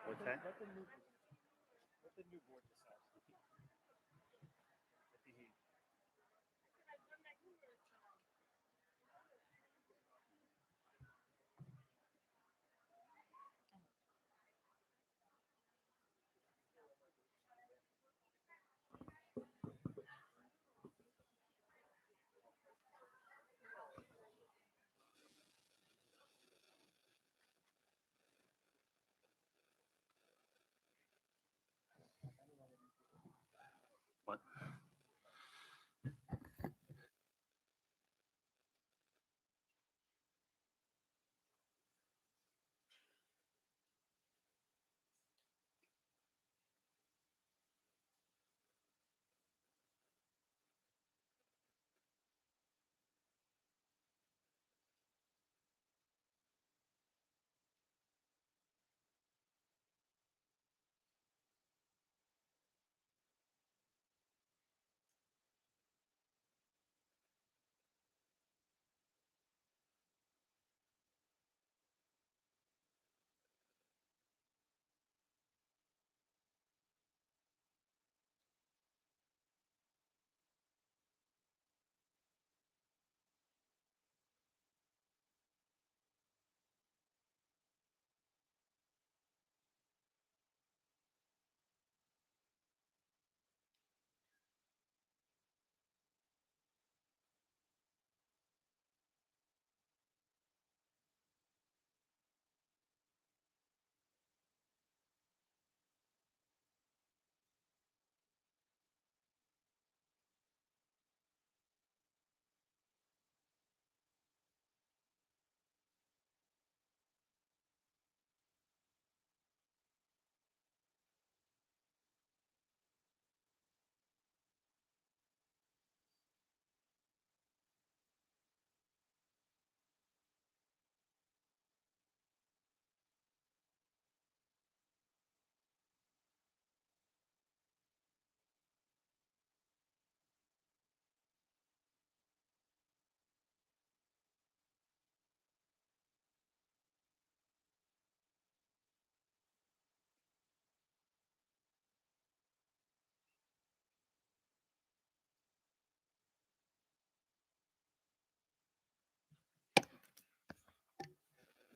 What's that? What?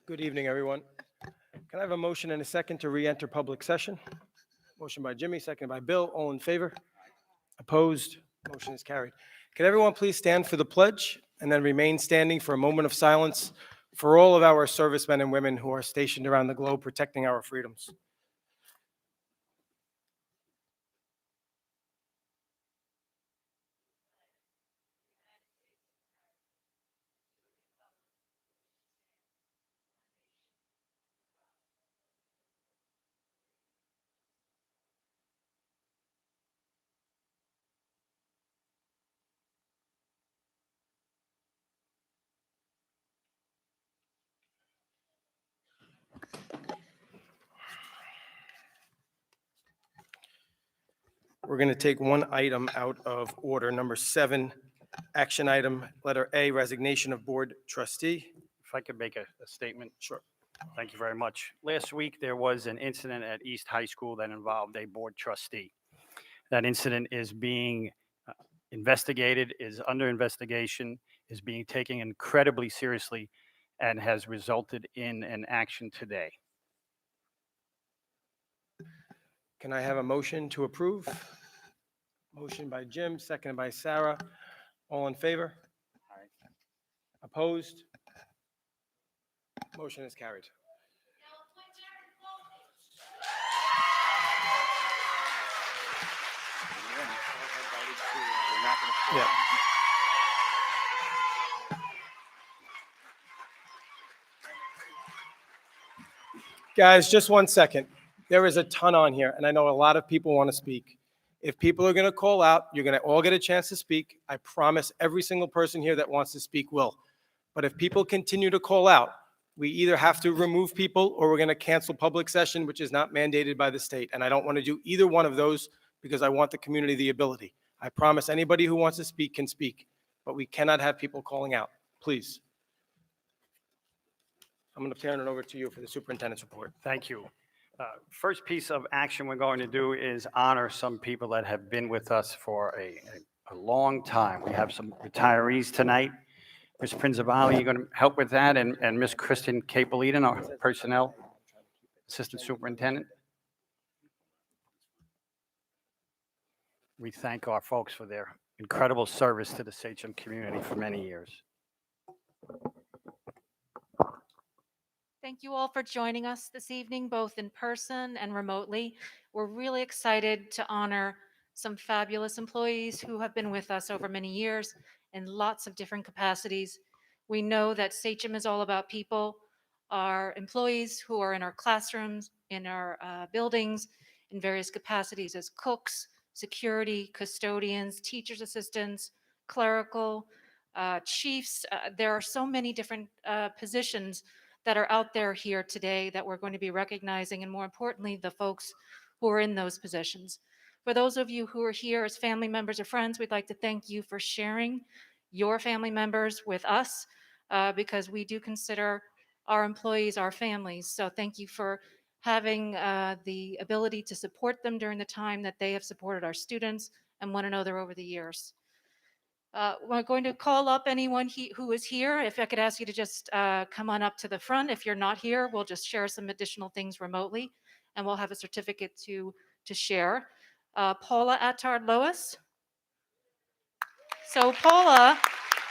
Good evening, everyone. Can I have a motion and a second to re-enter public session? Motion by Jimmy, second by Bill. All in favor? Opposed? Motion is carried. Can everyone please stand for the pledge and then remain standing for a moment of silence for all of our servicemen and women who are stationed around the globe protecting our freedoms? We're going to take one item out of order, number 7, action item, letter A, resignation of board trustee. If I could make a statement. Sure. Thank you very much. Last week, there was an incident at East High School that involved a board trustee. That incident is being investigated, is under investigation, is being taken incredibly seriously, and has resulted in an action today. Can I have a motion to approve? Motion by Jim, seconded by Sarah. All in favor? Opposed? Motion is carried. Yeah. Guys, just 1 second. There is a ton on here, and I know a lot of people want to speak. If people are going to call out, you're going to all get a chance to speak. I promise every single person here that wants to speak will. But if people continue to call out, we either have to remove people or we're going to cancel public session, which is not mandated by the state. And I don't want to do either one of those because I want the community the ability. I promise anybody who wants to speak can speak, but we cannot have people calling out. Please. I'm going to turn it over to you for the superintendent's report. Thank you. First piece of action we're going to do is honor some people that have been with us for a long time. We have some retirees tonight. Ms. Prinzabali, you're going to help with that, and Ms. Kristen Capolitan, our personnel assistant superintendent. We thank our folks for their incredible service to the Sachem community for many years. Thank you all for joining us this evening, both in person and remotely. We're really excited to honor some fabulous employees who have been with us over many years in lots of different capacities. We know that Sachem is all about people, our employees who are in our classrooms, in our buildings, in various capacities as cooks, security, custodians, teachers' assistants, clerical, chiefs. There are so many different positions that are out there here today that we're going to be recognizing, and more importantly, the folks who are in those positions. For those of you who are here as family members or friends, we'd like to thank you for sharing your family members with us because we do consider our employees our families. So thank you for having the ability to support them during the time that they have supported our students and one another over the years. We're going to call up anyone who is here. If I could ask you to just come on up to the front. If you're not here, we'll just share some additional things remotely, and we'll have a certificate to share. Paula Attard Lois. So Paula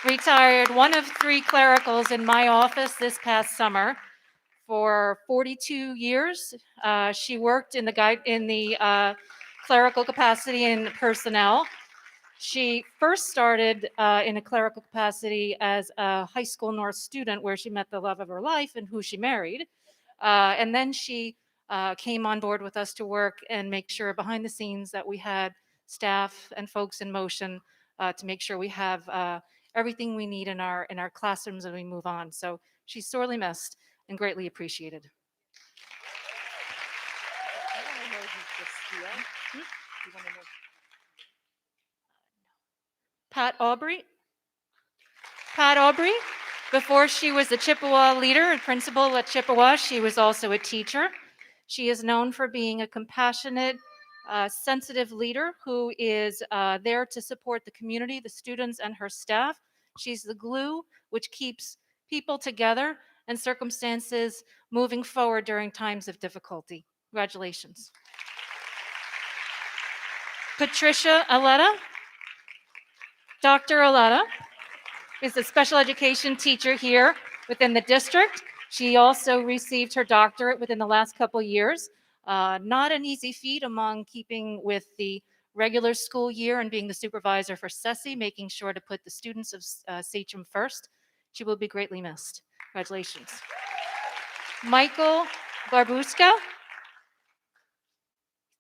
retired one of 3 clericals in my office this past summer for 42 years. She worked in the clerical capacity in personnel. She first started in a clerical capacity as a high school North student where she met the love of her life and who she married. And then she came on board with us to work and make sure behind the scenes that we had staff and folks in motion to make sure we have everything we need in our classrooms as we move on. So she's sorely missed and greatly appreciated. Pat Aubrey. Pat Aubrey, before she was the Chippewa leader and principal at Chippewa, she was also a teacher. She is known for being a compassionate, sensitive leader who is there to support the community, the students, and her staff. She's the glue which keeps people together and circumstances moving forward during times of difficulty. Congratulations. Patricia Aletta. Dr. Aletta is a special education teacher here within the district. She also received her doctorate within the last couple years. Not an easy feat among keeping with the regular school year and being the supervisor for SESI, making sure to put the students of Sachem first. She will be greatly missed. Congratulations. Michael Barbuska.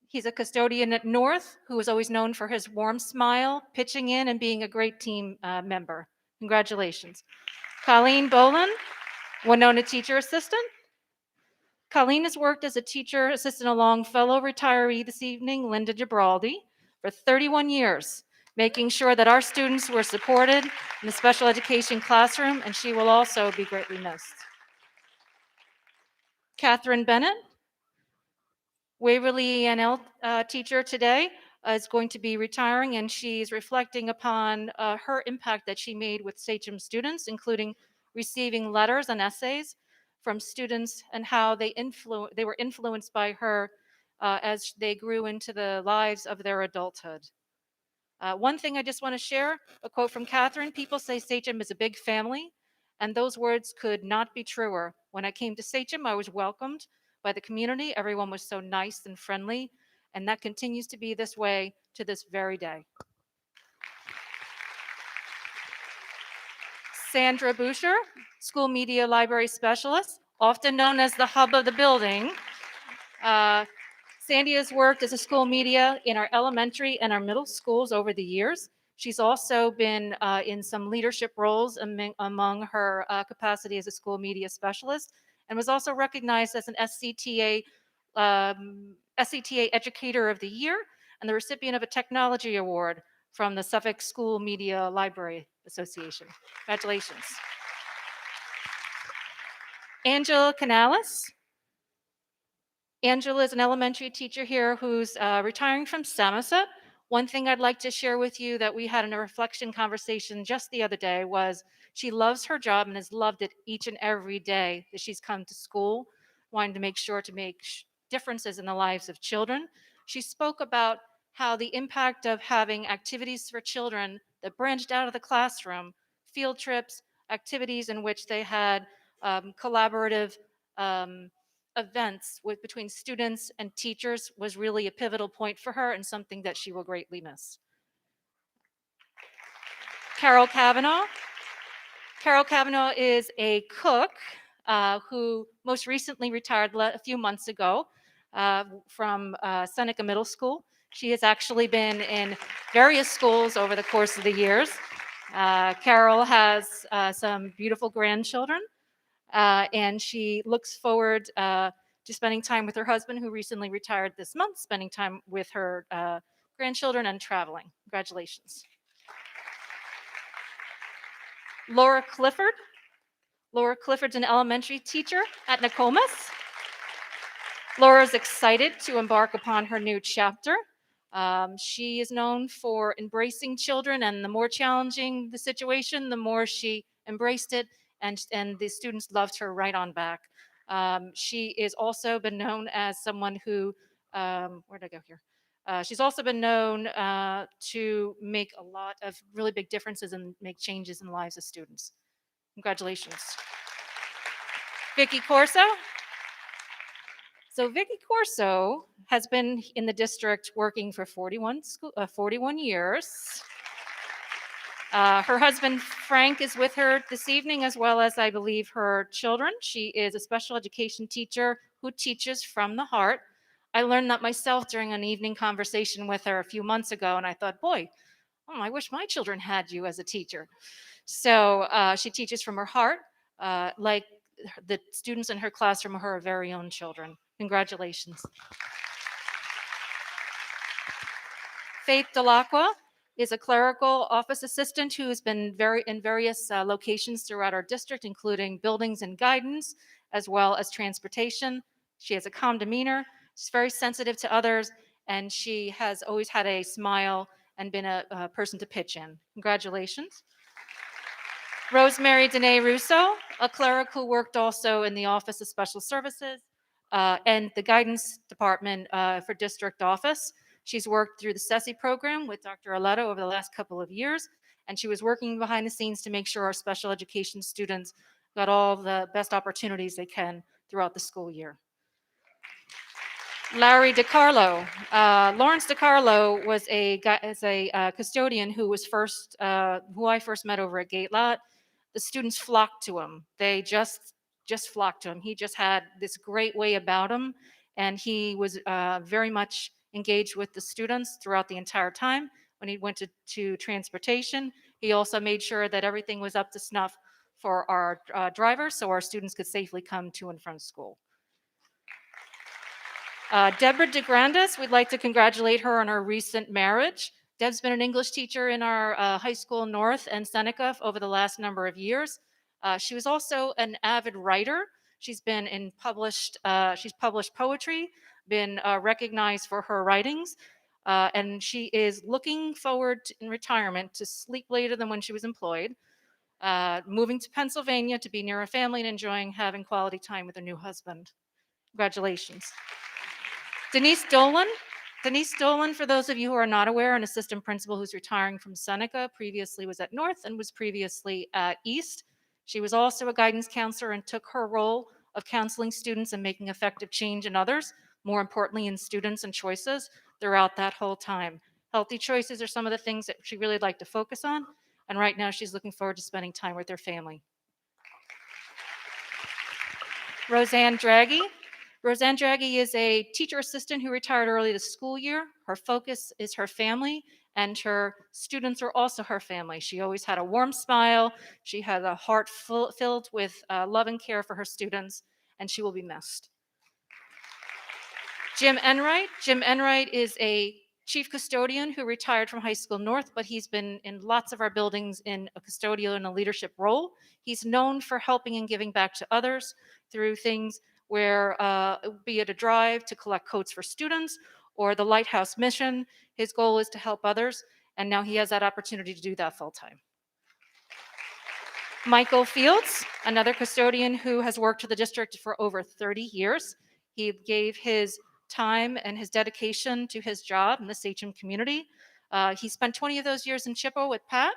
He's a custodian at North who is always known for his warm smile, pitching in, and being a great team member. Congratulations. Colleen Boland, Winona teacher assistant. Colleen has worked as a teacher assistant along fellow retiree this evening, Linda Gibraldi, for 31 years, making sure that our students were supported in the special education classroom, and she will also be greatly missed. Catherine Bennett, Waverly ENL teacher today, is going to be retiring, and she's reflecting upon her impact that she made with Sachem students, including receiving letters and essays from students and how they were influenced by her as they grew into the lives of their adulthood. One thing I just want to share, a quote from Catherine: people say Sachem is a big family, and those words could not be truer. When I came to Sachem, I was welcomed by the community. Everyone was so nice and friendly, and that continues to be this way to this very day. Sandra Boucher, school media library specialist, often known as the hub of the building. Sandy has worked as a school media in our elementary and our middle schools over the years. She's also been in some leadership roles among her capacity as a school media specialist, and was also recognized as an SCTA Educator of the Year and the recipient of a technology award from the Suffolk School Media Library Association. Congratulations. Angela Canales. Angela is an elementary teacher here who's retiring from Samoset. One thing I'd like to share with you that we had in a reflection conversation just the other day was she loves her job and has loved it each and every day that she's come to school, wanting to make sure to make differences in the lives of children. She spoke about how the impact of having activities for children that branched out of the classroom, field trips, activities in which they had collaborative um, events between students and teachers was really a pivotal point for her and something that she will greatly miss. Carol Kavanaugh. Carol Kavanaugh is a cook who most recently retired a few months ago from Seneca Middle School. She has actually been in various schools over the course of the years. Carol has some beautiful grandchildren, and she looks forward to spending time with her husband, who recently retired this month, spending time with her grandchildren and traveling. Congratulations. Laura Clifford. Laura Clifford's an elementary teacher at Nokomis. Laura's excited to embark upon her new chapter. She is known for embracing children, and the more challenging the situation, the more she embraced it, and the students loved her right on back. She has also been known as someone who, where did I go here? She's also been known to make a lot of really big differences and make changes in the lives of students. Congratulations. Vicky Corso. So Vicky Corso has been in the district working for 41 years. Her husband Frank is with her this evening, as well as I believe her children. She is a special education teacher who teaches from the heart. I learned that myself during an evening conversation with her a few months ago, and I thought, boy, I wish my children had you as a teacher. So she teaches from her heart, like the students in her classroom are her very own children. Congratulations. Faith Delacqua is a clerical office assistant who has been in various locations throughout our district, including buildings and guidance, as well as transportation. She has a calm demeanor. She's very sensitive to others, and she has always had a smile and been a person to pitch in. Congratulations. Rosemary Dene Russo, a cleric who worked also in the Office of Special Services and the guidance department for district office. She's worked through the SESI program with Dr. Arletto over the last couple of years, and she was working behind the scenes to make sure our special education students got all the best opportunities they can throughout the school year. Larry DiCarlo. Lawrence DiCarlo was a custodian who was who I first met over at Gate Lot. The students flocked to him. They just flocked to him. He just had this great way about him, and he was very much engaged with the students throughout the entire time. When he went to transportation, he also made sure that everything was up to snuff for our drivers, so our students could safely come to and from school. Deborah DeGrandes, we'd like to congratulate her on her recent marriage. Deb's been an English teacher in our high school North and Seneca over the last number of years. She was also an avid writer. She's published poetry, been recognized for her writings, and she is looking forward in retirement to sleep later than when she was employed, moving to Pennsylvania to be near her family and enjoying having quality time with her new husband. Congratulations. Denise Dolan. Denise Dolan, for those of you who are not aware, an assistant principal who's retiring from Seneca, previously was at North and was previously at East. She was also a guidance counselor and took her role of counseling students and making effective change in others, more importantly in students and choices throughout that whole time. Healthy choices are some of the things that she really liked to focus on, and right now she's looking forward to spending time with her family. Roseanne Draghi. Roseanne Draghi is a teacher assistant who retired early this school year. Her focus is her family, and her students are also her family. She always had a warm smile. She had a heart filled with love and care for her students, and she will be missed. Jim Enright. Jim Enright is a chief custodian who retired from High School North, but he's been in lots of our buildings in a custodial and a leadership role. He's known for helping and giving back to others through things where, be it a drive to collect coats for students or the Lighthouse mission, his goal is to help others, and now he has that opportunity to do that full time. Michael Fields, another custodian who has worked for the district for over 30 years. He gave his time and his dedication to his job in the Sachem community. He spent 20 of those years in Chippewa with Pat,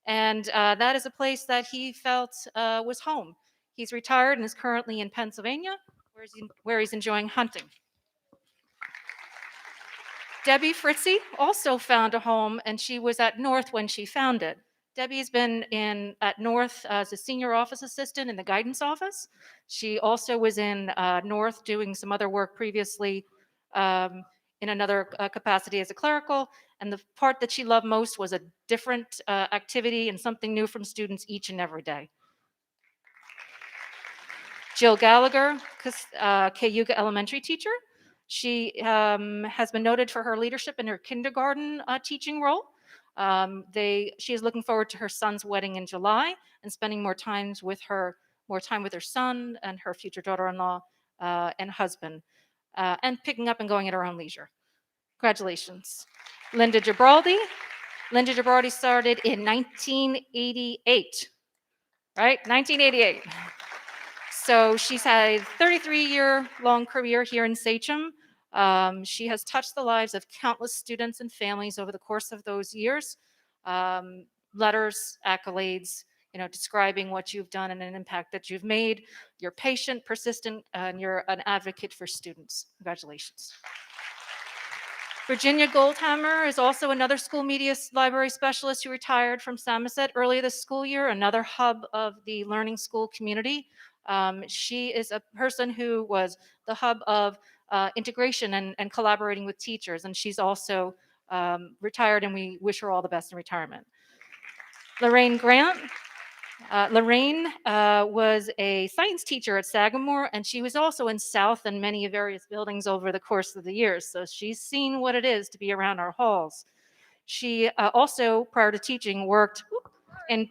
and that is a place that he felt was home. He's retired and is currently in Pennsylvania, where he's enjoying hunting. Debbie Fritzy also found a home, and she was at North when she found it. Debbie's been at North as a senior office assistant in the guidance office. She also was in North doing some other work previously um, in another capacity as a clerical. And the part that she loved most was a different activity and something new from students each and every day. Jill Gallagher, Cayuga elementary teacher. She has been noted for her leadership in her kindergarten teaching role. She is looking forward to her son's wedding in July and spending more time with her son and her future daughter-in-law and husband, and picking up and going at her own leisure. Congratulations. Linda Gibraldi. Linda Gibraldi started in 1988, right? 1988. So she's had a 33-year-long career here in Sachem. She has touched the lives of countless students and families over the course of those years. Letters, accolades, describing what you've done and an impact that you've made. You're patient, persistent, and you're an advocate for students. Congratulations. Virginia Goldhammer is also another school media library specialist who retired from Samoset earlier this school year, another hub of the learning school community. She is a person who was the hub of integration and collaborating with teachers, and she's also retired, and we wish her all the best in retirement. Lorraine Grant. Lorraine was a science teacher at Sagamore, and she was also in South and many various buildings over the course of the years, so she's seen what it is to be around our halls. She also, prior to teaching, worked in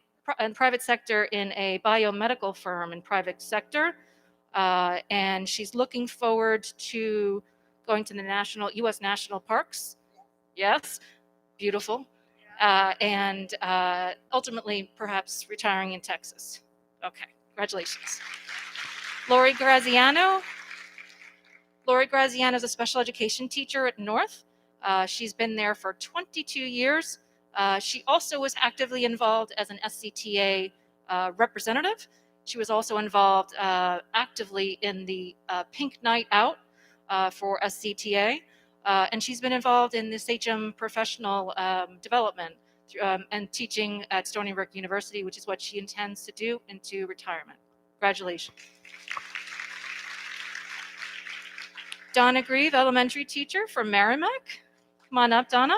private sector in a biomedical firm in private sector, and she's looking forward to going to the U.S. national parks. Yes, beautiful. And ultimately, perhaps retiring in Texas. Okay, congratulations. Lori Graziano. Lori Graziano is a special education teacher at North. She's been there for 22 years. She also was actively involved as an SCTA representative. She was also involved actively in the Pink Night Out for SCTA. And she's been involved in the Sachem professional development and teaching at Stony Brook University, which is what she intends to do into retirement. Congratulations. Donna Grieve, elementary teacher from Merrimack. Come on up, Donna.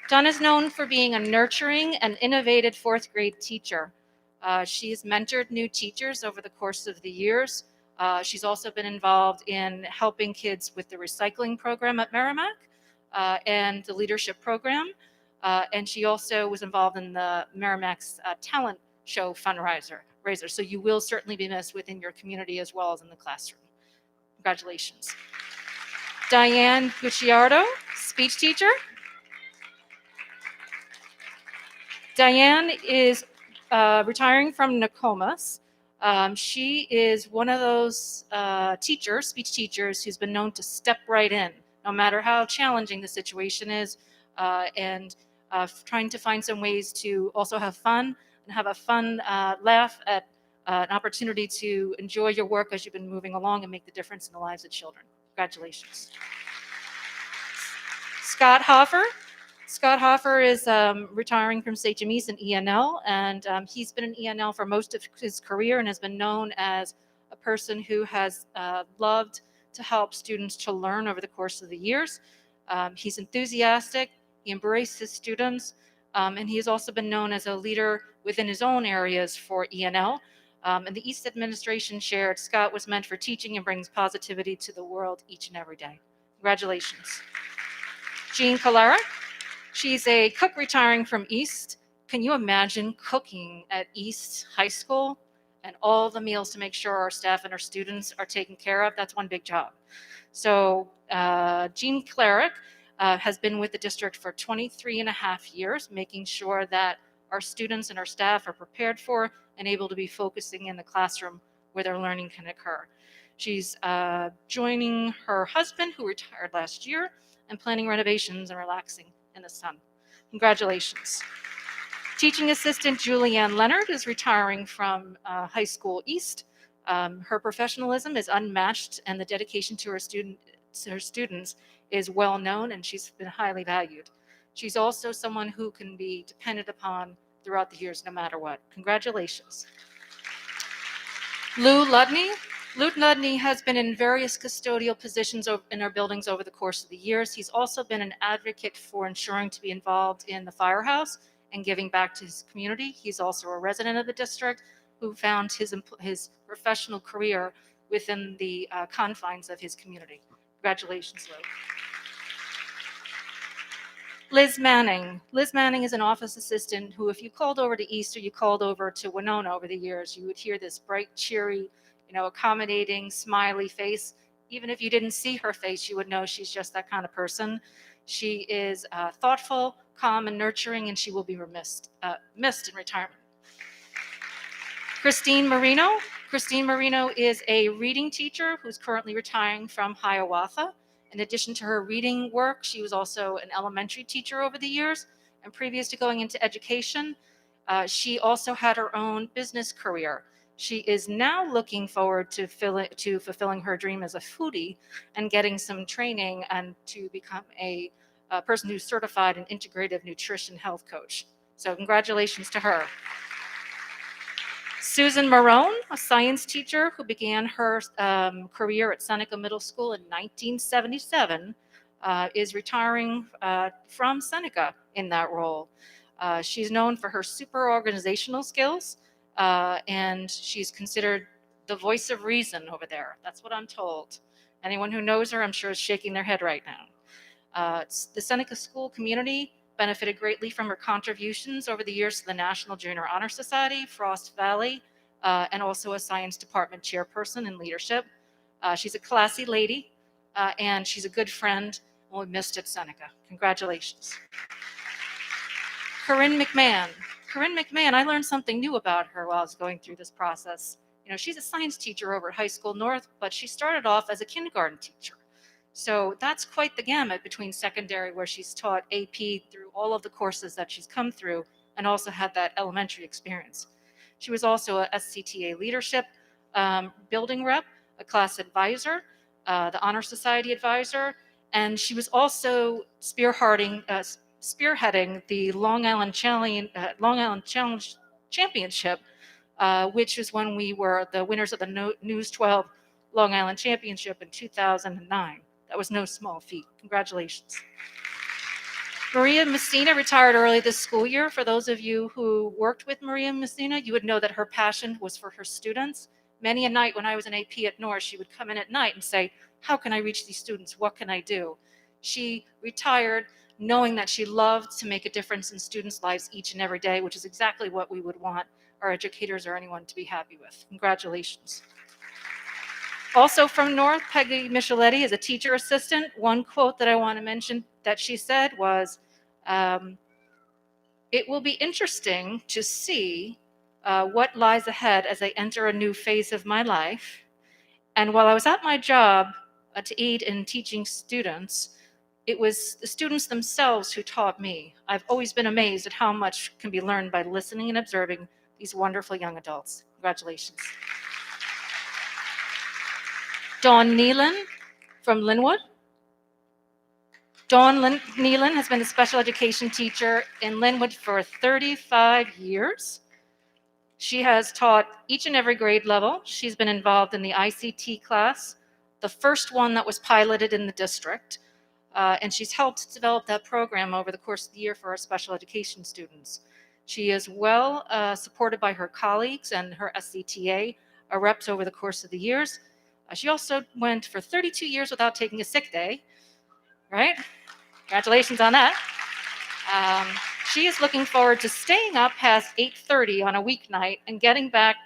Donna's known for being a nurturing and innovative fourth grade teacher. She's mentored new teachers over the course of the years. She's also been involved in helping kids with the recycling program at Merrimack and the leadership program. And she also was involved in the Merrimack's talent show fundraiser. So you will certainly be missed within your community as well as in the classroom. Congratulations. Diane Gucciardo, speech teacher. Diane is retiring from Nokomis. She is one of those speech teachers, who's been known to step right in, no matter how challenging the situation is, and trying to find some ways to also have fun and have a fun laugh at an opportunity to enjoy your work as you've been moving along and make the difference in the lives of children. Congratulations. Scott Hoffer. Scott Hoffer is retiring from Sachem East in ENL, and he's been in ENL for most of his career and has been known as a person who has loved to help students to learn over the course of the years. He's enthusiastic, he embraces his students, and he has also been known as a leader within his own areas for ENL. And the East administration shared Scott was meant for teaching and brings positivity to the world each and every day. Congratulations. Jean Calera. She's a cook retiring from East. Can you imagine cooking at East High School and all the meals to make sure our staff and our students are taken care of. That's one big job. So Jean Cleric has been with the district for 23 and a half years, making sure that our students and our staff are prepared for and able to be focusing in the classroom where their learning can occur. She's joining her husband, who retired last year, and planning renovations and relaxing in the sun. Congratulations. Teaching assistant Julianne Leonard is retiring from High School East. Her professionalism is unmatched, and the dedication to her students is well known, and she's been highly valued. She's also someone who can be depended upon throughout the years, no matter what. Congratulations. Lou Ludney. Lou Ludney has been in various custodial positions in our buildings over the course of the years. He's also been an advocate for ensuring to be involved in the firehouse and giving back to his community. He's also a resident of the district who found his professional career within the confines of his community. Congratulations, Lou. Liz Manning. Liz Manning is an office assistant who, if you called over to East or you called over to Winona over the years, you would hear this bright, cheery, accommodating, smiley face. Even if you didn't see her face, you would know she's just that kind of person. She is thoughtful, calm, and nurturing, and she will be missed in retirement. Christine Marino. Christine Marino is a reading teacher who's currently retiring from Hiawatha. In addition to her reading work, she was also an elementary teacher over the years. And previous to going into education, she also had her own business career. She is now looking forward to fulfilling her dream as a foodie and getting some training and to become a person who's certified in integrative nutrition health coach. So congratulations to her. Susan Marone, a science teacher who began her career at Seneca Middle School in 1977, is retiring from Seneca in that role. She's known for her super organizational skills, and she's considered the voice of reason over there. That's what I'm told. Anyone who knows her, I'm sure, is shaking their head right now. The Seneca School community benefited greatly from her contributions over the years to the National Junior Honor Society, Frost Valley, and also a science department chairperson in leadership. She's a classy lady, and she's a good friend, and we missed at Seneca. Congratulations. Corinne McMahon. Corinne McMahon, I learned something new about her while I was going through this process. She's a science teacher over at High School North, but she started off as a kindergarten teacher. So that's quite the gamut between secondary, where she's taught AP through all of the courses that she's come through, and also had that elementary experience. She was also a SCTA leadership building rep, a class advisor, the Honor Society advisor, and she was also spearheading the Long Island Challenge Championship, which is when we were the winners of the News 12 Long Island Championship in 2009. That was no small feat. Congratulations. Maria Messina retired early this school year. For those of you who worked with Maria Messina, you would know that her passion was for her students. Many a night when I was an AP at North, she would come in at night and say, how can I reach these students? What can I do? She retired knowing that she loved to make a difference in students' lives each and every day, which is exactly what we would want our educators or anyone to be happy with. Congratulations. Also from North, Peggy Micheletti is a teacher assistant. One quote that I want to mention that she said was, it will be interesting to see what lies ahead as I enter a new phase of my life. And while I was at my job to aid in teaching students, it was the students themselves who taught me. I've always been amazed at how much can be learned by listening and observing these wonderful young adults. Congratulations. Dawn Nealon from Linwood. Dawn Nealon has been a special education teacher in Linwood for 35 years. She has taught each and every grade level. She's been involved in the ICT class, the first one that was piloted in the district, and she's helped develop that program over the course of the year for our special education students. She is well supported by her colleagues and her SCTA reps over the course of the years. She also went for 32 years without taking a sick day, right? Congratulations on that. She is looking forward to staying up past 8:30 on a weeknight and getting back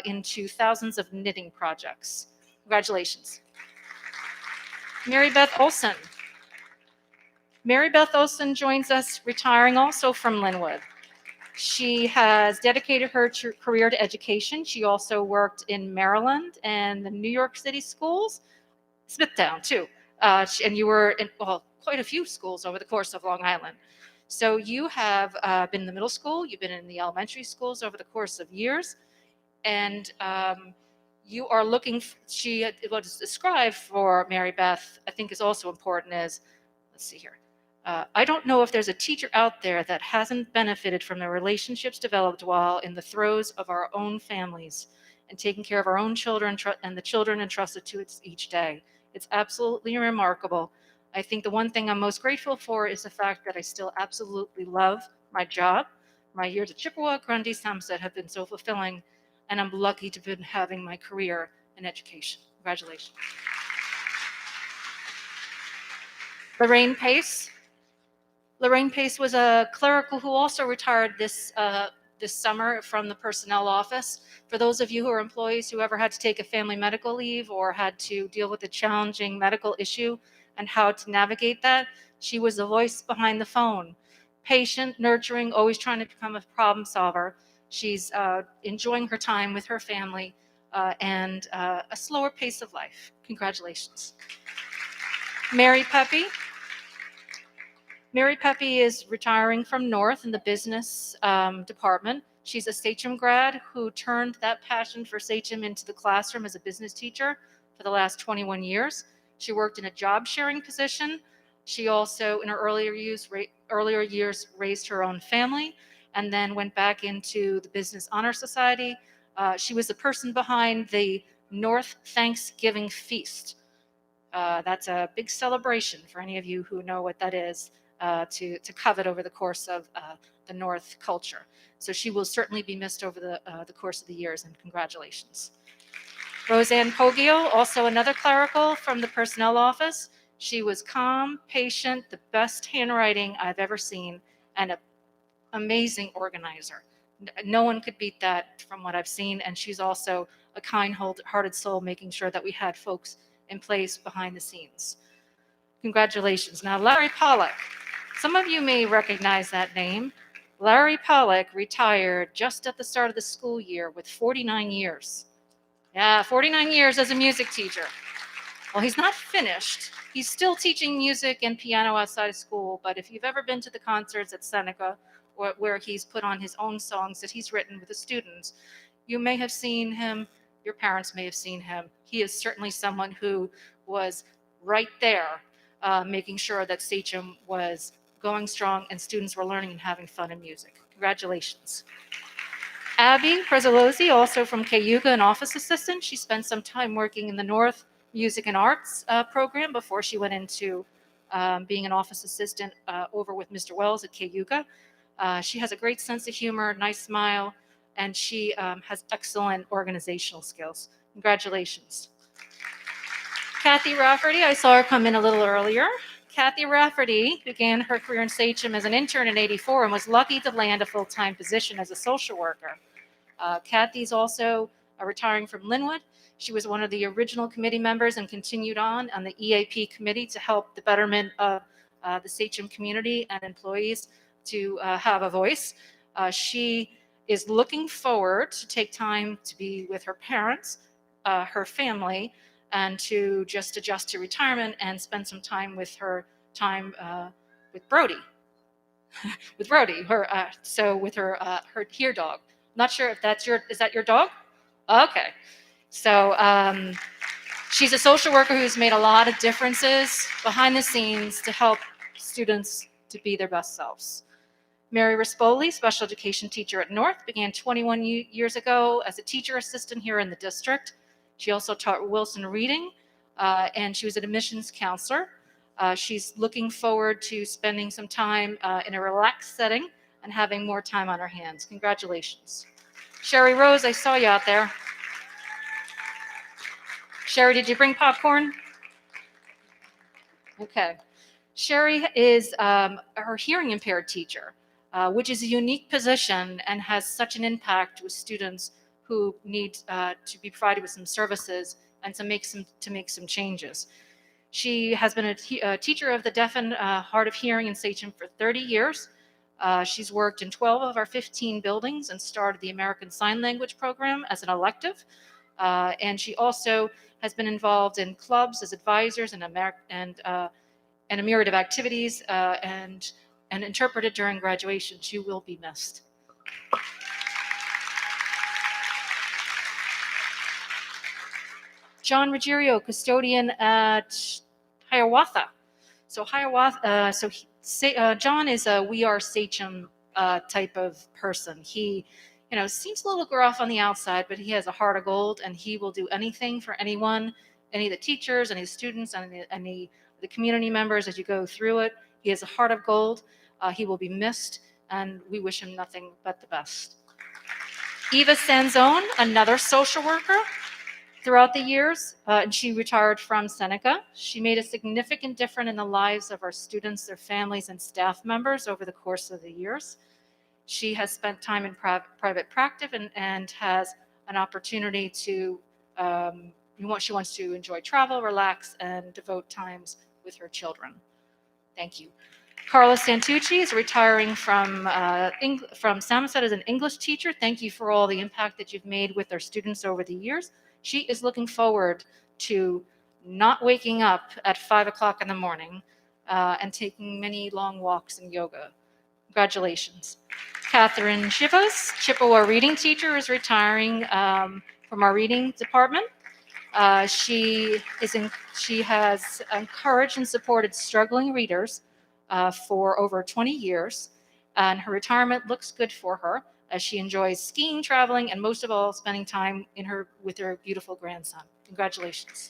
into thousands of knitting projects. Congratulations. Mary Beth Olson. Mary Beth Olson joins us, retiring also from Linwood. She has dedicated her career to education. She also worked in Maryland and the New York City schools, Smithtown too. And you were in, well, quite a few schools over the course of Long Island. So you have been in the middle school, you've been in the elementary schools over the course of years, and you are looking, what is described for Mary Beth, I think is also important is, let's see here. I don't know if there's a teacher out there that hasn't benefited from the relationships developed while in the throes of our own families and taking care of our own children and the children entrusted to us each day. It's absolutely remarkable. I think the one thing I'm most grateful for is the fact that I still absolutely love my job. My years at Chippewa, Grundy, Somerset have been so fulfilling, and I'm lucky to have been having my career in education. Congratulations. Lorraine Pace. Lorraine Pace was a clerical who also retired this summer from the personnel office. For those of you who are employees who ever had to take a family medical leave or had to deal with a challenging medical issue and how to navigate that, she was the voice behind the phone. Patient, nurturing, always trying to become a problem solver. She's enjoying her time with her family and a slower pace of life. Congratulations. Mary Pepe. Mary Pepe is retiring from North in the business department. She's a Sachem grad who turned that passion for Sachem into the classroom as a business teacher for the last 21 years. She worked in a job sharing position. She also, in her earlier years, raised her own family and then went back into the Business Honor Society. She was the person behind the North Thanksgiving Feast. That's a big celebration for any of you who know what that is. To covet over the course of the North culture. So she will certainly be missed over the course of the years, and congratulations. Roseanne Poggio, also another clerical from the personnel office. She was calm, patient, the best handwriting I've ever seen, and an amazing organizer. No one could beat that from what I've seen, and she's also a kind-hearted soul, making sure that we had folks in place behind the scenes. Congratulations. Now, Larry Pollock. Some of you may recognize that name. Larry Pollock retired just at the start of the school year with 49 years. Yeah, 49 years as a music teacher. Well, he's not finished. He's still teaching music and piano outside of school, but if you've ever been to the concerts at Seneca, where he's put on his own songs that he's written with the students, you may have seen him, your parents may have seen him. He is certainly someone who was right there, making sure that Sachem was going strong and students were learning and having fun in music. Congratulations. Abby Prezolozzi, also from Cayuga, an office assistant. She spent some time working in the North Music and Arts program before she went into being an office assistant over with Mr. Wells at Cayuga. She has a great sense of humor, nice smile, and she has excellent organizational skills. Congratulations. Kathy Rafferty, I saw her come in a little earlier. Kathy Rafferty began her career in Sachem as an intern in '84 and was lucky to land a full-time position as a social worker. Kathy's also retiring from Linwood. She was one of the original committee members and continued on the EAP committee to help the betterment of the Sachem community and employees to have a voice. She is looking forward to take time to be with her parents, her family, and to just adjust to retirement and spend some time with her with Brody. With Brody, with her here dog. Not sure if is that your dog? Okay. So she's a social worker who's made a lot of differences behind the scenes to help students to be their best selves. Mary Rispoli, special education teacher at North, began 21 years ago as a teacher assistant here in the district. She also taught Wilson reading, and she was an admissions counselor. She's looking forward to spending some time in a relaxed setting and having more time on her hands. Congratulations. Sherry Rose, I saw you out there. Sherry, did you bring popcorn? Okay. Sherry is her hearing impaired teacher, which is a unique position and has such an impact with students who need to be provided with some services and to make some changes. She has been a teacher of the deaf and hard of hearing in Sachem for 30 years. She's worked in 12 of our 15 buildings and started the American Sign Language program as an elective. And she also has been involved in clubs as advisors and a myriad of activities and interpreted during graduation. She will be missed. John Ruggiero, custodian at Hiawatha. So John is a We Are Sachem type of person. He, seems a little gruff on the outside, but he has a heart of gold, and he will do anything for anyone, any of the teachers, any of the students, any of the community members as you go through it. He has a heart of gold. He will be missed, and we wish him nothing but the best. Eva Sanzone, another social worker. Throughout the years, and she retired from Seneca. She made a significant difference in the lives of our students, their families, and staff members over the course of the years. She has spent time in private practice and has an opportunity to, she wants to enjoy travel, relax, and devote times with her children. Thank you. Carla Santucci is retiring from Samoset as an English teacher. Thank you for all the impact that you've made with our students over the years. She is looking forward to not waking up at 5 o'clock in the morning and taking many long walks and yoga. Congratulations. Catherine Chivas, Chippewa reading teacher, is retiring from our reading department. She has encouraged and supported struggling readers for over 20 years, and her retirement looks good for her, as she enjoys skiing, traveling, and most of all, spending time with her beautiful grandson. Congratulations.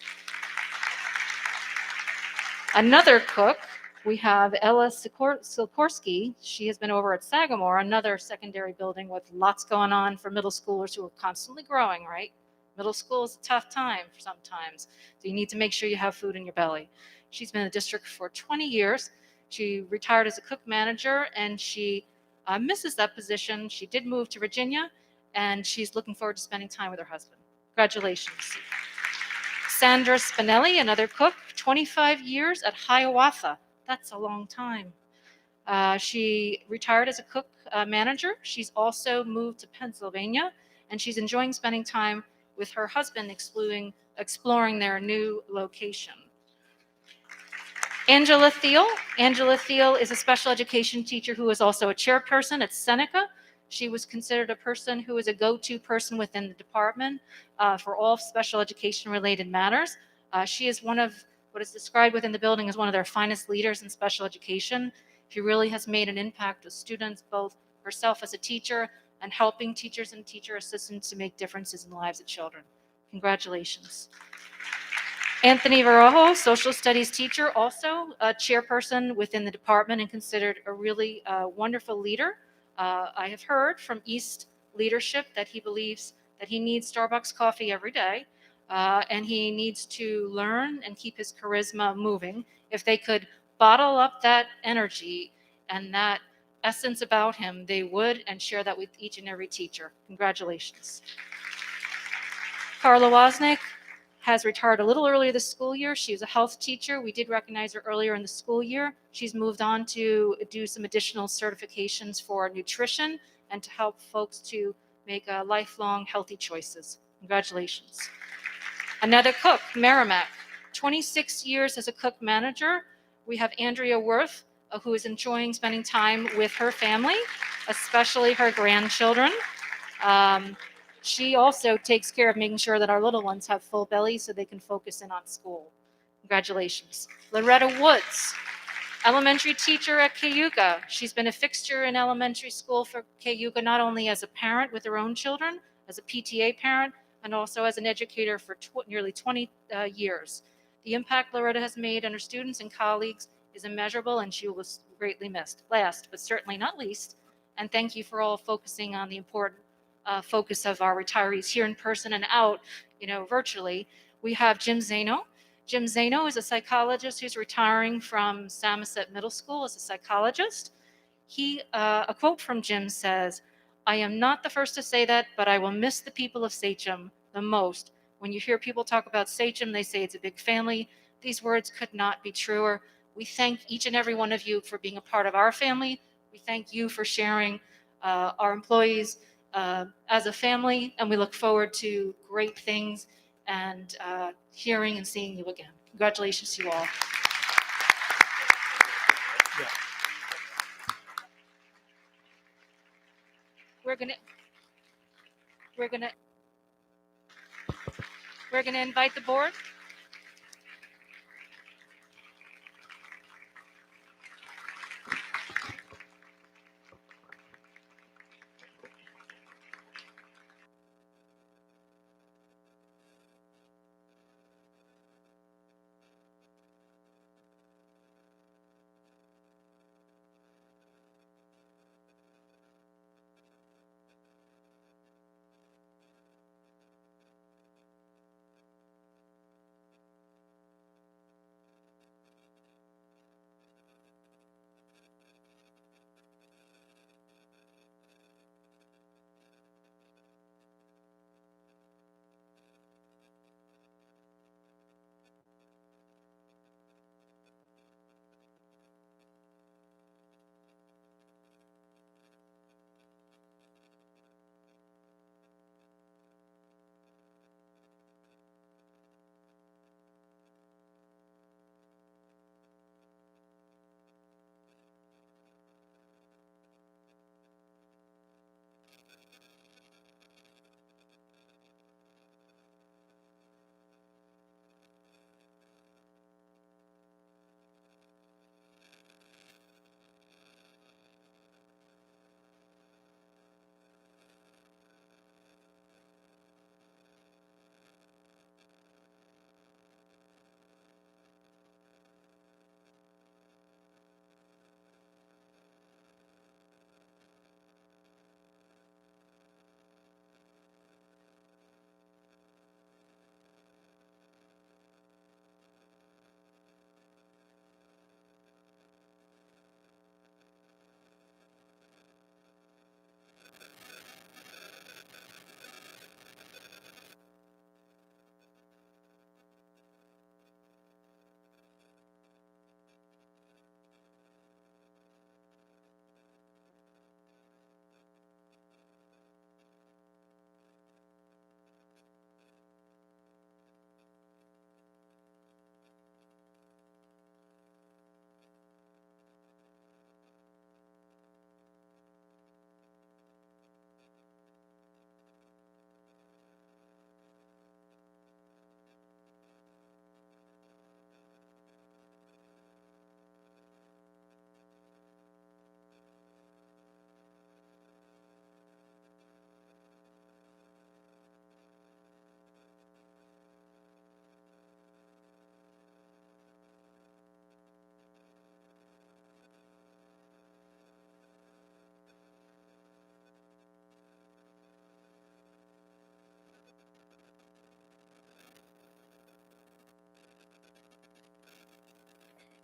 Another cook, we have Ella Sikorsky. She has been over at Sagamore, another secondary building with lots going on for middle schoolers who are constantly growing, right? Middle school is a tough time sometimes, so you need to make sure you have food in your belly. She's been in the district for 20 years. She retired as a cook manager, and she misses that position. She did move to Virginia, and she's looking forward to spending time with her husband. Congratulations. Sandra Spinelli, another cook, 25 years at Hiawatha. That's a long time. She retired as a cook manager. She's also moved to Pennsylvania, and she's enjoying spending time with her husband exploring their new location. Angela Thiel. Angela Thiel is a special education teacher who is also a chairperson at Seneca. She was considered a person who is a go-to person within the department for all special education related matters. She is one of what is described within the building as one of their finest leaders in special education. She really has made an impact with students, both herself as a teacher and helping teachers and teacher assistants to make differences in the lives of children. Congratulations. Anthony Varajo, social studies teacher, also a chairperson within the department and considered a really wonderful leader. I have heard from East leadership that he believes that he needs Starbucks coffee every day, and he needs to learn and keep his charisma moving. If they could bottle up that energy and that essence about him, they would, and share that with each and every teacher. Congratulations. Carla Wozniak has retired a little earlier this school year. She was a health teacher. We did recognize her earlier in the school year. She's moved on to do some additional certifications for nutrition and to help folks to make lifelong healthy choices. Congratulations. Another cook, Merrimack, 26 years as a cook manager. We have Andrea Worth, who is enjoying spending time with her family, especially her grandchildren. She also takes care of making sure that our little ones have full bellies so they can focus in on school. Congratulations. Loretta Woods, elementary teacher at Cayuga. She's been a fixture in elementary school for Cayuga, not only as a parent with her own children, as a PTA parent, and also as an educator for nearly 20 years. The impact Loretta has made on her students and colleagues is immeasurable, and she was greatly missed. Last, but certainly not least, and thank you for all focusing on the important focus of our retirees here in person and out, virtually. We have Jim Zano. Jim Zano is a psychologist who's retiring from Samoset Middle School as a psychologist. A quote from Jim says, I am not the first to say that, but I will miss the people of Sachem the most. When you hear people talk about Sachem, they say it's a big family. These words could not be truer. We thank each and every one of you for being a part of our family. We thank you for sharing our employees as a family, and we look forward to great things and hearing and seeing you again. Congratulations to you all. We're gonna we're gonna we're gonna invite the board.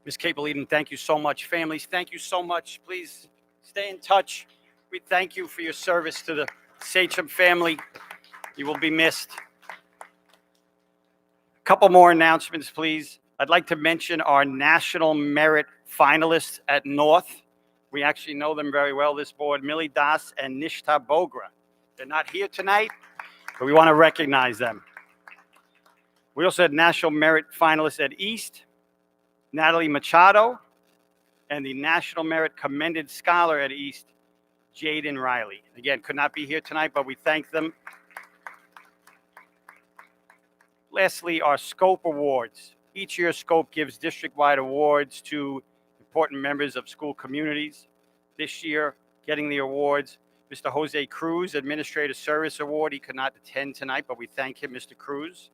Ms. Capel-Eden, thank you so much. Families, thank you so much. Please stay in touch. We thank you for your service to the Sachem family. You will be missed. A couple more announcements, please. I'd like to mention our National Merit finalists at North. We actually know them very well, this board, Millie Das and Nishta Bogra. They're not here tonight, but we want to recognize them. We also had National Merit finalists at East, Natalie Machado, and the National Merit Commended Scholar at East, Jaden Riley. Again, could not be here tonight, but we thank them. Lastly, our SCOPE Awards. Each year, SCOPE gives district-wide awards to important members of school communities. This year, getting the awards, Mr. Jose Cruz, Administrative Service Award. He could not attend tonight, but we thank him, Mr. Cruz.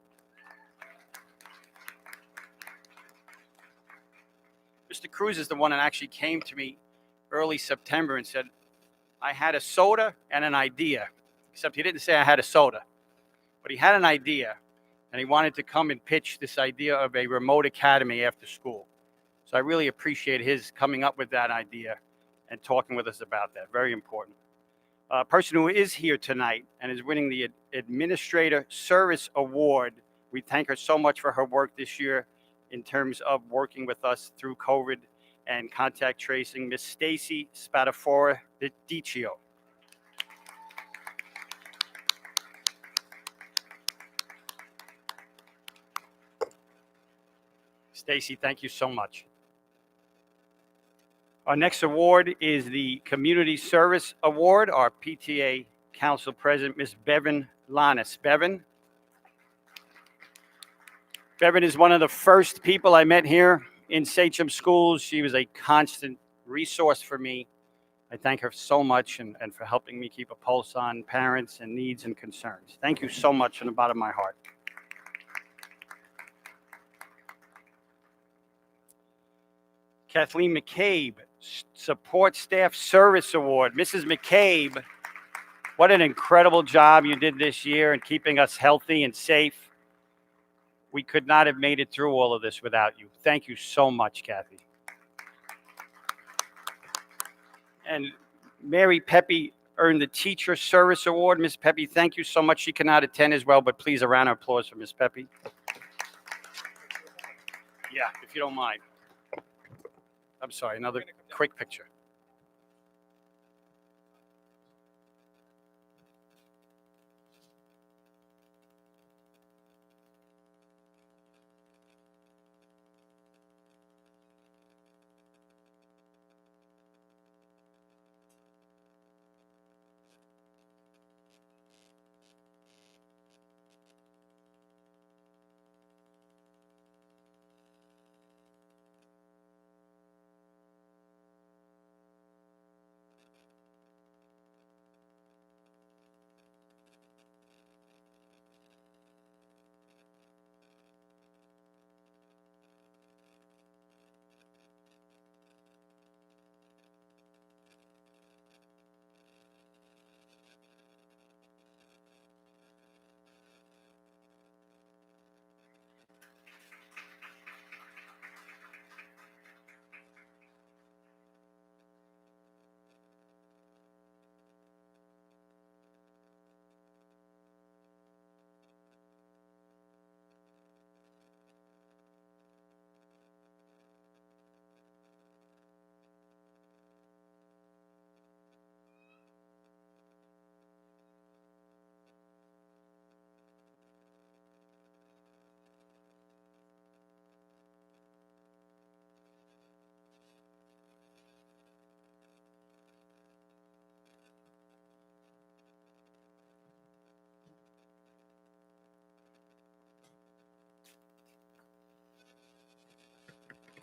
Mr. Cruz is the one that actually came to me early September and said, I had a soda and an idea, except he didn't say I had a soda, but he had an idea, and he wanted to come and pitch this idea of a remote academy after school. So I really appreciate his coming up with that idea and talking with us about that. Very important. person who is here tonight and is winning the Administrator Service Award. We thank her so much for her work this year in terms of working with us through COVID and contact tracing, Miss Stacy Spadafora Dicio. Stacy, thank you so much. Our next award is the Community Service Award. Our PTA Council President, Ms. Bevan Lannis. Bevan is one of the first people I met here in Sachem Schools. She was a constant resource for me. I thank her so much and for helping me keep a pulse on parents and needs and concerns. Thank you so much from the bottom of my heart. Kathleen McCabe, Support Staff Service Award. Mrs. McCabe, what an incredible job you did this year in keeping us healthy and safe. We could not have made it through all of this without you. Thank you so much, Kathy. And Mary Pepe earned the Teacher Service Award. Ms. Pepe, thank you so much. She cannot attend as well, but please a round of applause for Ms. Pepe. Yeah, if you don't mind. I'm sorry, another quick picture.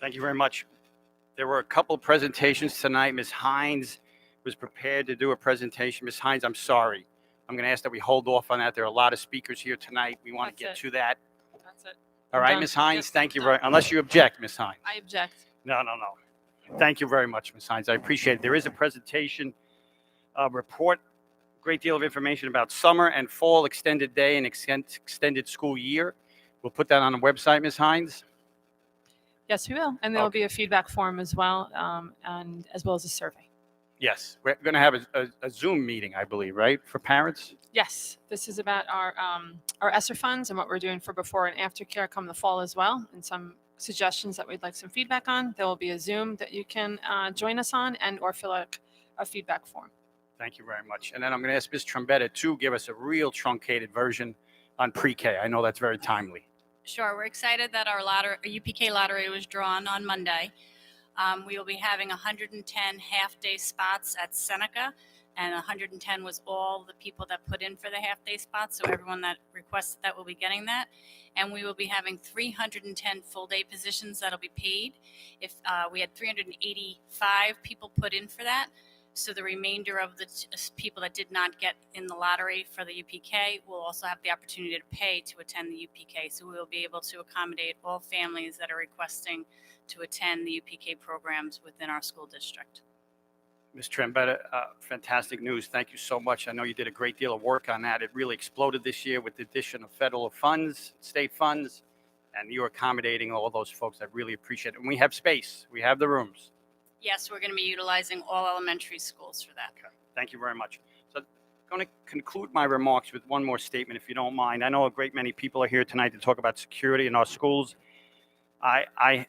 Thank you very much. There were a couple presentations tonight. Ms. Hines was prepared to do a presentation. Ms. Hines, I'm sorry. I'm going to ask that we hold off on that. There are a lot of speakers here tonight. We want to get to that. That's it. All I'm right, done. Ms. Hines, Yes, thank you done. unless you object, Ms. Hines. I object. No. Thank you very much, Ms. Hines. I appreciate it. There is a presentation, report, great deal of information about summer and fall extended day and extended school year. We'll put that on the website, Ms. Hines. Yes, we will. And there will Okay. be a feedback form as well, and as well as a survey. Yes, we're going to have a Zoom meeting, I believe, right, for parents? Yes, this is about our ESSER funds and what we're doing for before and after care come the fall as well, and some suggestions that we'd like some feedback on. There will be a Zoom that you can join us on and or fill out a feedback form. Thank you very much. And then I'm going to ask Ms. Trombetta to give us a real truncated version on pre-K. I know that's very timely. Sure. We're excited that our UPK lottery was drawn on Monday. We will be having 110 half-day spots at Seneca, and 110 was all the people that put in for the half-day spots, so everyone that requested that will be getting that. And we will be having 310 full-day positions that will be paid. If we had 385 people put in for that, so the remainder of the people that did not get in the lottery for the UPK will also have the opportunity to pay to attend the UPK. So we will be able to accommodate all families that are requesting to attend the UPK programs within our school district. Ms. Trombetta, fantastic news. Thank you so much. I know you did a great deal of work on that. It really exploded this year with the addition of federal funds, state funds, and you're accommodating all those folks. I really appreciate it. And we have space. We have the rooms. Yes, we're going to be utilizing all elementary schools for that. Okay. Thank you very much. So going to conclude my remarks with one more statement, if you don't mind. I know a great many people are here tonight to talk about security in our schools. I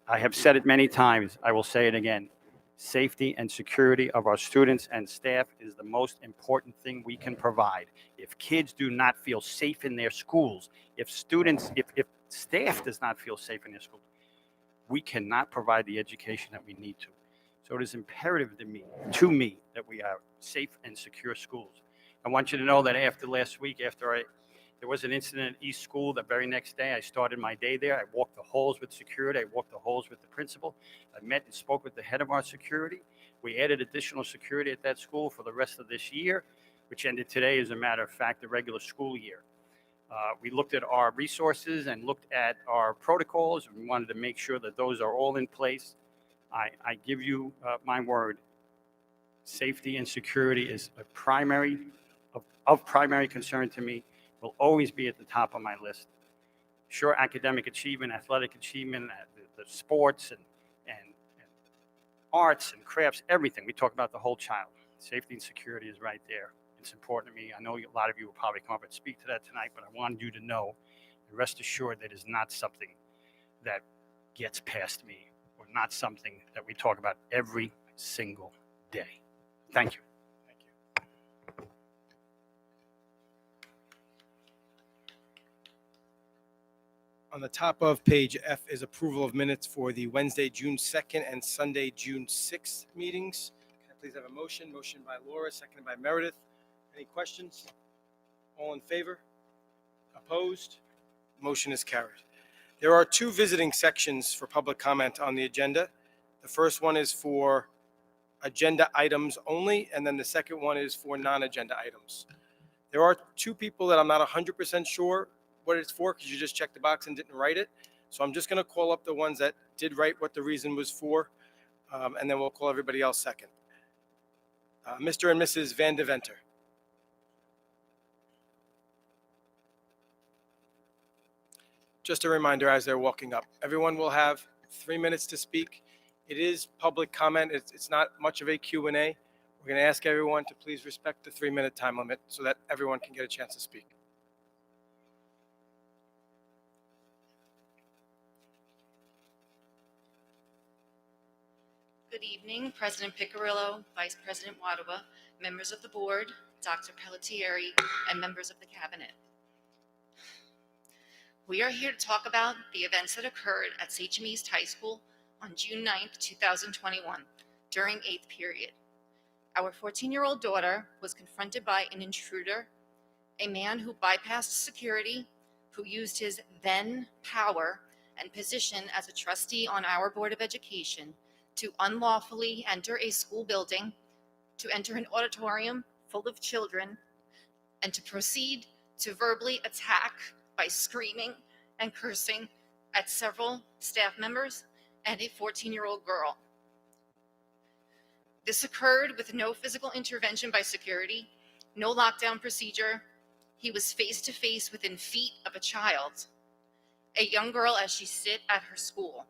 have said it many times. I will say it again. Safety and security of our students and staff is the most important thing we can provide. If kids do not feel safe in their schools, if staff does not feel safe in their schools, we cannot provide the education that we need to. So it is imperative to me that we have safe and secure schools. I want you to know that after last week, there was an incident at East School, the very next day I started my day there. I walked the halls with security. I walked the halls with the principal. I met and spoke with the head of our security. We added additional security at that school for the rest of this year, which ended today, as a matter of fact, the regular school year. We looked at our resources and looked at our protocols. We wanted to make sure that those are all in place. I give you my word, safety and security is of primary concern to me, will always be at the top of my list. Sure, academic achievement, athletic achievement, the sports and arts and crafts, everything. We talk about the whole child. Safety and security is right there. It's important to me. I know a lot of you will probably come up and speak to that tonight, but I wanted you to know, and rest assured, that is not something that gets past me, or not something that we talk about every single day. Thank you. Thank you. On the top of page F is approval of minutes for the Wednesday, June 2nd and Sunday, June 6th meetings. Can I please have a motion? Motion by Laura, seconded by Meredith. Any questions? All in favor? Opposed? Motion is carried. There are two visiting sections for public comment on the agenda. The first one is for agenda items only, and then the second one is for non-agenda items. There are two people that I'm not 100% sure what it's for, because you just checked the box and didn't write it. So I'm just going to call up the ones that did write what the reason was for, and then we'll call everybody else second. Mr. and Mrs. Van Deventer. Just a reminder as they're walking up, everyone will have 3 minutes to speak. It is public comment. It's not much of a Q&A. We're going to ask everyone to please respect the 3-minute time limit so that everyone can get a chance to speak. Good evening, President Piccirillo, Vice President Wadaba, members of the board, Dr. Pelletieri, and members of the cabinet. We are here to talk about the events that occurred at Sachem East High School on June 9th, 2021, during 8th period. Our 14-year-old daughter was confronted by an intruder, a man who bypassed security, who used his then power and position as a trustee on our Board of Education to unlawfully enter a school building, to enter an auditorium full of children, and to proceed to verbally attack by screaming and cursing at several staff members and a 14-year-old girl. This occurred with no physical intervention by security, no lockdown procedure. He was face to face within feet of a child, a young girl as she sit at her school.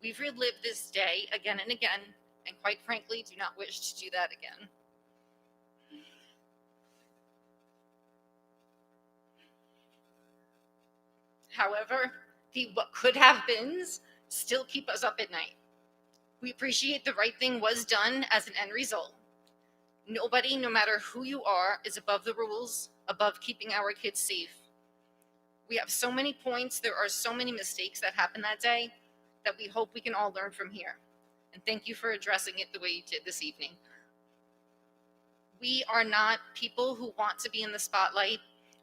We've relived this day again and again, and quite frankly, do not wish to do that again. However, the what could have beens still keep us up at night. We appreciate the right thing was done as an end result. Nobody, no matter who you are, is above the rules, above keeping our kids safe. We have so many points, there are so many mistakes that happened that day that we hope we can all learn from here. And thank you for addressing it the way you did this evening. We are not people who want to be in the spotlight.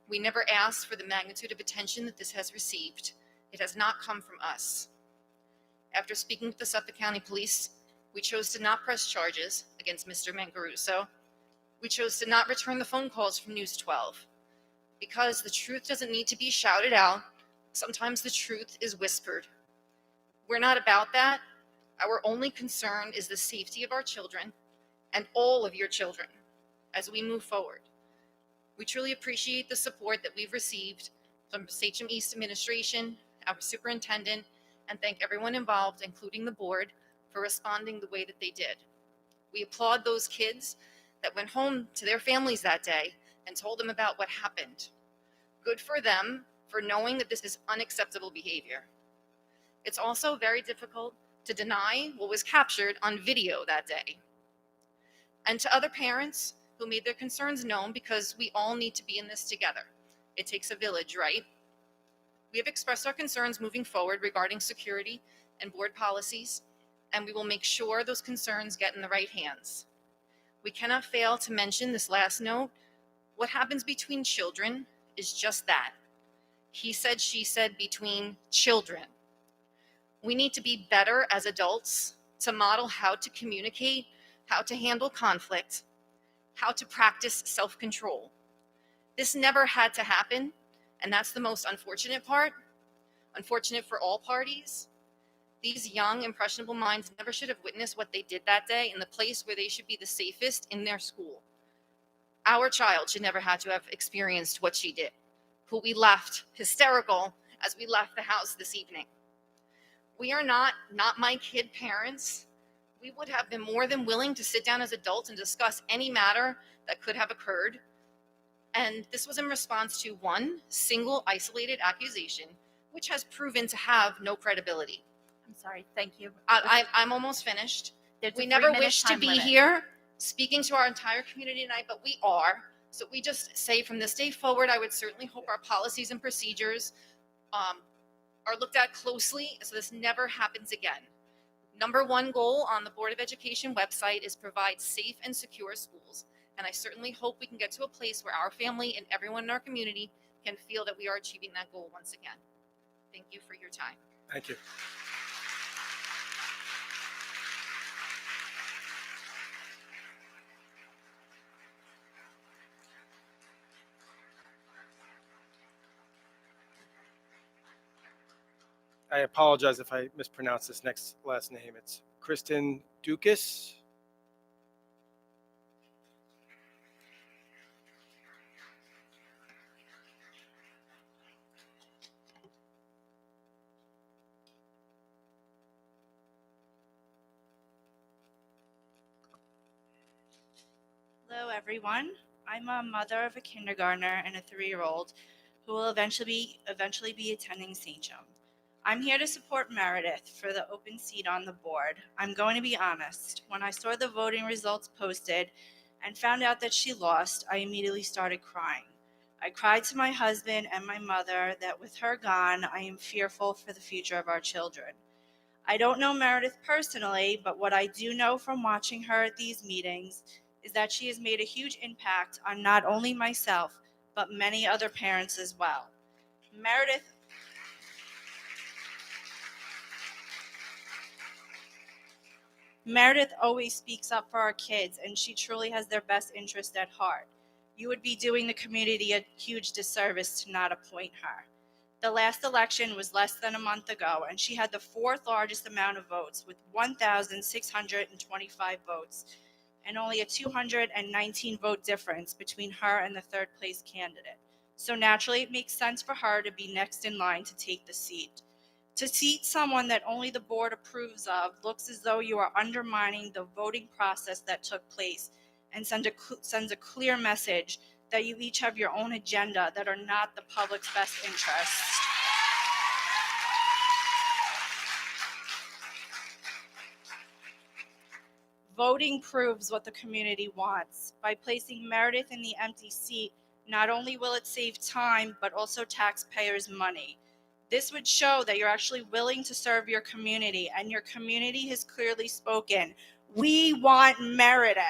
We never asked for the magnitude of attention that this has received. It has not come from us. After speaking with the Suffolk County Police, we chose to not press charges against Mr. Mancaruso. We chose to not return the phone calls from News 12. Because the truth doesn't need to be shouted out, sometimes the truth is whispered. We're not about that. Our only concern is the safety of our children and all of your children as we move forward. We truly appreciate the support that we've received from Sachem East administration, our superintendent, and thank everyone involved, including the board, for responding the way that they did. We applaud those kids that went home to their families that day and told them about what happened. Good for them for knowing that this is unacceptable behavior. It's also very difficult to deny what was captured on video that day. And to other parents who made their concerns known, because we all need to be in this together. It takes a village, right? We have expressed our concerns moving forward regarding security and board policies, and we will make sure those concerns get in the right hands. We cannot fail to mention this last note. What happens between children is just that. He said, she said, between children. We need to be better as adults to model how to communicate, how to handle conflict, how to practice self-control. This never had to happen, and that's the most unfortunate part. Unfortunate for all parties. These young, impressionable minds never should have witnessed what they did that day in the place where they should be the safest, in their school. Our child should never have to have experienced what she did, who we left hysterical as we left the house this evening. We are not my kid parents. We would have been more than willing to sit down as adults and discuss any matter that could have occurred. And this was in response to one single isolated accusation, which has proven to have no credibility. I'm sorry, thank you. I'm almost finished. There's a We never 3-minute wish to time be limit. here speaking to our entire community tonight, but we are. So we just say from this day forward, I would certainly hope our policies and procedures are looked at closely so this never happens again. Number one goal on the Board of Education website is provide safe and secure schools. And I certainly hope we can get to a place where our family and everyone in our community can feel that we are achieving that goal once again. Thank you for your time. Thank you. I apologize if I mispronounce this last name. It's Kristen Dukas. Hello, everyone. I'm a mother of a kindergartner and a 3-year-old who will eventually be attending St. John. I'm here to support Meredith for the open seat on the board. I'm going to be honest. When I saw the voting results posted and found out that she lost, I immediately started crying. I cried to my husband and my mother that with her gone, I am fearful for the future of our children. I don't know Meredith personally, but what I do know from watching her at these meetings is that she has made a huge impact on not only myself, but many other parents as well. Meredith always speaks up for our kids, and she truly has their best interest at heart. You would be doing the community a huge disservice to not appoint her. The last election was less than a month ago, and she had the 4th largest amount of votes with 1,625 votes, and only a 219 vote difference between her and the 3rd place candidate. So naturally, it makes sense for her to be next in line to take the seat. To seat someone that only the board approves of looks as though you are undermining the voting process that took place and sends a clear message that you each have your own agenda that are not the public's best interests. Voting proves what the community wants. By placing Meredith in the empty seat, not only will it save time, but also taxpayers' money. This would show that you're actually willing to serve your community, and your community has clearly spoken. We want Meredith.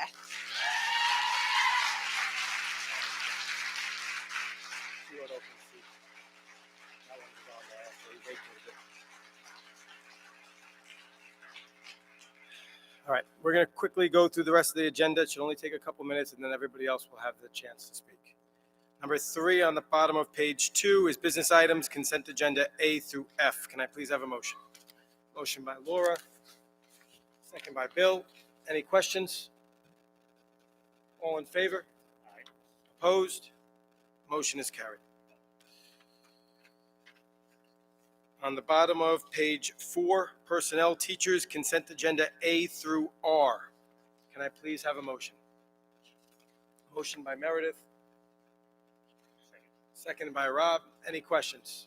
All right, we're going to quickly go through the rest of the agenda. It should only take a couple minutes, and then everybody else will have the chance to speak. Number 3 on the bottom of page 2 is business items, consent agenda A through F. Can I please have a motion? Motion by Laura, second by Bill. Any questions? All in favor? Opposed? Motion is carried. On the bottom of page 4, personnel teachers, consent agenda A through R. Can I please have a motion? Motion by Meredith. Seconded by Rob. Any questions?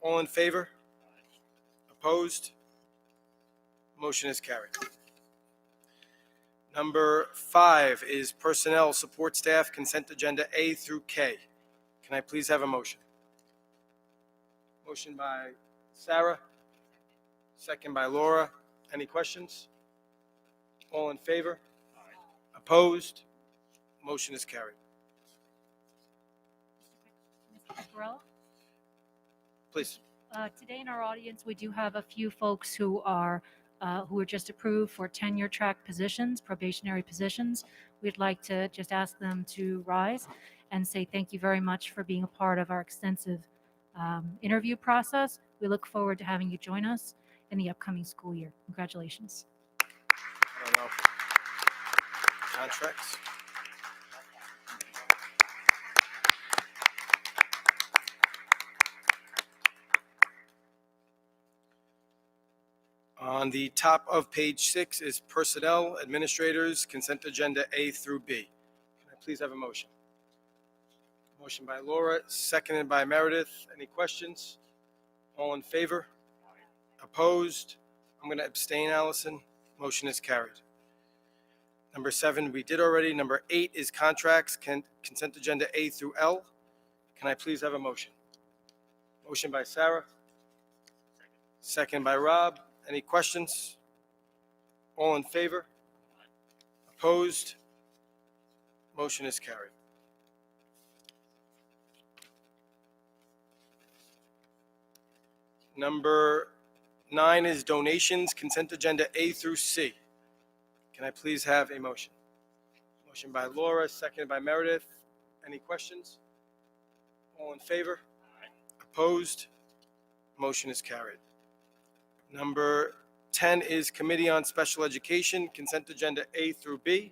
All in favor? Opposed? Motion is carried. Number 5 is Personnel Support Staff Consent Agenda A through K. Can I please have a motion? Motion by Sarah, second by Laura. Any questions? All in favor? Opposed? Motion is carried. Mr. Caparella? Please. Today in our audience, we do have a few folks who are just approved for tenure track positions, probationary positions. We'd like to just ask them to rise and say thank you very much for being a part of our extensive interview process. We look forward to having you join us in the upcoming school year. Congratulations. I don't know. Contracts. On the top of page 6 is Personnel Administrators Consent Agenda A through B. Can I please have a motion? Motion by Laura, seconded by Meredith. Any questions? All in favor? Opposed? I'm going to abstain, Allison. Motion is carried. Number 7, we did already. Number 8 is Contracts, Consent Agenda A through L. Can I please have a motion? Motion by Sarah. Second by Rob. Any questions? All in favor? Opposed? Motion is carried. Number 9 is Donations, Consent Agenda A through C. Can I please have a motion? Motion by Laura, seconded by Meredith. Any questions? All in favor? Opposed? Motion is carried. Number 10 is Committee on Special Education, Consent Agenda A through B.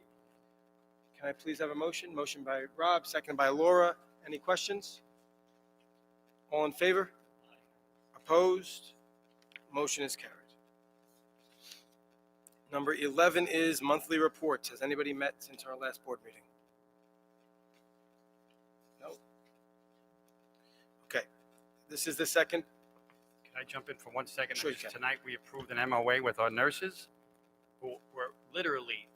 Can I please have a motion? Motion by Rob, seconded by Laura. Any questions? All in favor? Opposed? Motion is carried. Number 11 is Monthly Reports. Has anybody met since our last board meeting? No? Okay. This is the second. Can I jump in for 1 second? Sure you can. Tonight, we approved an MOA with our nurses, who were literally,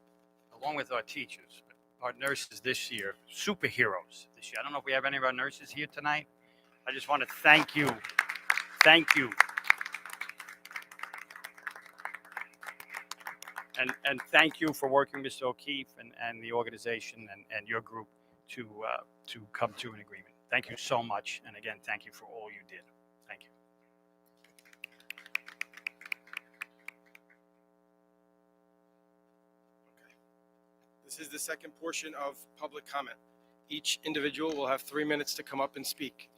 along with our teachers, our nurses this year, superheroes this year. I don't know if we have any of our nurses here tonight. I just want to thank you. Thank you. And thank you for working, Mr. O'Keefe, and the organization and your group to come to an agreement. Thank you so much. And again, thank you for all you did. Thank you. This is the second portion of public comment. Each individual will have 3 minutes to come up and speak.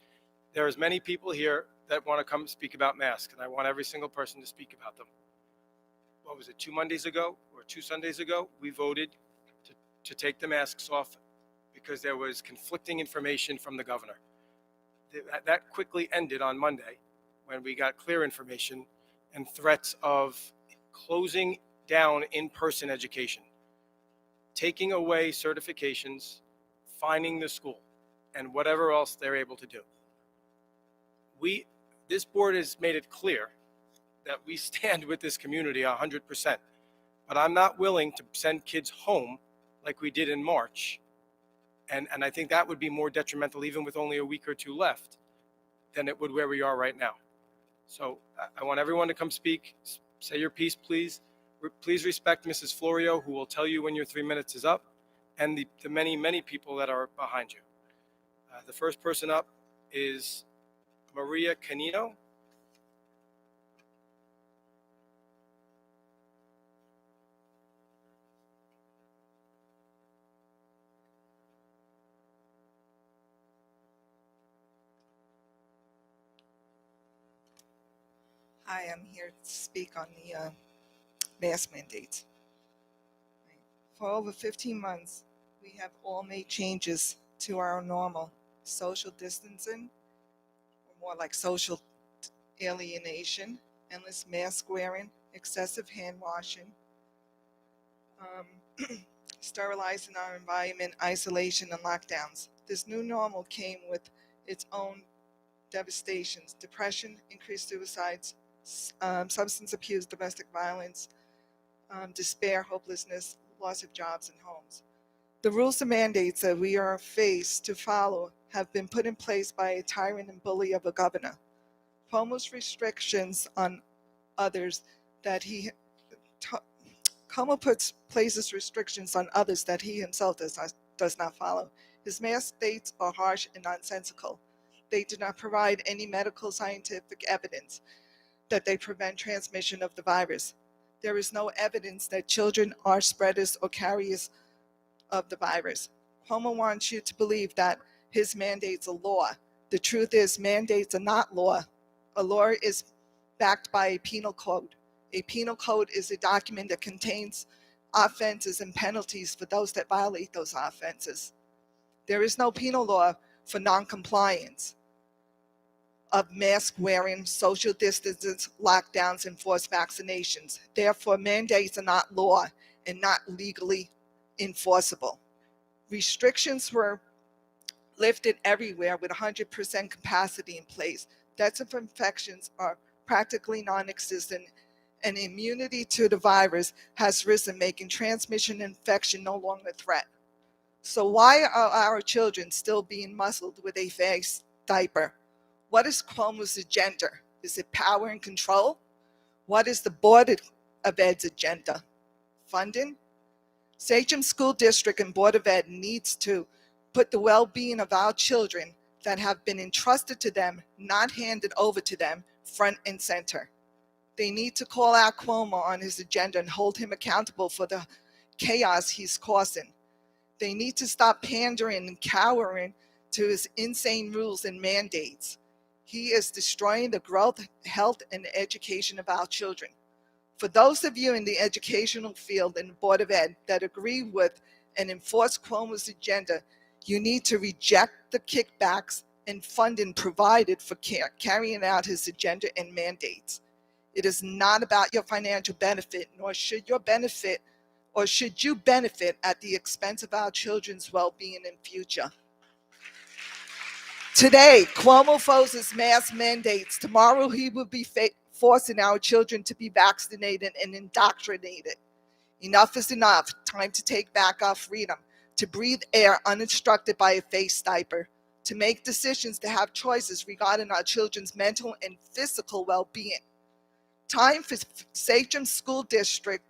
There is many people here that want to come speak about masks, and I want every single person to speak about them. What was it, 2 Mondays ago or 2 Sundays ago? We voted to take the masks off because there was conflicting information from the governor. That quickly ended on Monday when we got clear information and threats of closing down in-person education, taking away certifications, fining the school, and whatever else they're able to do. This board has made it clear that we stand with this community 100%, but I'm not willing to send kids home like we did in March. And I think that would be more detrimental, even with only a week or 2 left, than it would where we are right now. So I want everyone to come speak, say your piece, please. Please respect Mrs. Florio, who will tell you when your 3 minutes is up, and the many, many people that are behind you. The first person up is Maria Canino. Hi, I'm here to speak on the mask mandates. For over 15 months, we have all made changes to our normal social distancing, or more like social alienation, endless mask wearing, excessive hand washing, sterilizing our environment, isolation, and lockdowns. This new normal came with its own devastations: depression, increased suicides, substance abuse, domestic violence, despair, hopelessness, loss of jobs and homes. The rules and mandates that we are faced to follow have been put in place by a tyrant and bully of a governor. Cuomo's restrictions on others that he Cuomo places restrictions on others that he himself does not follow. His mandates are harsh and nonsensical. They do not provide any medical scientific evidence that they prevent transmission of the virus. There is no evidence that children are spreaders or carriers of the virus. Cuomo wants you to believe that his mandates are law. The truth is, mandates are not law. A law is backed by a penal code. A penal code is a document that contains offenses and penalties for those that violate those offenses. There is no penal law for noncompliance of mask wearing, social distances, lockdowns, and forced vaccinations. Therefore, mandates are not law and not legally enforceable. Restrictions were lifted everywhere with 100% capacity in place. Deaths of infections are practically non-existent, and immunity to the virus has risen, making transmission and infection no longer a threat. So why are our children still being muzzled with a face diaper? What is Cuomo's agenda? Is it power and control? What is the Board of Ed's agenda? Funding? Sachem School District and Board of Ed needs to put the well-being of our children that have been entrusted to them, not handed over to them, front and center. They need to call out Cuomo on his agenda and hold him accountable for the chaos he's causing. They need to stop pandering and cowering to his insane rules and mandates. He is destroying the growth, health, and education of our children. For those of you in the educational field and the Board of Ed that agree with and enforce Cuomo's agenda, you need to reject the kickbacks and funding provided for carrying out his agenda and mandates. It is not about your financial benefit, nor should you benefit at the expense of our children's well-being and future. Today, Cuomo forces mask mandates. Tomorrow, he will be forcing our children to be vaccinated and indoctrinated. Enough is enough. Time to take back our freedom, to breathe air uninstructed by a face diaper, to make decisions, to have choices regarding our children's mental and physical well-being. Time for Sachem School District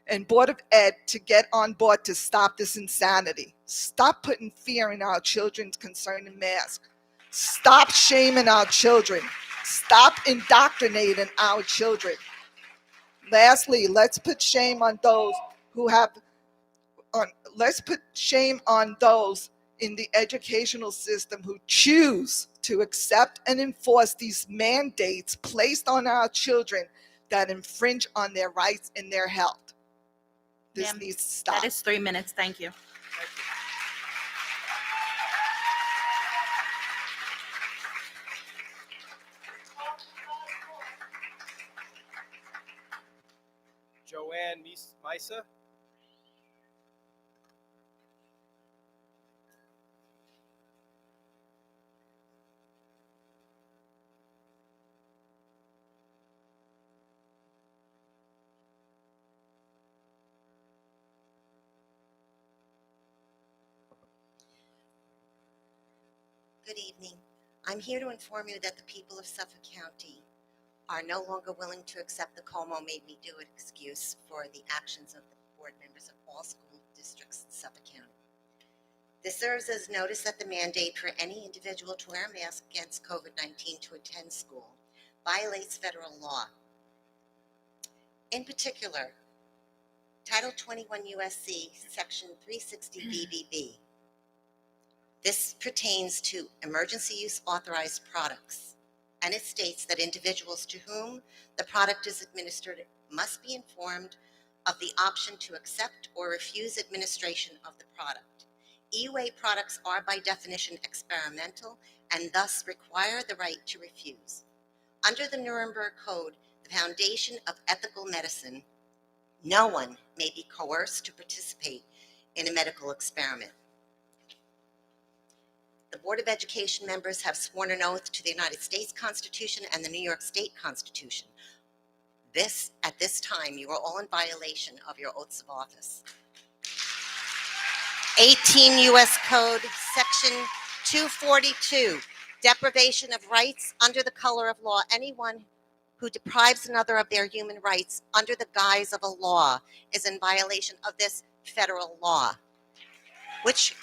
and Board of Ed to get on board to stop this insanity. Stop putting fear in our children concerning masks. Stop shaming our children. Stop indoctrinating our children. Lastly, let's put shame on those in the educational system who choose to accept and enforce these mandates placed on our children that infringe on their rights and their health. This Ma'am, needs to stop. That is 3 minutes. Thank you. Joanne Misa? Good evening. I'm here to inform you that the people of Suffolk County are no longer willing to accept the Como made me do it excuse for the actions of the board members of all school districts in Suffolk County. This serves as notice that the mandate for any individual to wear a mask against COVID-19 to attend school violates federal law. In particular, Title 21 USC, Section 360 BBB. This pertains to emergency use authorized products, and it states that individuals to whom the product is administered must be informed of the option to accept or refuse administration of the product. EUA products are by definition experimental and thus require the right to refuse. Under the Nuremberg Code, the foundation of ethical medicine, no one may be coerced to participate in a medical experiment. The Board of Education members have sworn an oath to the United States Constitution and the New York State Constitution. At this time, you are all in violation of your oaths of office. 18 U.S. Code, Section 242, deprivation of rights under the color of law. Anyone who deprives another of their human rights under the guise of a law is in violation of this federal law, which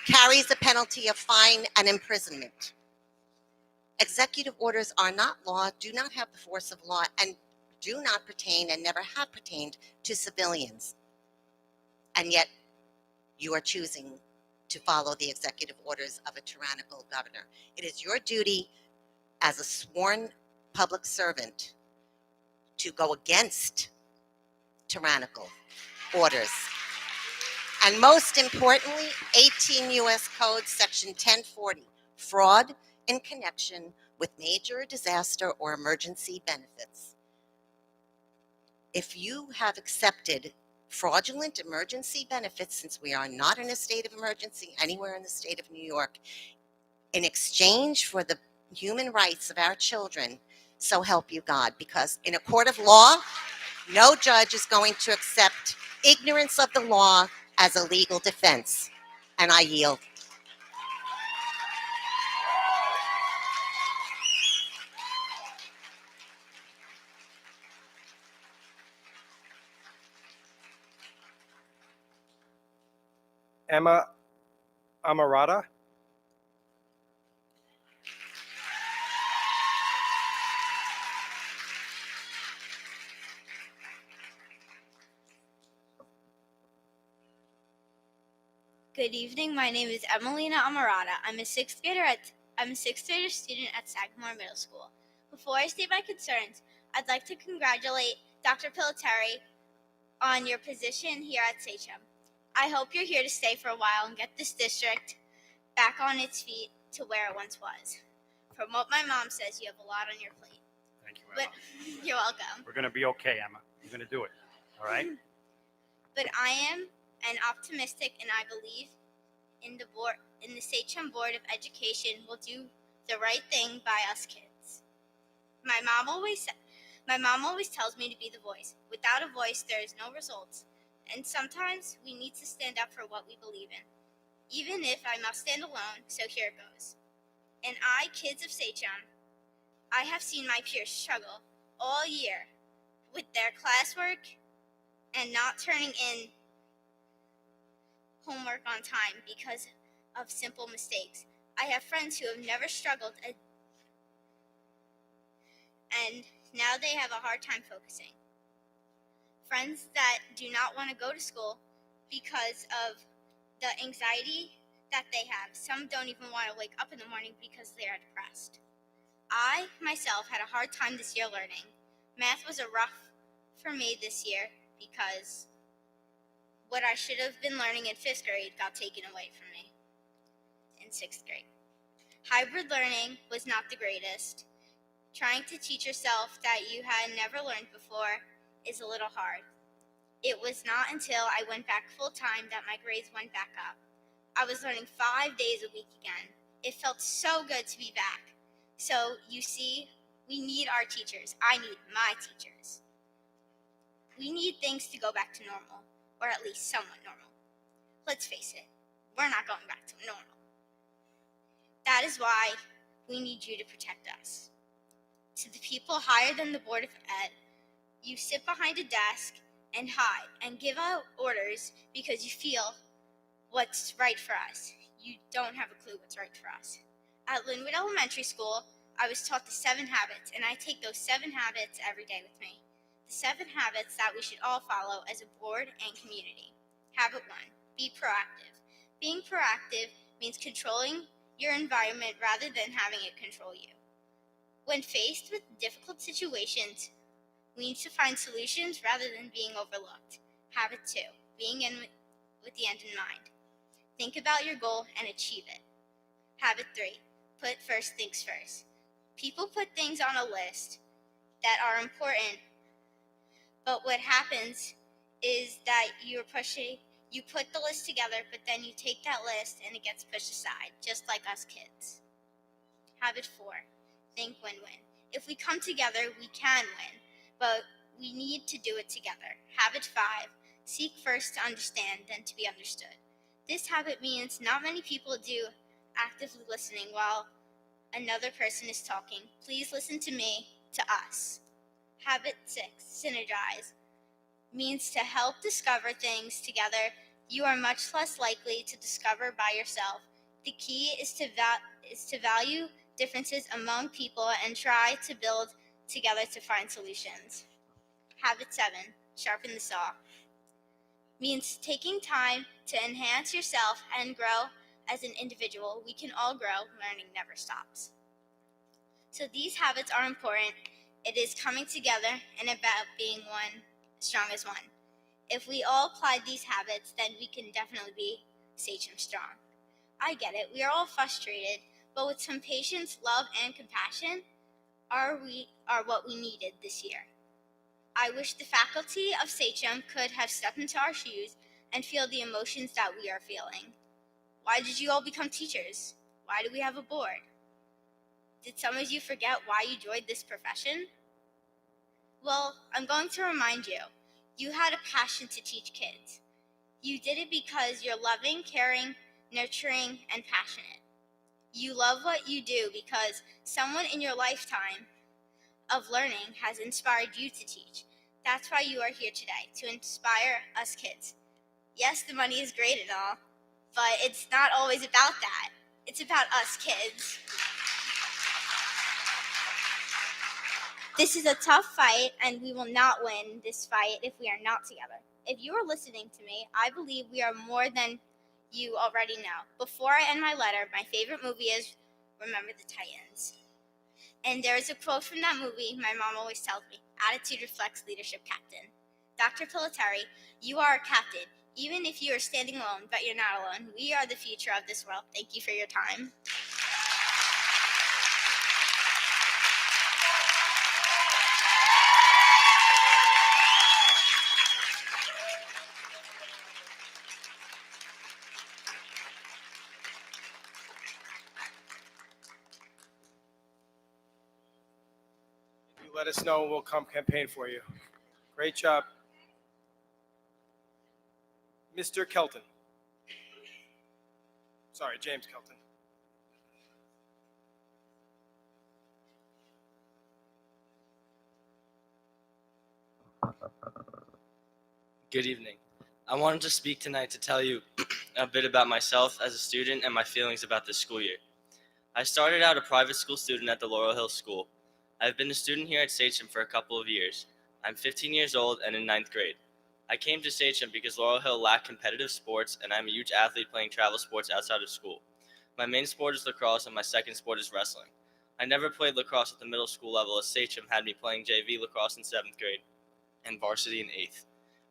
carries a penalty of fine and imprisonment. Executive orders are not law, do not have the force of law, and do not pertain and never have pertained to civilians. And yet, you are choosing to follow the executive orders of a tyrannical governor. It is your duty as a sworn public servant to go against tyrannical orders. And most importantly, 18 U.S. Code Section 1040, fraud in connection with major disaster or emergency benefits. If you have accepted fraudulent emergency benefits, since we are not in a state of emergency anywhere in the state of New York, in exchange for the human rights of our children, so help you God, because in a court of law, no judge is going to accept ignorance of the law as a legal defense. And I yield. Emma Amarada. Good evening. My name is Emelina Amarada. I'm a sixth grader student at Sagamore Middle School. Before I state my concerns, I'd like to congratulate Dr. Pilateri on your position here at Sachem. I hope you're here to stay for a while and get this district back on its feet to where it once was. From what my mom says, you have a lot on your plate. Thank you, But Emma. you're welcome. We're going to be okay, Emma. You're going to do it. All right? But I am an optimistic, and I believe in the Sachem Board of Education will do the right thing by us kids. My mom always tells me to be the voice. Without a voice, there is no results. And sometimes we need to stand up for what we believe in, even if I must stand alone. So here it goes. And I, kids of Sachem, I have seen my peers struggle all year with their classwork and not turning in homework on time because of simple mistakes. I have friends who have never struggled and now they have a hard time focusing. Friends that do not want to go to school because of the anxiety that they have. Some don't even want to wake up in the morning because they are depressed. I, myself, had a hard time this year learning. Math was rough for me this year because what I should have been learning in 5th grade got taken away from me in 6th grade. Hybrid learning was not the greatest. Trying to teach yourself that you had never learned before is a little hard. It was not until I went back full time that my grades went back up. I was learning 5 days a week again. It felt so good to be back. So you see, we need our teachers. I need my teachers. We need things to go back to normal, or at least somewhat normal. Let's face it, we're not going back to normal. That is why we need you to protect us. To the people higher than the Board of Ed, you sit behind a desk and hide and give out orders because you feel what's right for us. You don't have a clue what's right for us. At Linwood Elementary School, I was taught the 7 habits, and I take those 7 habits every day with me. The 7 habits that we should all follow as a board and community. Habit 1, be proactive. Being proactive means controlling your environment rather than having it control you. When faced with difficult situations, we need to find solutions rather than being overlooked. Habit 2, being in with the end in mind. Think about your goal and achieve it. Habit 3, put first things first. People put things on a list that are important, but what happens is that you're pushing You put the list together, but then you take that list and it gets pushed aside, just like us kids. Habit 4, think win-win. If we come together, we can win, but we need to do it together. Habit 5, seek first to understand, then to be understood. This habit means not many people do actively listening while another person is talking. Please listen to me, to us. Habit 6, synergize, means to help discover things together. You are much less likely to discover by yourself. The key is to value differences among people and try to build together to find solutions. Habit 7, sharpen the saw, means taking time to enhance yourself and grow as an individual. We can all grow, learning never stops. So these habits are important. It is coming together and about being one, strong as one. If we all applied these habits, then we can definitely be Sachem strong. I get it, we are all frustrated, but with some patience, love, and compassion are what we needed this year. I wish the faculty of Sachem could have stepped into our shoes and feel the emotions that we are feeling. Why did you all become teachers? Why do we have a board? Did some of you forget why you joined this profession? Well, I'm going to remind you, you had a passion to teach kids. You did it because you're loving, caring, nurturing, and passionate. You love what you do because someone in your lifetime of learning has inspired you to teach. That's why you are here today, to inspire us kids. Yes, the money is great and all, but it's not always about that. It's about us kids. This is a tough fight, and we will not win this fight if we are not together. If you are listening to me, I believe we are more than you already know. Before I end my letter, my favorite movie is Remember the Titans. And there is a quote from that movie my mom always tells me, attitude reflects leadership, Captain. Dr. Pilatari, you are a captain. Even if you are standing alone, but you're not alone. We are the future of this world. Thank you for your time. You let us know and we'll come campaign for you. Great job. Mr. Kelton. Sorry, James Kelton. Good evening. I wanted to speak tonight to tell you a bit about myself as a student and my feelings about this school year. I started out a private school student at the Laurel Hill School. I've been a student here at Sachem for a couple of years. I'm 15 years old and in 9th grade. I came to Sachem because Laurel Hill lacked competitive sports and I'm a huge athlete playing travel sports outside of school. My main sport is lacrosse and my second sport is wrestling. I never played lacrosse at the middle school level as Sachem had me playing JV lacrosse in 7th grade and varsity in 8th.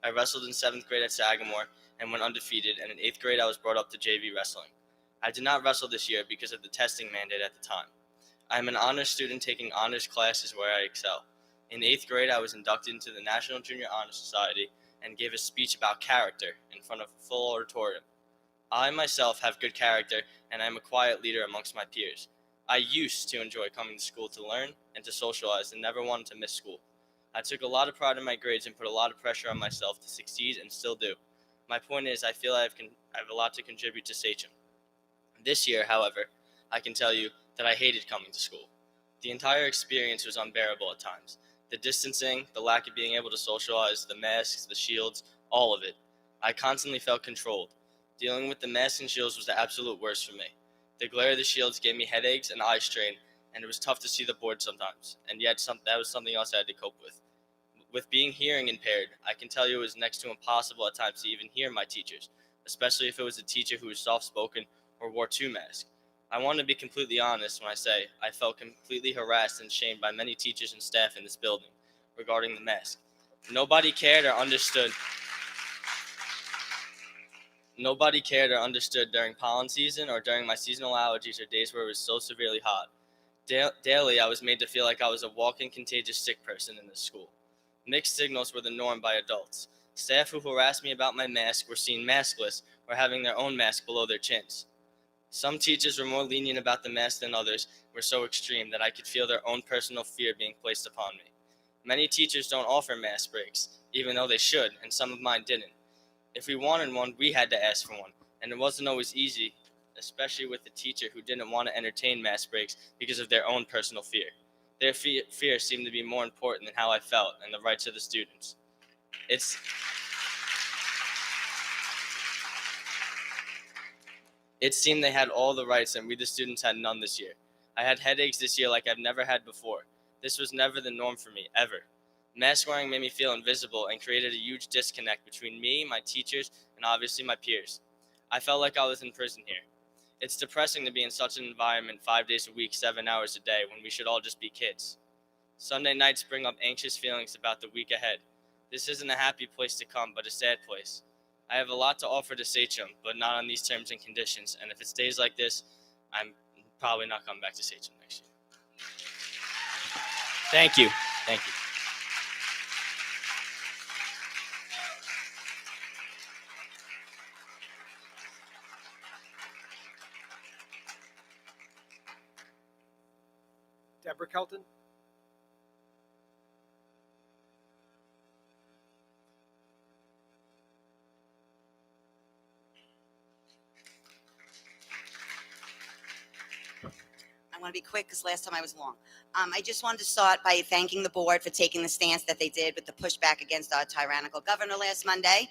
I wrestled in 7th grade at Sagamore and went undefeated, and in 8th grade I was brought up to JV wrestling. I did not wrestle this year because of the testing mandate at the time. I am an honors student taking honors classes where I excel. In 8th grade I was inducted into the National Junior Honor Society and gave a speech about character in front of a full auditorium. I myself have good character and I am a quiet leader amongst my peers. I used to enjoy coming to school to learn and to socialize and never wanted to miss school. I took a lot of pride in my grades and put a lot of pressure on myself to succeed and still do. My point is I feel I have a lot to contribute to Sachem. This year, however, I can tell you that I hated coming to school. The entire experience was unbearable at times. The distancing, the lack of being able to socialize, the masks, the shields, all of it. I constantly felt controlled. Dealing with the masks and shields was the absolute worst for me. The glare of the shields gave me headaches and eye strain, and it was tough to see the board sometimes, and yet that was something else I had to cope with. With being hearing impaired, I can tell you it was next to impossible at times to even hear my teachers, especially if it was a teacher who was soft-spoken or wore two masks. I want to be completely honest when I say I felt completely harassed and shamed by many teachers and staff in this building regarding the mask. Nobody cared or understood during pollen season or during my seasonal allergies or days where it was so severely hot. Daily, I was made to feel like I was a walking contagious sick person in this school. Mixed signals were the norm by adults. Staff who harassed me about my mask were seen maskless or having their own mask below their chins. Some teachers were more lenient about the mask than others were so extreme that I could feel their own personal fear being placed upon me. Many teachers don't offer mask breaks, even though they should, and some of mine didn't. If we wanted one, we had to ask for one, and it wasn't always easy, especially with the teacher who didn't want to entertain mask breaks because of their own personal fear. Their fear seemed to be more important than how I felt and the rights of the students. It seemed they had all the rights and we the students had none this year. I had headaches this year like I've never had before. This was never the norm for me, ever. Mask wearing made me feel invisible and created a huge disconnect between me, my teachers, and obviously my peers. I felt like I was in prison here. It's depressing to be in such an environment 5 days a week, 7 hours a day, when we should all just be kids. Sunday nights bring up anxious feelings about the week ahead. This isn't a happy place to come, but a sad place. I have a lot to offer to Sachem, but not on these terms and conditions, and if it stays like this, I'm probably not coming back to Sachem next year. Thank you. Thank you. Deborah Kelton? I want to be quick because last time I was long. I just wanted to start by thanking the board for taking the stance that they did with the pushback against our tyrannical governor last Monday.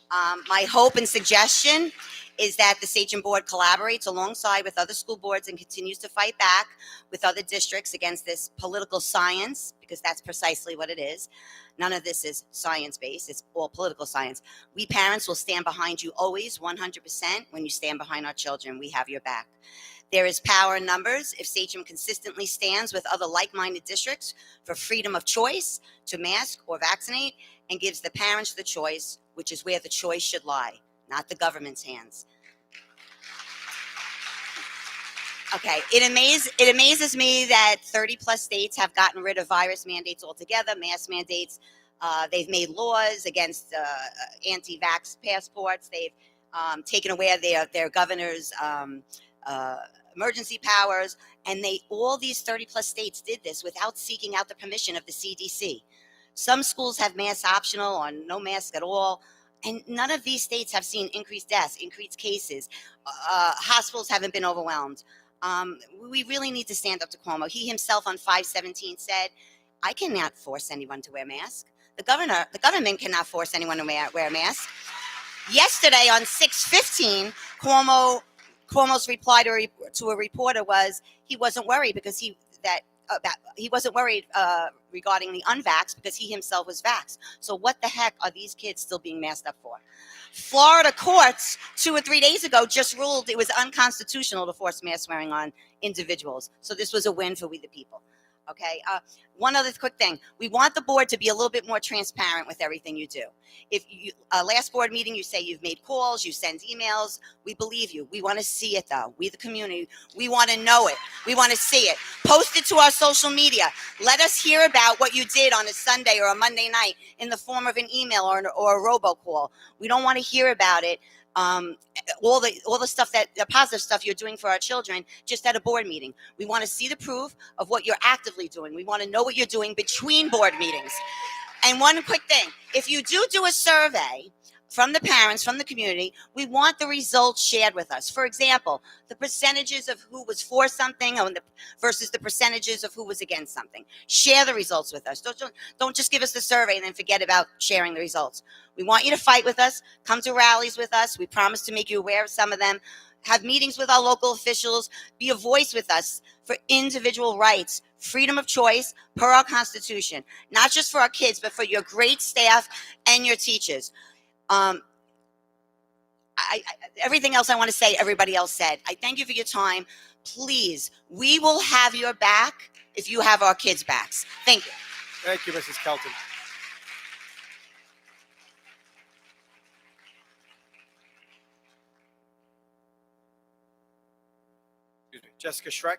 My hope and suggestion is that the Sachem board collaborates alongside with other school boards and continues to fight back with other districts against this political science, because that's precisely what it is. None of this is science-based, it's all political science. We parents will stand behind you always, 100%. When you stand behind our children, we have your back. There is power in numbers if Sachem consistently stands with other like-minded districts for freedom of choice to mask or vaccinate and gives the parents the choice, which is where the choice should lie, not the government's hands. Okay, it amazes me that 30 plus states have gotten rid of virus mandates altogether, mask mandates. They've made laws against anti-vax passports. They've taken away their governor's emergency powers, and all these 30 plus states did this without seeking out the permission of the CDC. Some schools have mask optional or no mask at all, and none of these states have seen increased deaths, increased cases. Hospitals haven't been overwhelmed. We really need to stand up to Cuomo. He himself on 5/17 said, I cannot force anyone to wear a mask. The government cannot force anyone to wear a mask. Yesterday on 6/15, Cuomo's reply to a reporter was he wasn't worried because he wasn't worried regarding the unvaxxed because he himself was vaxxed. So what the heck are these kids still being masked up for? Florida courts 2 or 3 days ago just ruled it was unconstitutional to force mask wearing on individuals. So this was a win for we the people. Okay. One other quick thing. We want the board to be a little bit more transparent with everything you do. If you, last board meeting, you say you've made calls, you send emails. We believe you. We want to see it though. We, the community, we want to know it. We want to see it. Post it to our social media. Let us hear about what you did on a Sunday or a Monday night in the form of an email or a robocall. We don't want to hear about it. All the stuff the positive stuff you're doing for our children just at a board meeting. We want to see the proof of what you're actively doing. We want to know what you're doing between board meetings. And one quick thing, if you do a survey from the parents, from the community, we want the results shared with us. For example, the percentages of who was for something versus the percentages of who was against something. Share the results with us. Don't just give us the survey and then forget about sharing the results. We want you to fight with us, come to rallies with us. We promise to make you aware of some of them. Have meetings with our local officials, be a voice with us for individual rights, freedom of choice per our Constitution, not just for our kids, but for your great staff and your teachers. Everything else I want to say, everybody else said. I thank you for your time. Please, we will have your back if you have our kids' backs. Thank you. Thank you, Mrs. Kelton. Excuse me, Jessica Schreck.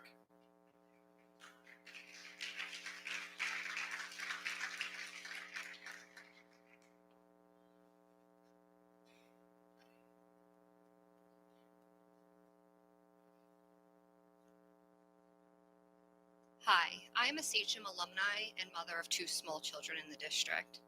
Hi, I am a Sachem alumni and mother of 2 small children in the district.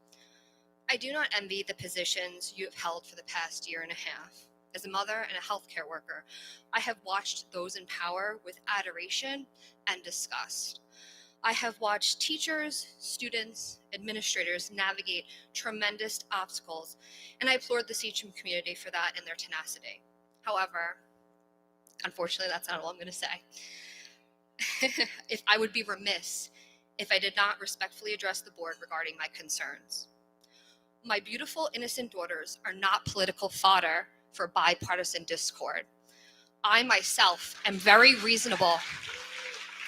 I do not envy the positions you have held for the past year and a half. As a mother and a healthcare worker, I have watched those in power with adoration and disgust. I have watched teachers, students, administrators navigate tremendous obstacles, and I applaud the Sachem community for that and their tenacity. However, unfortunately, that's not all I'm going to say. If I would be remiss if I did not respectfully address the board regarding my concerns. My beautiful, innocent daughters are not political fodder for bipartisan discord. I myself am very reasonable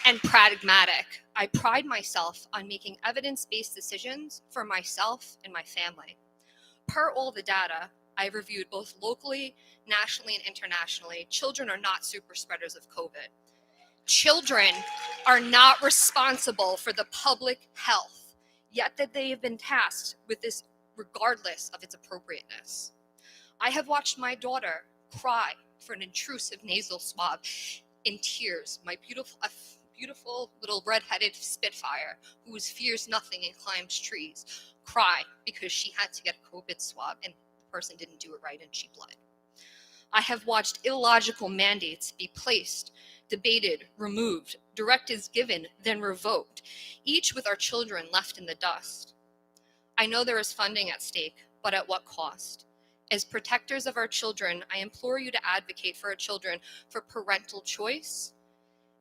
and pragmatic. I pride myself on making evidence-based decisions for myself and my family. Per all the data I've reviewed both locally, nationally, and internationally, children are not super spreaders of COVID. Children are not responsible for the public health, yet that they have been tasked with this regardless of its appropriateness. I have watched my daughter cry for an intrusive nasal swab in tears. My beautiful little red-headed Spitfire, who fears nothing and climbs trees, cry because she had to get a COVID swab and the person didn't do it right and she bled. I have watched illogical mandates be placed, debated, removed, directives given, then revoked, each with our children left in the dust. I know there is funding at stake, but at what cost? As protectors of our children, I implore you to advocate for our children for parental choice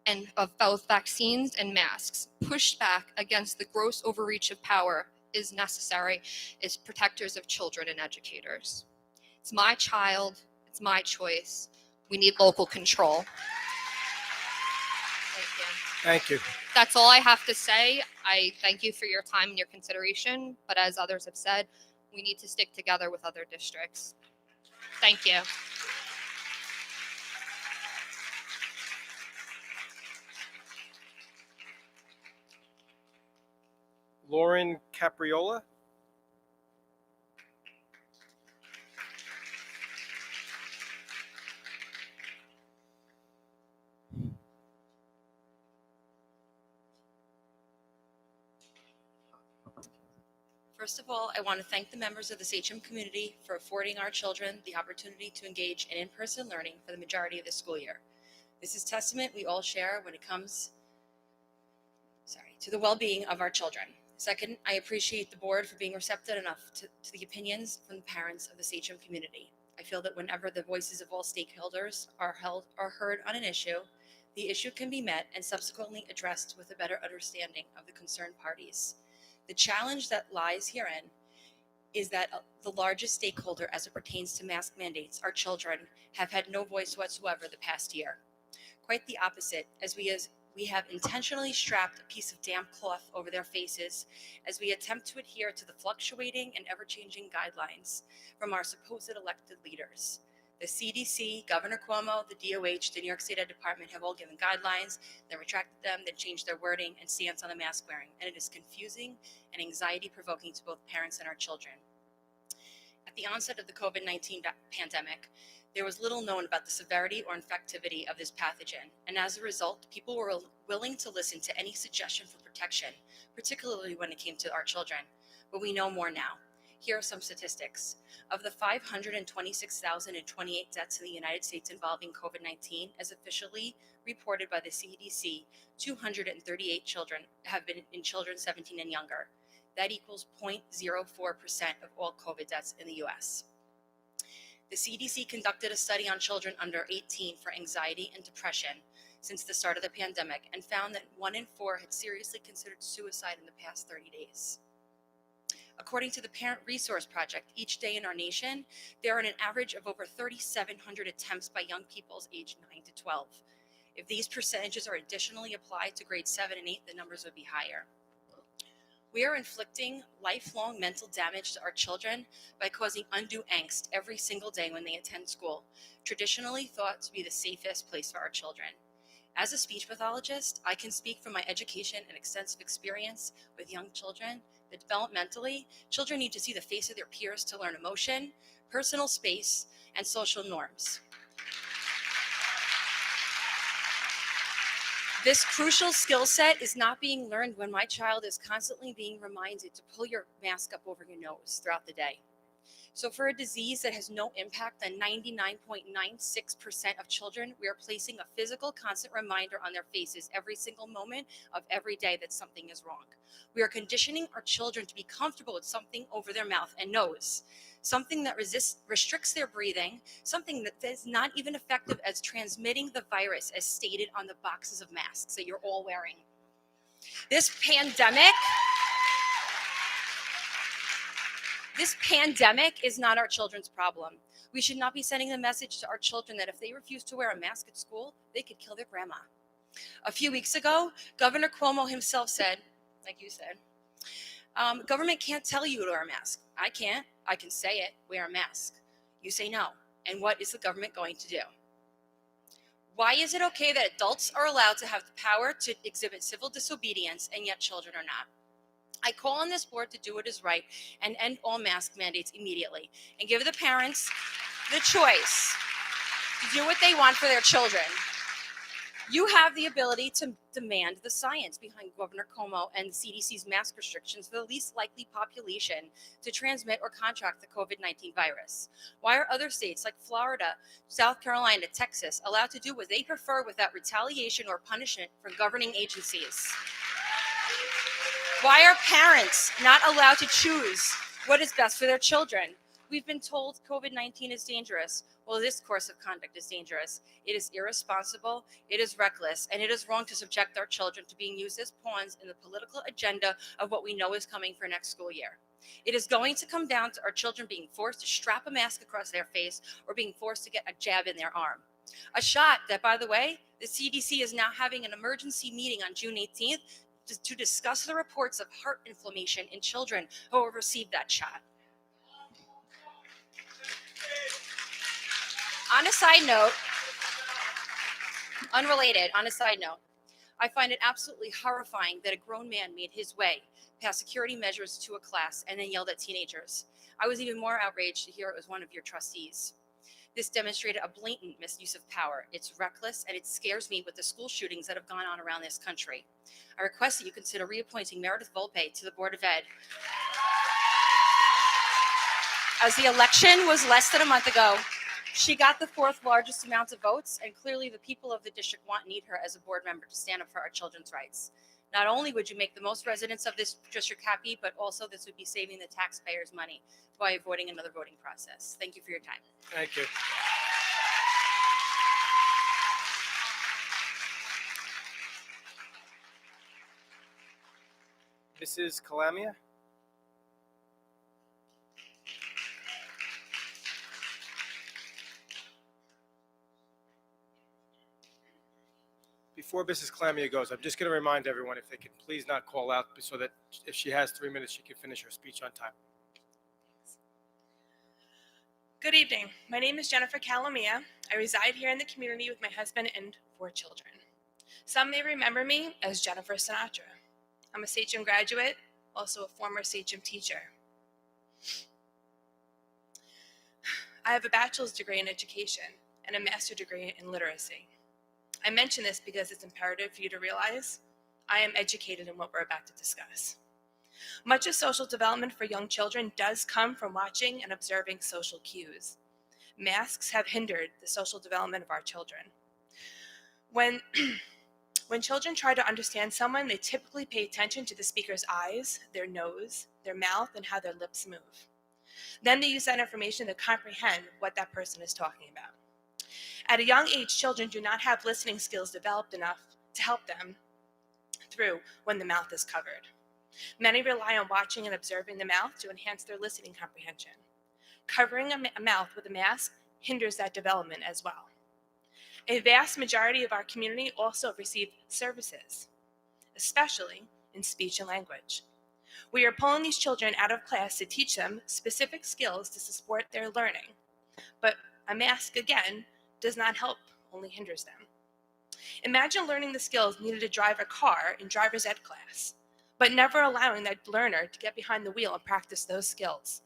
and of both vaccines and masks. Push back against the gross overreach of power is necessary as protectors of children and educators. It's my child, it's my choice. We need local control. Thank you. Thank you. That's all I have to say. I thank you for your time and your consideration, but as others have said, we need to stick together with other districts. Thank you. Lauren Capriola. First of all, I want to thank the members of the Sachem community for affording our children the opportunity to engage in in-person learning for the majority of the school year. This is testament we all share when it comes to the well-being of our children. Second, I appreciate the board for being receptive enough to the opinions from the parents of the Sachem community. I feel that whenever the voices of all stakeholders are heard on an issue, the issue can be met and subsequently addressed with a better understanding of the concerned parties. The challenge that lies herein is that the largest stakeholder as it pertains to mask mandates, our children, have had no voice whatsoever the past year. Quite the opposite, as we have intentionally strapped a piece of damp cloth over their faces as we attempt to adhere to the fluctuating and ever-changing guidelines from our supposed elected leaders. The CDC, Governor Cuomo, the DOH, the New York State Ed Department have all given guidelines, then retracted them, then changed their wording and stance on the mask wearing, and it is confusing and anxiety-provoking to both parents and our children. At the onset of the COVID-19 pandemic, there was little known about the severity or infectivity of this pathogen, and as a result, people were willing to listen to any suggestion for protection, particularly when it came to our children. But we know more now. Here are some statistics. Of the 526,028 deaths in the United States involving COVID-19, as officially reported by the CDC, 238 children have been in children 17 and younger. That equals 0.04% of all COVID deaths in the US. The CDC conducted a study on children under 18 for anxiety and depression since the start of the pandemic and found that 1 in 4 had seriously considered suicide in the past 30 days. According to the Parent Resource Project, each day in our nation, there are an average of over 3,700 attempts by young people aged 9 to 12. If these percentages are additionally applied to grades 7 and 8, the numbers would be higher. We are inflicting lifelong mental damage to our children by causing undue angst every single day when they attend school, traditionally thought to be the safest place for our children. As a speech pathologist, I can speak from my education and extensive experience with young children that developmentally, children need to see the face of their peers to learn emotion, personal space, and social norms. This crucial skill set is not being learned when my child is constantly being reminded to pull your mask up over your nose throughout the day. So for a disease that has no impact on 99.96% of children, we are placing a physical constant reminder on their faces every single moment of every day that something is wrong. We are conditioning our children to be comfortable with something over their mouth and nose, something that restricts their breathing, something that is not even effective as transmitting the virus as stated on the boxes of masks that you're all wearing. This pandemic is not our children's problem. We should not be sending the message to our children that if they refuse to wear a mask at school, they could kill their grandma. A few weeks ago, Governor Cuomo himself said, like you said, government can't tell you to wear a mask. I can't. I can say it, wear a mask. You say no. And what is the government going to do? Why is it okay that adults are allowed to have the power to exhibit civil disobedience and yet children are not? I call on this board to do what is right and end all mask mandates immediately and give the parents the choice to do what they want for their children. You have the ability to demand the science behind Governor Cuomo and the CDC's mask restrictions for the least likely population to transmit or contract the COVID-19 virus. Why are other states like Florida, South Carolina, Texas allowed to do what they prefer without retaliation or punishment from governing agencies? Why are parents not allowed to choose what is best for their children? We've been told COVID-19 is dangerous. Well, this course of conduct is dangerous. It is irresponsible, it is reckless, and it is wrong to subject our children to being used as pawns in the political agenda of what we know is coming for next school year. It is going to come down to our children being forced to strap a mask across their face or being forced to get a jab in their arm. A shot that, by the way, the CDC is now having an emergency meeting on June 18th to discuss the reports of heart inflammation in children who have received that shot. On a side note, unrelated, on a side note, I find it absolutely horrifying that a grown man made his way past security measures to a class and then yelled at teenagers. I was even more outraged to hear it was one of your trustees. This demonstrated a blatant misuse of power. It's reckless and it scares me with the school shootings that have gone on around this country. I request that you consider reappointing Meredith Volpe to the Board of Ed. As the election was less than a month ago, she got the fourth largest amount of votes, and clearly the people of the district need her as a board member to stand up for our children's rights. Not only would you make the most residents of this district happy, but also this would be saving the taxpayers money by avoiding another voting process. Thank you for your time. Thank you. Mrs. Calamia? Before Mrs. Calamia goes, I'm just going to remind everyone if they could please not call out so that if she has 3 minutes, she can finish her speech on time. Good evening. My name is Jennifer Calamia. I reside here in the community with my husband and 4 children. Some may remember me as Jennifer Sinatra. I'm a Sachem graduate, also a former Sachem teacher. I have a bachelor's degree in education and a master's degree in literacy. I mention this because it's imperative for you to realize I am educated in what we're about to discuss. Much of social development for young children does come from watching and observing social cues. Masks have hindered the social development of our children. When children try to understand someone, they typically pay attention to the speaker's eyes, their nose, their mouth, and how their lips move. Then they use that information to comprehend what that person is talking about. At a young age, children do not have listening skills developed enough to help them through when the mouth is covered. Many rely on watching and observing the mouth to enhance their listening comprehension. Covering a mouth with a mask hinders that development as well. A vast majority of our community also receive services, especially in speech and language. We are pulling these children out of class to teach them specific skills to support their learning, but a mask, again, does not help, only hinders them. Imagine learning the skills needed to drive a car in driver's ed class, but never allowing that learner to get behind the wheel and practice those skills.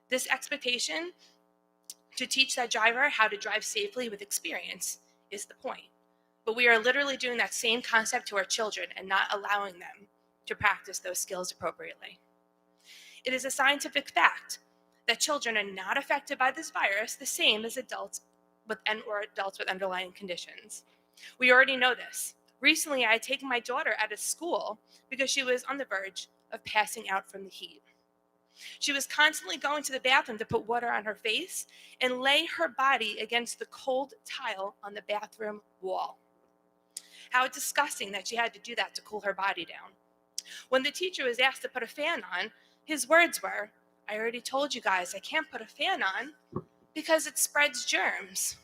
This expectation to teach that driver how to drive safely with experience is the point. but we are literally doing that same concept to our children and not allowing them to practice those skills appropriately. It is a scientific fact that children are not affected by this virus the same as adults with underlying conditions. We already know this. Recently, I had taken my daughter out of school because she was on the verge of passing out from the heat. She was constantly going to the bathroom to put water on her face and lay her body against the cold tile on the bathroom wall. How disgusting that she had to do that to cool her body down. When the teacher was asked to put a fan on, his words were, "I already told you guys I can't put a fan on because it spreads germs."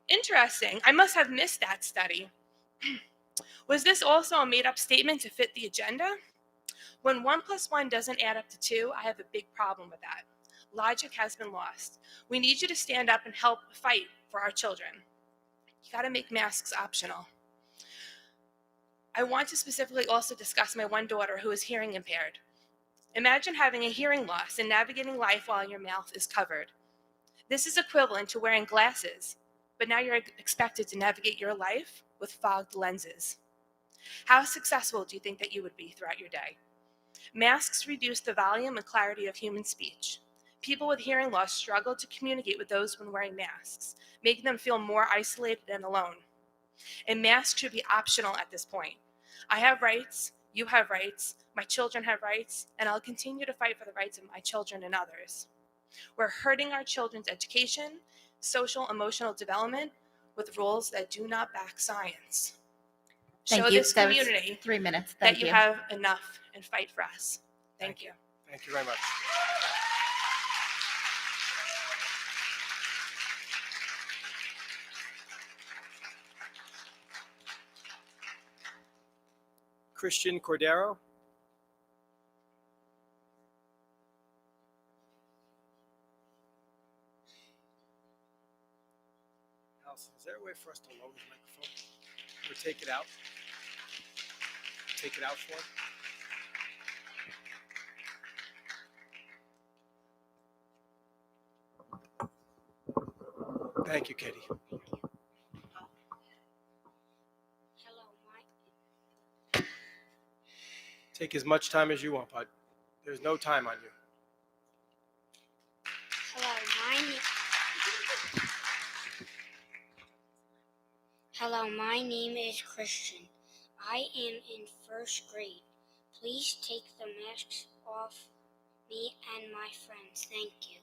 Interesting. I must have missed that study. Was this also a made-up statement to fit the agenda? When 1 + 1 doesn't add up to 2, I have a big problem with that. Logic has been lost. We need you to stand up and help fight for our children. You got to make masks optional. I want to specifically also discuss my one daughter who is hearing impaired. Imagine having a hearing loss and navigating life while your mouth is covered. This is equivalent to wearing glasses, but now you're expected to navigate your life with fogged lenses. How successful do you think that you would be throughout your day? Masks reduce the volume and clarity of human speech. People with hearing loss struggle to communicate with those when wearing masks, making them feel more isolated and alone. And masks should be optional at this point. I have rights, you have rights, my children have rights, and I'll continue to fight for the rights of my children and others. We're hurting our children's education, social, emotional development with rules that do not back science. Thank Show you. this That was community 3 minutes. that Thank you you. have enough and fight for us. Thank you. Thank you very much. Christian Cordero. Allison, is there a way for us to lower the microphone? Or take it out? Take it out for him? Thank you, Katie. Take as much time as you want, bud. There's no time on you. Hello, my name is Christian. I am in first grade. Please take the masks off me and my friends. Thank you.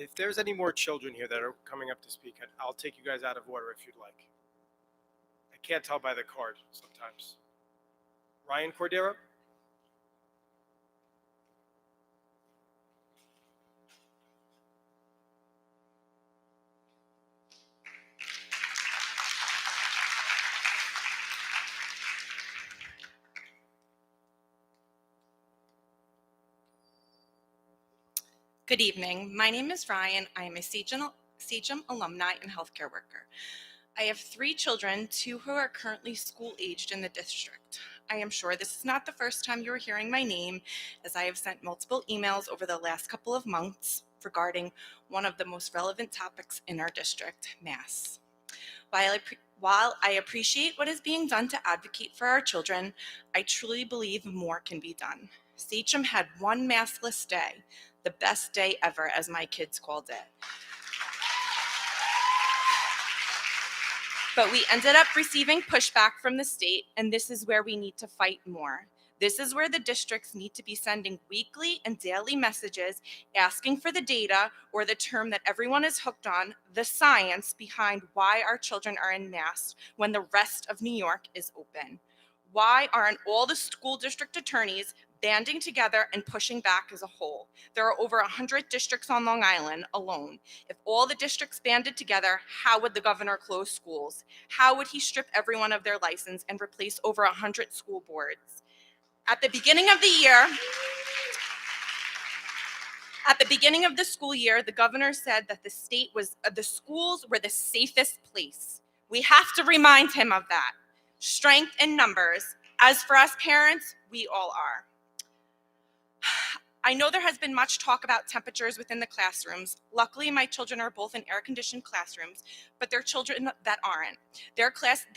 If there's any more children here that are coming up to speak, I'll take you guys out of order if you'd like. I can't tell by the card sometimes. Ryan Cordero? Good evening. My name is Ryan. I am a CJM alumni and healthcare worker. I have 3 children, 2 who are currently school-aged in the district. I am sure this is not the first time you are hearing my name, as I have sent multiple emails over the last couple of months regarding one of the most relevant topics in our district, masks. While I appreciate what is being done to advocate for our children, I truly believe more can be done. Sachem had one maskless day, the best day ever, as my kids called it. But we ended up receiving pushback from the state, and this is where we need to fight more. This is where the districts need to be sending weekly and daily messages asking for the data, or the term that everyone is hooked on, the science behind why our children are in masks when the rest of New York is open. Why aren't all the school district attorneys banding together and pushing back as a whole? There are over 100 districts on Long Island alone. If all the districts banded together, how would the governor close schools? How would he strip everyone of their license and replace over 100 school boards? At the beginning of the year, At the beginning of the school year, the governor said that the schools were the safest place. We have to remind him of that. Strength in numbers. As for us parents, we all are. I know there has been much talk about temperatures within the classrooms. Luckily, my children are both in air-conditioned classrooms, but there are children that aren't. There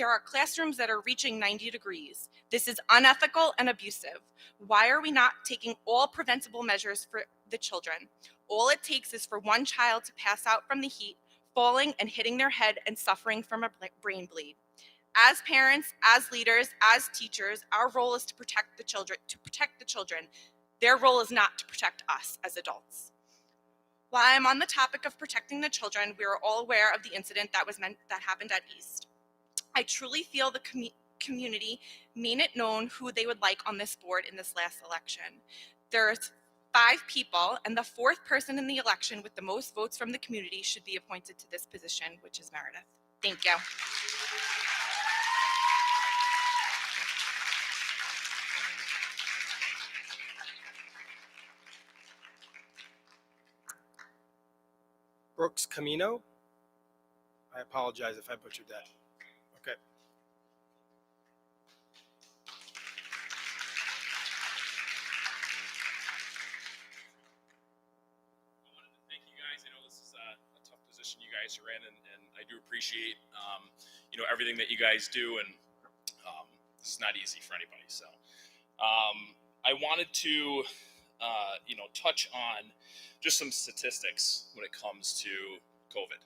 are classrooms that are reaching 90 degrees. This is unethical and abusive. Why are we not taking all preventable measures for the children? All it takes is for one child to pass out from the heat, falling and hitting their head and suffering from a brain bleed. As parents, as leaders, as teachers, our role is to protect the children. Their role is not to protect us as adults. While I'm on the topic of protecting the children, we are all aware of the incident that happened at East. I truly feel the community made it known who they would like on this board in this last election. There's 5 people, and the 4th person in the election with the most votes from the community should be appointed to this position, which is Meredith. Thank you. Brooks Camino. I apologize if I butchered that. Okay. Thank you guys. I know this is a tough position you guys are in, and I do appreciate everything that you guys do, and this is not easy for anybody. So I wanted to touch on just some statistics when it comes to COVID.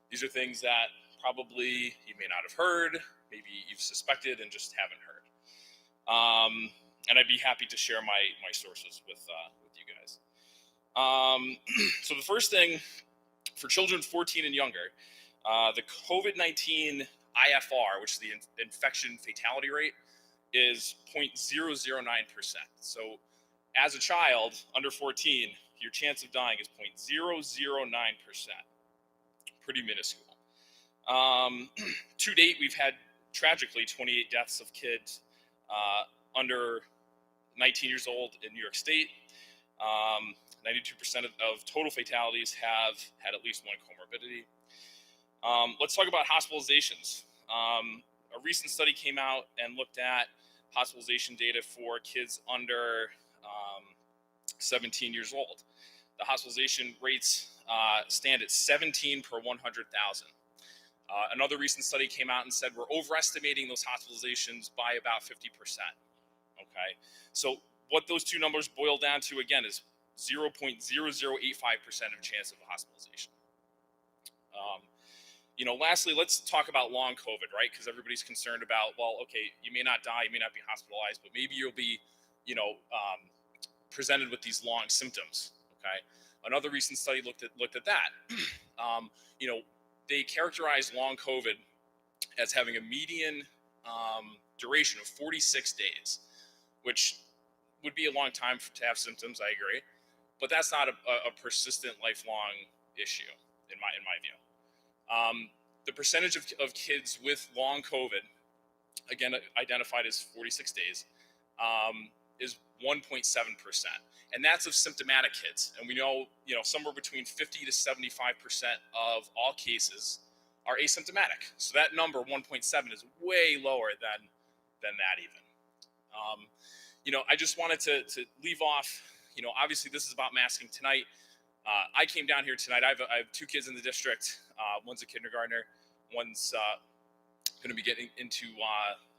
These are things that probably you may not have heard, maybe you've suspected and just haven't heard. And I'd be happy to share my sources with you guys. So the first thing, for children 14 and younger, the COVID-19 IFR, which is the infection fatality rate, is 0.009%. So as a child under 14, your chance of dying is 0.009%. Pretty minuscule. To date, we've had, tragically, 28 deaths of kids under 19 years old in New York State. 92% of total fatalities have had at least one comorbidity. Let's talk about hospitalizations. A recent study came out and looked at hospitalization data for kids under 17 years old. The hospitalization rates stand at 17 per 100,000. Another recent study came out and said we're overestimating those hospitalizations by about 50%. Okay, so what those two numbers boil down to, again, is 0.0085% of chance of hospitalization. Lastly, let's talk about long COVID, right? Because everybody's concerned about, well, okay, you may not die, you may not be hospitalized, but maybe you'll be, presented with these long symptoms. Okay, another recent study looked at that. They characterized long COVID as having a median duration of 46 days, which would be a long time to have symptoms. I agree, but that's not a persistent, lifelong issue in my view. The percentage of kids with long COVID, again identified as 46 days, is 1.7%, and that's of symptomatic kids. And we know, somewhere between 50 to 75% of all cases are asymptomatic. So that number, 1.7, is way lower than that even. I just wanted to leave off. Obviously this is about masking tonight. I came down here tonight. I have 2 kids in the district. One's a kindergartner. One's going to be getting into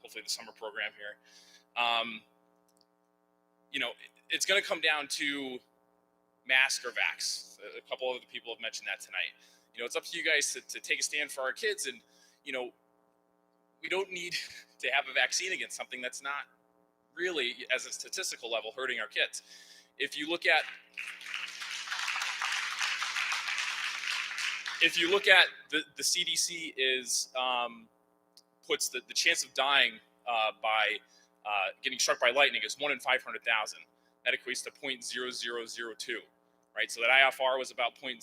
hopefully the summer program here. It's going to come down to mask or vax. A couple other people have mentioned that tonight. It's up to you guys to take a stand for our kids, and we don't need to have a vaccine against something that's not really, as a statistical level, hurting our kids. If you look at the CDC puts the chance of dying by getting struck by lightning is 1 in 500,000. That equates to 0.0002, right? So that IFR was about 0.009.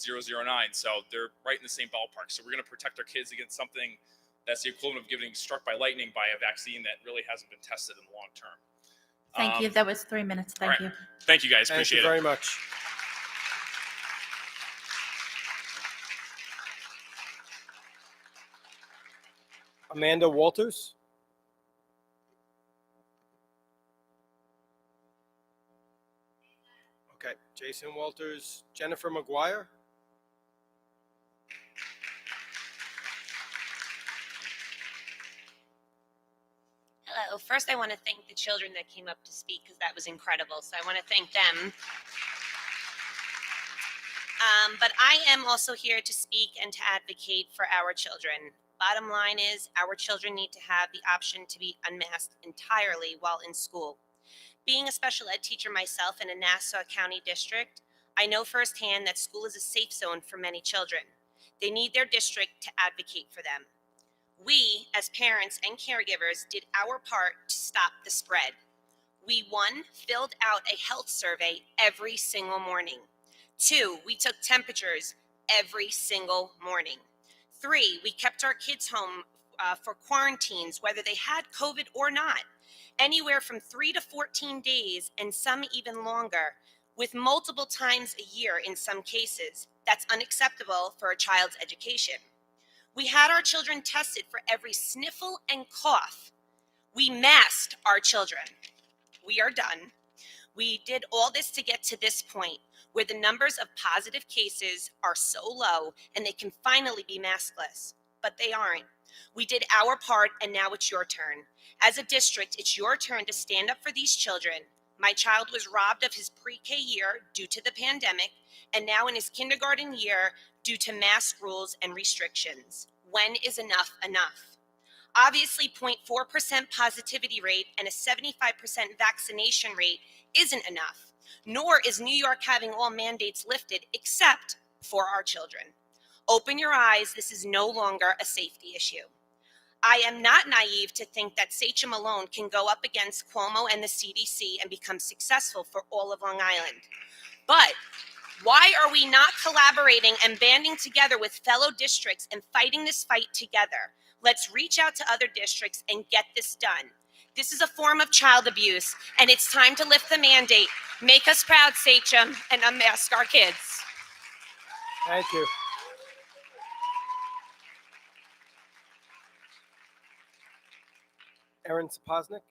So they're right in the same ballpark. So we're going to protect our kids against something that's the equivalent of getting struck by lightning by a vaccine that really hasn't been tested in the long term. Thank you. That was 3 minutes. Thank you. Thank you, guys. Appreciate it. Thank you very much. Amanda Walters. Okay, Jason Walters. Jennifer McGuire. Hello. First, I want to thank the children that came up to speak because that was incredible. So I want to thank them. But I am also here to speak and to advocate for our children. Bottom line is, our children need to have the option to be unmasked entirely while in school. Being a special ed teacher myself in a Nassau County district, I know firsthand that school is a safe zone for many children. They need their district to advocate for them. We, as parents and caregivers, did our part to stop the spread. We, 1, filled out a health survey every single morning. 2, we took temperatures every single morning. 3, we kept our kids home for quarantines, whether they had COVID or not, anywhere from 3 to 14 days and some even longer, with multiple times a year in some cases. That's unacceptable for a child's education. We had our children tested for every sniffle and cough. We masked our children. We are done. We did all this to get to this point where the numbers of positive cases are so low and they can finally be maskless, but they aren't. We did our part and now it's your turn. As a district, it's your turn to stand up for these children. My child was robbed of his pre-K year due to the pandemic and now in his kindergarten year due to mask rules and restrictions. When is enough enough? Obviously, 0.4% positivity rate and a 75% vaccination rate isn't enough, nor is New York having all mandates lifted except for our children. Open your eyes, this is no longer a safety issue. I am not naive to think that Sachem alone can go up against Cuomo and the CDC and become successful for all of Long Island. But why are we not collaborating and banding together with fellow districts and fighting this fight together? Let's reach out to other districts and get this done. This is a form of child abuse, and it's time to lift the mandate. Make us proud, Sachem, and unmask our kids. Thank you. Erin Sapoznik.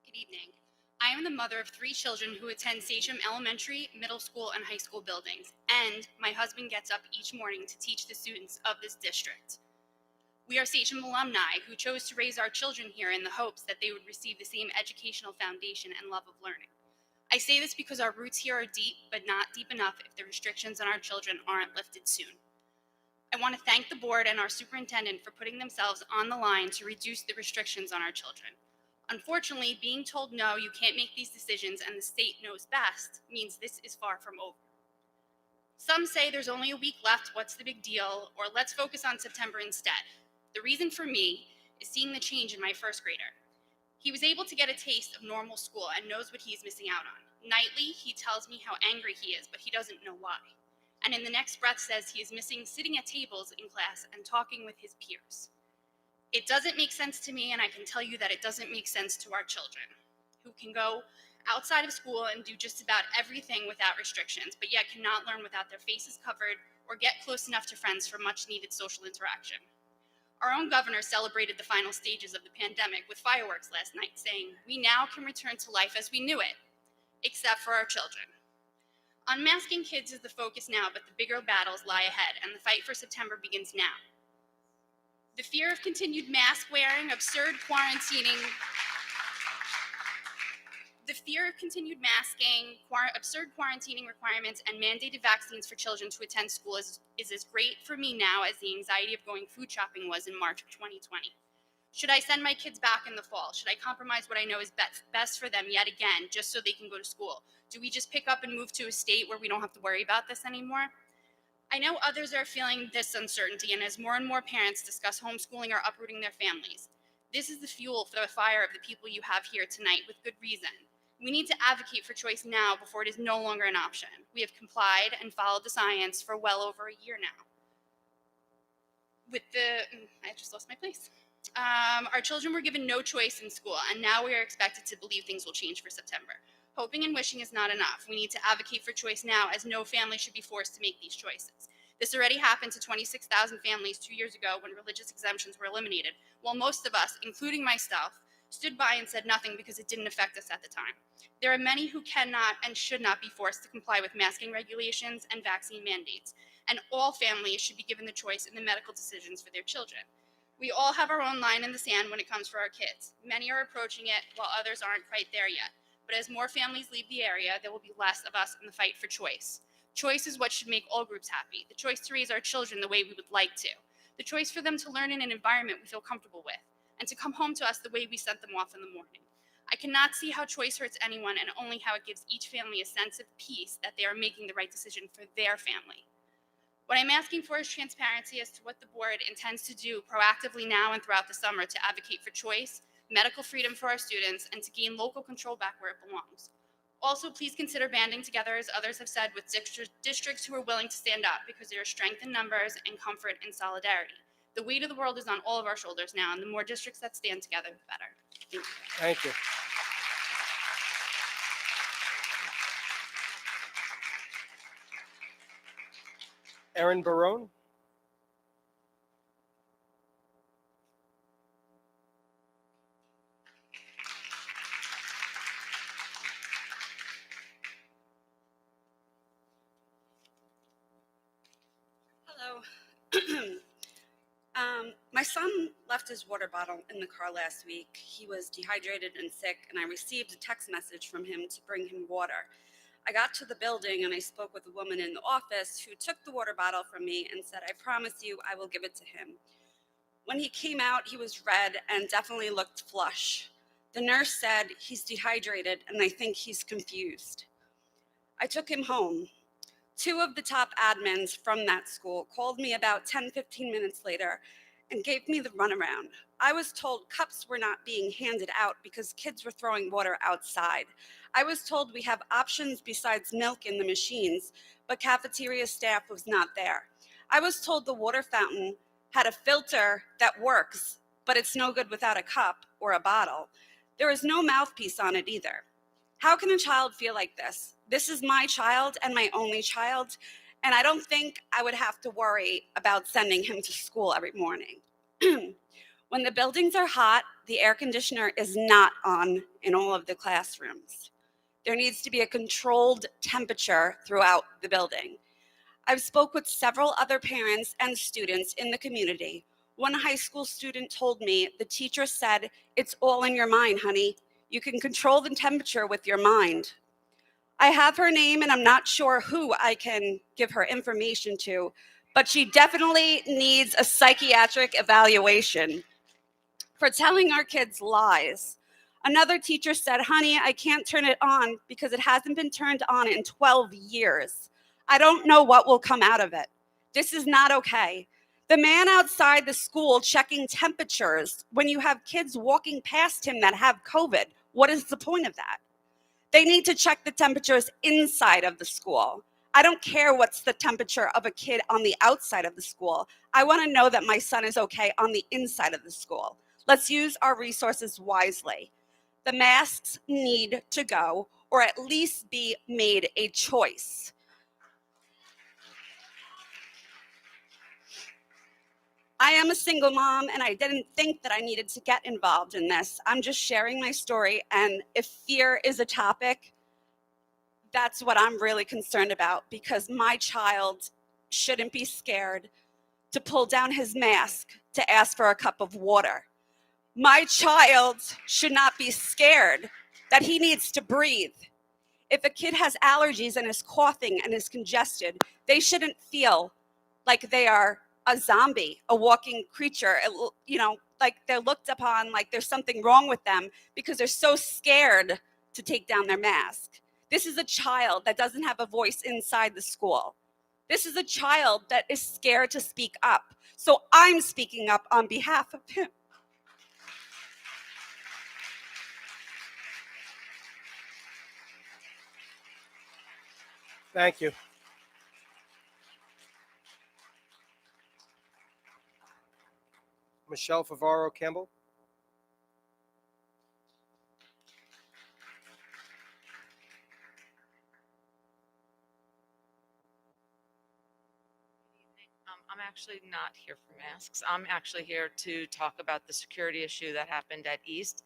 Good evening. I am the mother of 3 children who attend Sachem Elementary, Middle School, and High School buildings, and my husband gets up each morning to teach the students of this district. We are Sachem alumni who chose to raise our children here in the hopes that they would receive the same educational foundation and love of learning. I say this because our roots here are deep, but not deep enough if the restrictions on our children aren't lifted soon. I want to thank the board and our superintendent for putting themselves on the line to reduce the restrictions on our children. Unfortunately, being told no, you can't make these decisions and the state knows best means this is far from over. Some say there's only a week left, what's the big deal, or let's focus on September instead. The reason for me is seeing the change in my first grader. He was able to get a taste of normal school and knows what he's missing out on. Nightly, he tells me how angry he is, but he doesn't know why. And in the next breath says he is missing sitting at tables in class and talking with his peers. It doesn't make sense to me, and I can tell you that it doesn't make sense to our children, who can go outside of school and do just about everything without restrictions, but yet cannot learn without their faces covered or get close enough to friends for much needed social interaction. Our own governor celebrated the final stages of the pandemic with fireworks last night, saying, "We now can return to life as we knew it, except for our children." Unmasking kids is the focus now, but the bigger battles lie ahead, and the fight for September begins now. The fear of continued mask wearing, absurd quarantining, absurd quarantining requirements, and mandated vaccines for children to attend school is as great for me now as the anxiety of going food shopping was in March of 2020. Should I send my kids back in the fall? Should I compromise what I know is best for them yet again, just so they can go to school? Do we just pick up and move to a state where we don't have to worry about this anymore? I know others are feeling this uncertainty, and as more and more parents discuss homeschooling or uprooting their families, this is the fuel for the fire of the people you have here tonight with good reason. We need to advocate for choice now before it is no longer an option. We have complied and followed the science for well over a year now. I just lost my place. Our children were given no choice in school, and now we are expected to believe things will change for September. Hoping and wishing is not enough. We need to advocate for choice now, as no family should be forced to make these choices. This already happened to 26,000 families 2 years ago when religious exemptions were eliminated, while most of us, including myself, stood by and said nothing because it didn't affect us at the time. There are many who cannot and should not be forced to comply with masking regulations and vaccine mandates, and all families should be given the choice in the medical decisions for their children. We all have our own line in the sand when it comes for our kids. Many are approaching it, while others aren't quite there yet. But as more families leave the area, there will be less of us in the fight for choice. Choice is what should make all groups happy. The choice to raise our children the way we would like to. The choice for them to learn in an environment we feel comfortable with, and to come home to us the way we sent them off in the morning. I cannot see how choice hurts anyone, and only how it gives each family a sense of peace that they are making the right decision for their family. What I'm asking for is transparency as to what the board intends to do proactively now and throughout the summer to advocate for choice, medical freedom for our students, and to gain local control back where it belongs. Also, please consider banding together, as others have said, with districts who are willing to stand up, because there is strength in numbers and comfort in solidarity. The weight of the world is on all of our shoulders now, and the more districts that stand together, the better. Thank you. Thank you. Erin Barone. Hello. My son left his water bottle in the car last week. He was dehydrated and sick, and I received a text message from him to bring him water. I got to the building and I spoke with a woman in the office who took the water bottle from me and said, "I promise you I will give it to him." When he came out, he was red and definitely looked flush. The nurse said, "He's dehydrated and I think he's confused." I took him home. Two of the top admins from that school called me about 10-15 minutes later and gave me the runaround. I was told cups were not being handed out because kids were throwing water outside. I was told we have options besides milk in the machines, but cafeteria staff was not there. I was told the water fountain had a filter that works, but it's no good without a cup or a bottle. There is no mouthpiece on it either. How can a child feel like this? This is my child and my only child, and I don't think I would have to worry about sending him to school every morning. When the buildings are hot, the air conditioner is not on in all of the classrooms. There needs to be a controlled temperature throughout the building. I've spoke with several other parents and students in the community. One high school student told me the teacher said, "It's all in your mind, honey. You can control the temperature with your mind." I have her name and I'm not sure who I can give her information to, but she definitely needs a psychiatric evaluation for telling our kids lies. Another teacher said, "Honey, I can't turn it on because it hasn't been turned on in 12 years. I don't know what will come out of it. This is not okay." The man outside the school checking temperatures when you have kids walking past him that have COVID, what is the point of that? They need to check the temperatures inside of the school. I don't care what's the temperature of a kid on the outside of the school. I want to know that my son is okay on the inside of the school. Let's use our resources wisely. The masks need to go, or at least be made a choice. I am a single mom, and I didn't think that I needed to get involved in this. I'm just sharing my story, and if fear is a topic, that's what I'm really concerned about, because my child shouldn't be scared to pull down his mask to ask for a cup of water. My child should not be scared that he needs to breathe. If a kid has allergies and is coughing and is congested, they shouldn't feel like they are a zombie, a walking creature, like they're looked upon like there's something wrong with them because they're so scared to take down their mask. This is a child that doesn't have a voice inside the school. This is a child that is scared to speak up. So I'm speaking up on behalf of him. Thank you. Michelle Favaro Campbell. I'm actually not here for masks. I'm actually here to talk about the security issue that happened at East.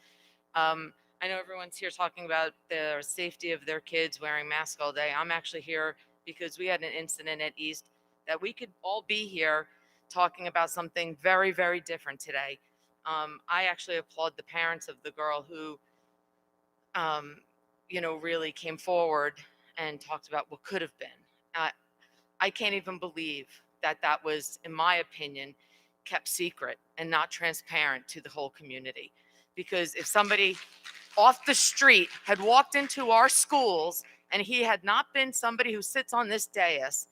I know everyone's here talking about the safety of their kids wearing masks all day. I'm actually here because we had an incident at East that we could all be here talking about something very, very different today. I actually applaud the parents of the girl who, really came forward and talked about what could have been. I can't even believe that that was, in my opinion, kept secret and not transparent to the whole community. Because if somebody off the street had walked into our schools and he had not been somebody who sits on this dais,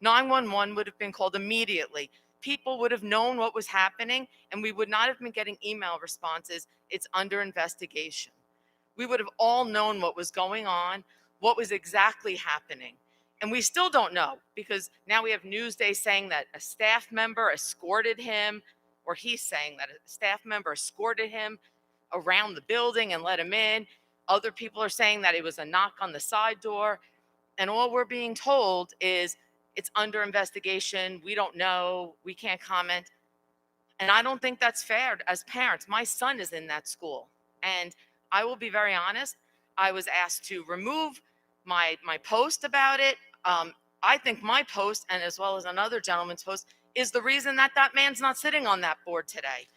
911 would have been called immediately. People would have known what was happening, and we would not have been getting email responses, "It's under investigation." We would have all known what was going on, what was exactly happening. And we still don't know, because now we have Newsday saying that a staff member escorted him, or he's saying that a staff member escorted him around the building and let him in. Other people are saying that it was a knock on the side door. And all we're being told is it's under investigation. We don't know. We can't comment. And I don't think that's fair as parents. My son is in that school. And I will be very honest. I was asked to remove my post about it. I think my post, and as well as another gentleman's post, is the reason that that man's not sitting on that board today.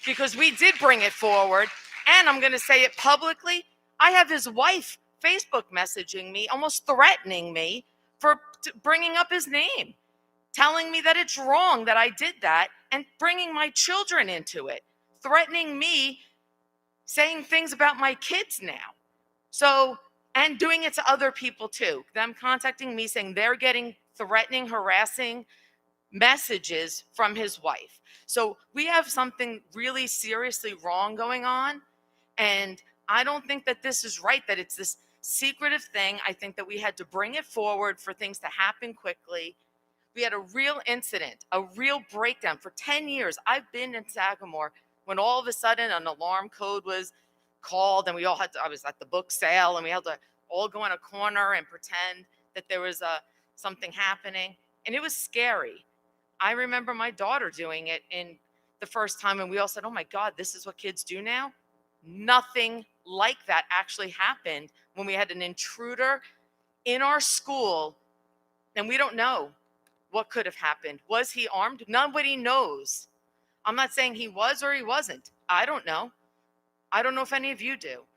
Because we did bring it forward. And I'm going to say it publicly. I have his wife Facebook messaging me, almost threatening me for bringing up his name, telling me that it's wrong that I did that, and bringing my children into it, threatening me, saying things about my kids now. So, and doing it to other people too. Them contacting me saying they're getting threatening, harassing messages from his wife. So we have something really seriously wrong going on. And I don't think that this is right, that it's this secretive thing. I think that we had to bring it forward for things to happen quickly. We had a real incident, a real breakdown. For 10 years, I've been in Sagamore when all of a sudden an alarm code was called, and I was at the book sale, and we had to all go in a corner and pretend that there was something happening. And it was scary. I remember my daughter doing it in the first time, and we all said, "Oh my God, this is what kids do now?" Nothing like that actually happened when we had an intruder in our school, and we don't know what could have happened. Was he armed? Nobody knows. I'm not saying he was or he wasn't. I don't know. I don't know if any of you do.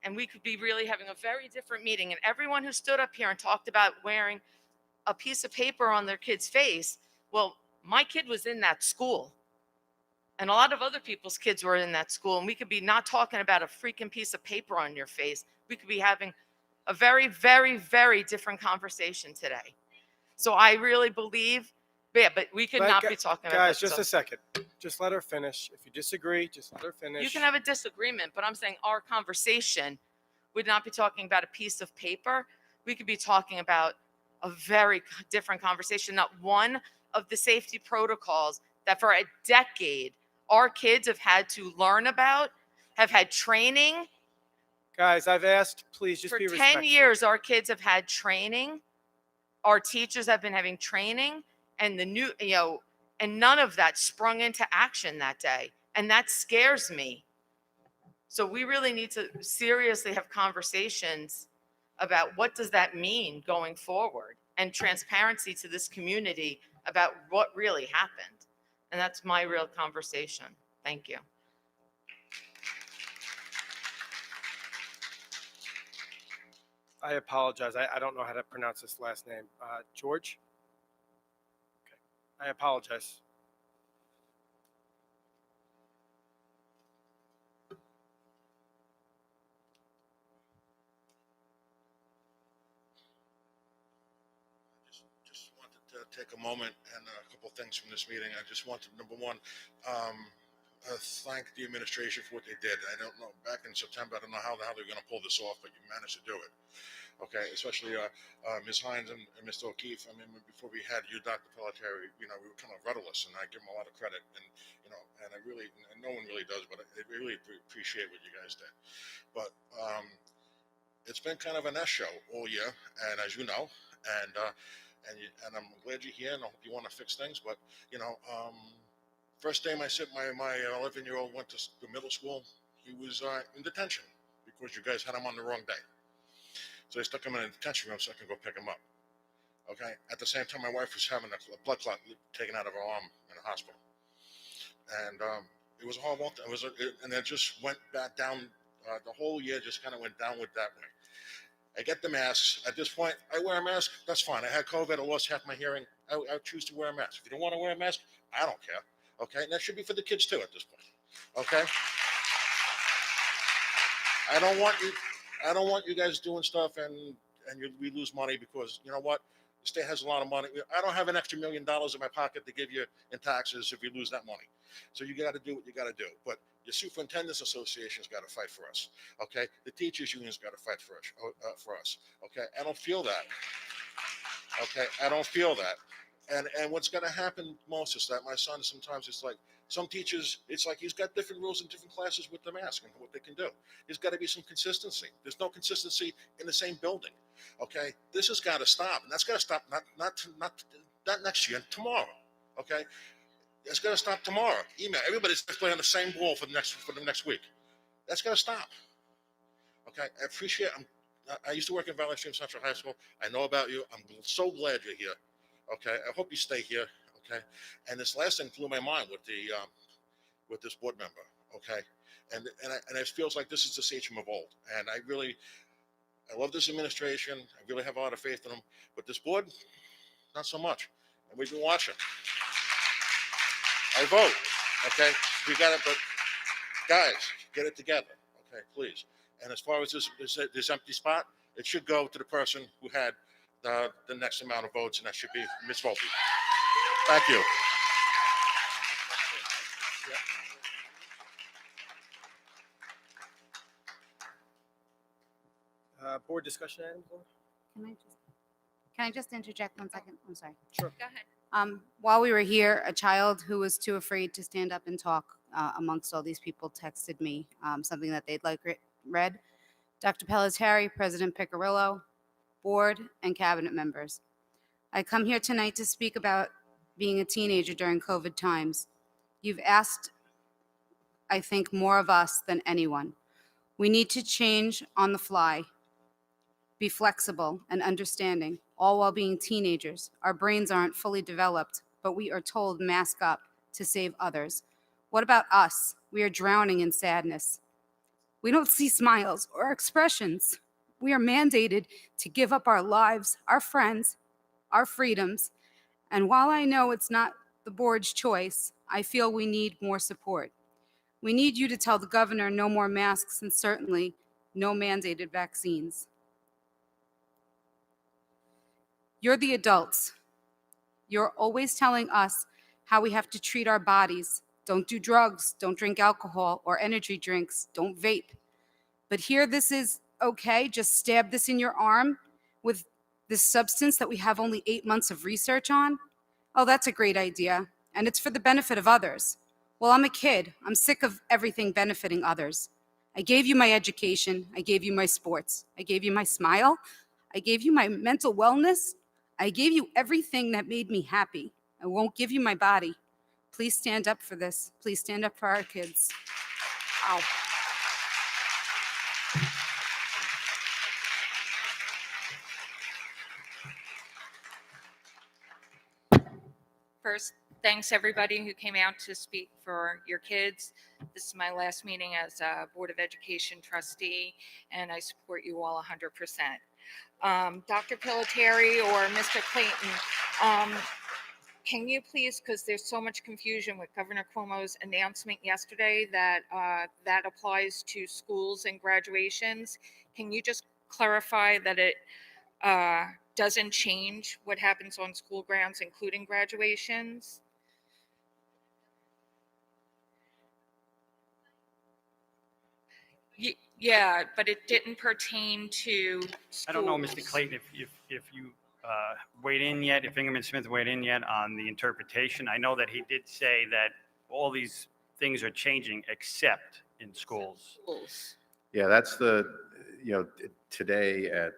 And we could be really having a very different meeting. And everyone who stood up here and talked about wearing a piece of paper on their kid's face, well, my kid was in that school. And a lot of other people's kids were in that school. And we could be not talking about a freaking piece of paper on your face. We could be having a very, very, very different conversation today. So I really believe, but we could not be talking about Guys, that. just So a second. Just let her finish. If you disagree, just let her finish. you can have a disagreement, but I'm saying our conversation would not be talking about a piece of paper. We could be talking about a very different conversation, not one of the safety protocols that for a decade our kids have had to learn about, have had training. Guys, I've asked, please just For be 10 respectful. years, our kids have had training. Our teachers have been having training, and and none of that sprung into action that day. And that scares me. So we really need to seriously have conversations about what does that mean going forward, and transparency to this community about what really happened. And that's my real conversation. Thank you. I apologize. I don't know how to pronounce this last name. George? Okay. I apologize. Just wanted to take a moment and a couple things from this meeting. I just wanted, number one, thank the administration for what they did. I don't know, back in September, I don't know how the hell they're going to pull this off, but you managed to do it. Okay, especially Ms. Hines and Mr. O'Keefe. I mean, before we had you, Dr. Pelletieri, we were kind of rudderless, and I give them a lot of credit. And and I really, and no one really does, but I really appreciate what you guys did. But it's been kind of an S show all year, and as you know, and I'm glad you're here, and I hope you want to fix things. But first day my 11-year-old went to middle school, he was in detention because you guys had him on the wrong day. So they stuck him in a detention room so I can go pick him up. Okay. At the same time, my wife was having a blood clot taken out of her arm in the hospital, and it was a horrible. And it just went back down. The whole year just kind of went downward that way. I get the masks. At this point, I wear a mask. That's fine. I had COVID. I lost half my hearing. I choose to wear a mask. If you don't want to wear a mask, I don't care. Okay. And that should be for the kids too at this point. Okay. I don't want you guys doing stuff and we lose money because you know what? The state has a lot of money. I don't have an extra $1 million in my pocket to give you in taxes if you lose that money. So you got to do what you got to do. But the superintendents association's got to fight for us. Okay, the teachers union's got to fight for us. Okay, I don't feel that. Okay, I don't feel that. And what's going to happen most is that my son sometimes it's like some teachers, it's like he's got different rules in different classes with the mask and what they can do. There's got to be some consistency. There's no consistency in the same building. Okay, this has got to stop, and that's got to stop not next year, tomorrow. Okay, it's got to stop tomorrow. Email everybody's playing on the same ball for the next week. That's got to stop. Okay, I appreciate. I used to work in Valley Stream Central High School. I know about you. I'm so glad you're here. Okay, I hope you stay here. Okay, and this last thing blew my mind with this board member. Okay, and it feels like this is the sachem of old. And I love this administration. I really have a lot of faith in them. But this board, not so much. And we've been watching. I vote. Okay, we got it. But guys, get it together. Okay, please. And as far as this empty spot, it should go to the person who had the next amount of votes, and that should be Ms. Volpe. Thank you. Board discussion items? Can I just interject 1 second? I'm sorry. Sure. Go ahead. While we were here, a child who was too afraid to stand up and talk amongst all these people texted me something that they'd like read. Dr. Pelletieri, President Piccirillo, board, and cabinet members. I come here tonight to speak about being a teenager during COVID times. You've asked, I think, more of us than anyone. We need to change on the fly, be flexible and understanding, all while being teenagers. Our brains aren't fully developed, but we are told mask up to save others. What about us? We are drowning in sadness. We don't see smiles or expressions. We are mandated to give up our lives, our friends, our freedoms. And while I know it's not the board's choice, I feel we need more support. We need you to tell the governor no more masks and certainly no mandated vaccines. You're the adults. You're always telling us how we have to treat our bodies. Don't do drugs, don't drink alcohol or energy drinks, don't vape. But here this is okay, just stab this in your arm with this substance that we have only 8 months of research on. Oh, that's a great idea, and it's for the benefit of others. Well, I'm a kid. I'm sick of everything benefiting others. I gave you my education. I gave you my sports. I gave you my smile. I gave you my mental wellness. I gave you everything that made me happy. I won't give you my body. Please stand up for this. Please stand up for our kids. Ow. First, thanks everybody who came out to speak for your kids. This is my last meeting as a Board of Education trustee, and I support you all 100%. Dr. Pelletieri or Mr. Clayton, can you please, because there's so much confusion with Governor Cuomo's announcement yesterday that that applies to schools and graduations, can you just clarify that it doesn't change what happens on school grounds, including graduations? Yeah, but it didn't pertain to I don't know, Mr. schools. Clayton, if you weighed in yet, if Ingerman Smith weighed in yet on the interpretation. I know that he did say that all these things are changing except in schools. Schools. Yeah, that's the, today at,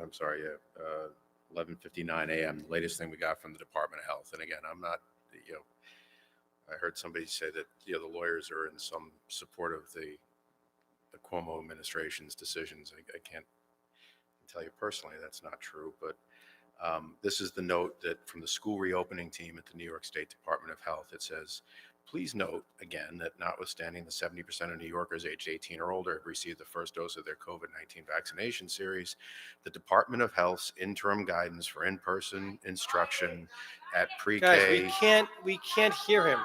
I'm sorry, 11:59 a.m., the latest thing we got from the Department of Health. And again, I'm not, I heard somebody say that, the lawyers are in some support of the Cuomo administration's decisions. I can't tell you personally that's not true, but this is the note that from the school reopening team at the New York State Department of Health. It says, please note again that notwithstanding the 70% of New Yorkers aged 18 or older have received the first dose of their COVID-19 vaccination series, the Department of Health's interim guidance for in-person instruction at pre-K. Guys, we can't hear him.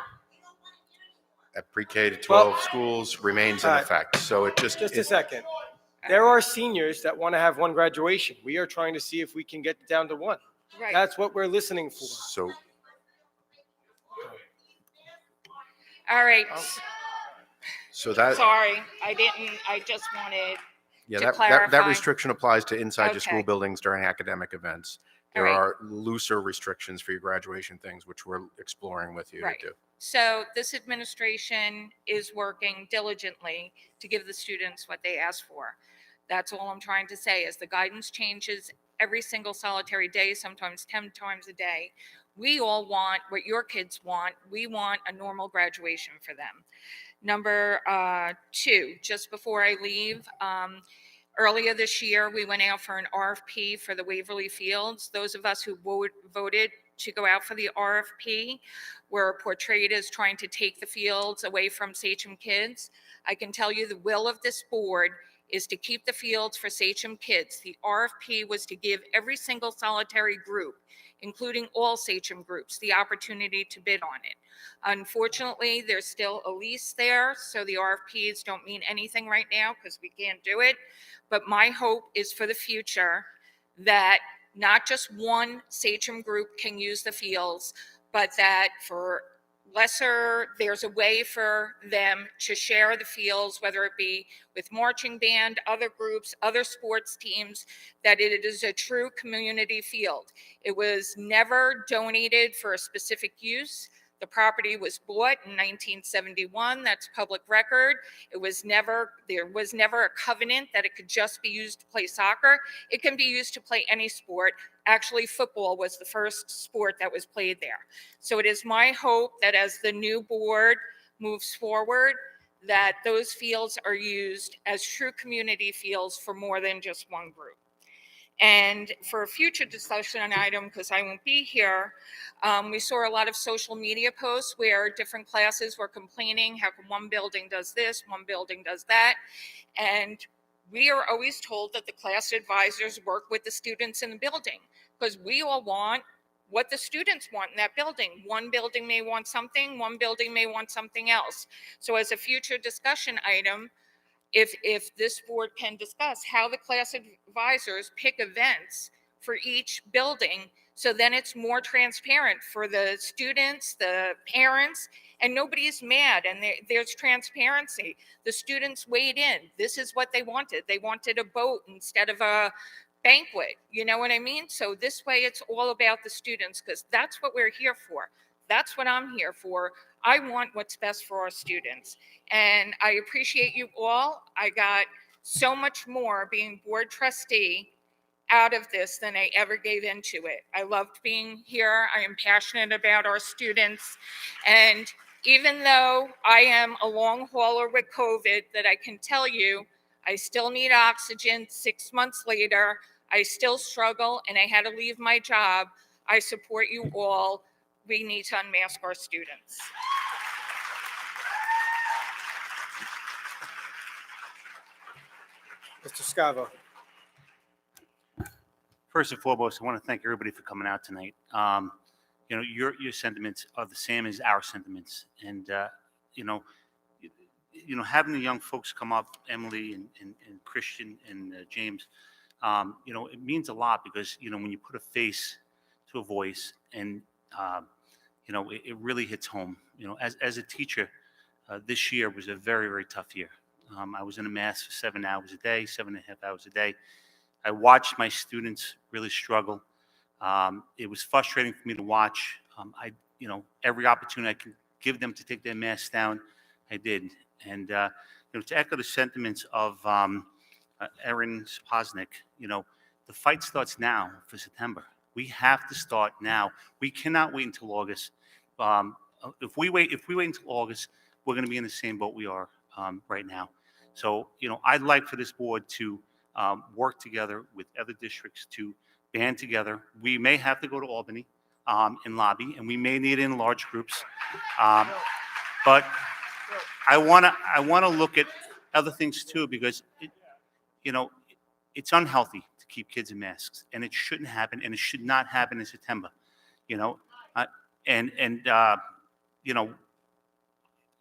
At pre-K to 12 schools remains in all right. effect. So it just A second. There are seniors that want to have one graduation. We are trying to see if we can get down to one. Right. That's what we're listening for. So All right. so that Sorry, I just wanted yeah, to that clarify. restriction applies to inside the school Okay. buildings during academic events. There All right. are looser restrictions for your graduation things, which we're exploring with you Right. to do. So this administration is working diligently to give the students what they ask for. That's all I'm trying to say. As the guidance changes every single solitary day, sometimes 10 times a day, we all want what your kids want. We want a normal graduation for them. Number 2, just before I leave, earlier this year, we went out for an RFP for the Waverly Fields. Those of us who voted to go out for the RFP were portrayed as trying to take the fields away from Sachem kids. I can tell you the will of this board is to keep the fields for Sachem kids. The RFP was to give every single solitary group, including all Sachem groups, the opportunity to bid on it. Unfortunately, there's still a lease there, so the RFPs don't mean anything right now because we can't do it. But my hope is for the future that not just one Sachem group can use the fields, but that for there's a way for them to share the fields, whether it be with marching band, other groups, other sports teams, that it is a true community field. It was never donated for a specific use. The property was bought in 1971. That's public record. There was never a covenant that it could just be used to play soccer. It can be used to play any sport. Actually, football was the first sport that was played there. So it is my hope that as the new board moves forward, that those fields are used as true community fields for more than just one group. And for a future discussion item, because I won't be here, we saw a lot of social media posts where different classes were complaining, how come one building does this, one building does that? And we are always told that the class advisors work with the students in the building, because we all want what the students want in that building. One building may want something, one building may want something else. So as a future discussion item, if this board can discuss how the class advisors pick events for each building, so then it's more transparent for the students, the parents, and nobody is mad, and there's transparency. The students weighed in. This is what they wanted. They wanted a boat instead of a banquet. You know what I mean? So this way it's all about the students, because that's what we're here for. That's what I'm here for. I want what's best for our students. And I appreciate you all. I got so much more being board trustee out of this than I ever gave into it. I loved being here. I am passionate about our students. And even though I am a long hauler with COVID, that I can tell you, I still need oxygen 6 months later. I still struggle and I had to leave my job. I support you all. We need to unmask our students. Mr. Scavo. First and foremost, I want to thank everybody for coming out tonight. Your sentiments are the same as our sentiments, and having the young folks come up, Emily and Christian and James, it means a lot, because when you put a face to a voice, and it really hits home. As a teacher, this year was a very, very tough year. I was in a mask for 7 hours a day, 7.5 hours a day. I watched my students really struggle. It was frustrating for me to watch. Every opportunity I could give them to take their masks down, I did. And to echo the sentiments of Erin Spoznik, the fight starts now for September. We have to start now. We cannot wait until August. If we wait until August, we're going to be in the same boat we are right now. So, I'd like for this board to work together with other districts to band together. We may have to go to Albany and lobby, and we may need it in large groups. But I want to look at other things too, because it's unhealthy to keep kids in masks, and it shouldn't happen, and it should not happen in September. You know, uh, and you know,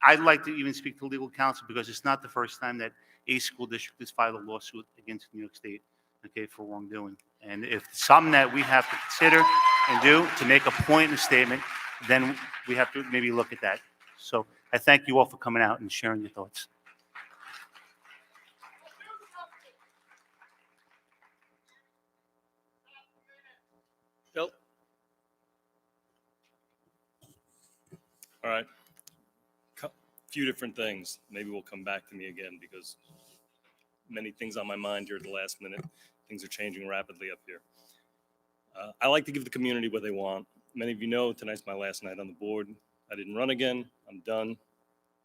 I'd like to even speak to legal counsel, because it's not the first time that a school district has filed a lawsuit against New York State, okay, for wrongdoing. And if it's something that we have to consider and do to make a point in the statement, then we have to maybe look at that. So I thank you all for coming out and sharing your thoughts. Bill? All right. Few different things. Maybe we'll come back to me again, because many things on my mind here at the last minute. Things are changing rapidly up here. I like to give the community what they want. Many of you know tonight's my last night on the board. I didn't run again. I'm done.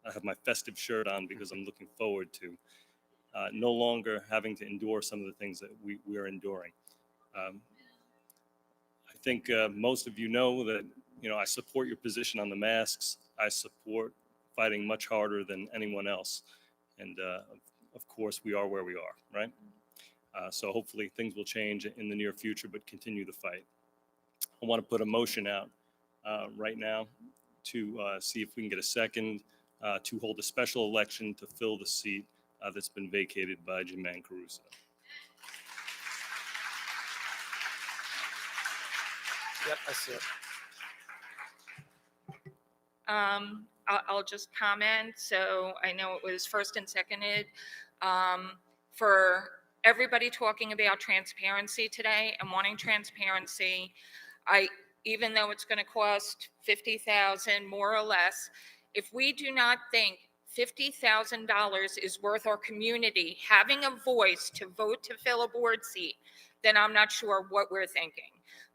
I have my festive shirt on because I'm looking forward to no longer having to endure some of the things that we are enduring. I think most of you know that I support your position on the masks. I support fighting much harder than anyone else. And of course, we are where we are, right? So hopefully things will change in the near future, but continue the fight. I want to put a motion out right now to see if we can get a second to hold a special election to fill the seat that's been vacated by Jermaine Caruso. Yep, I see it. I'll just comment. So I know it was first and seconded. For everybody talking about transparency today and wanting transparency, even though it's going to cost $50,000 more or less, if we do not think $50,000 is worth our community having a voice to vote to fill a board seat, then I'm not sure what we're thinking.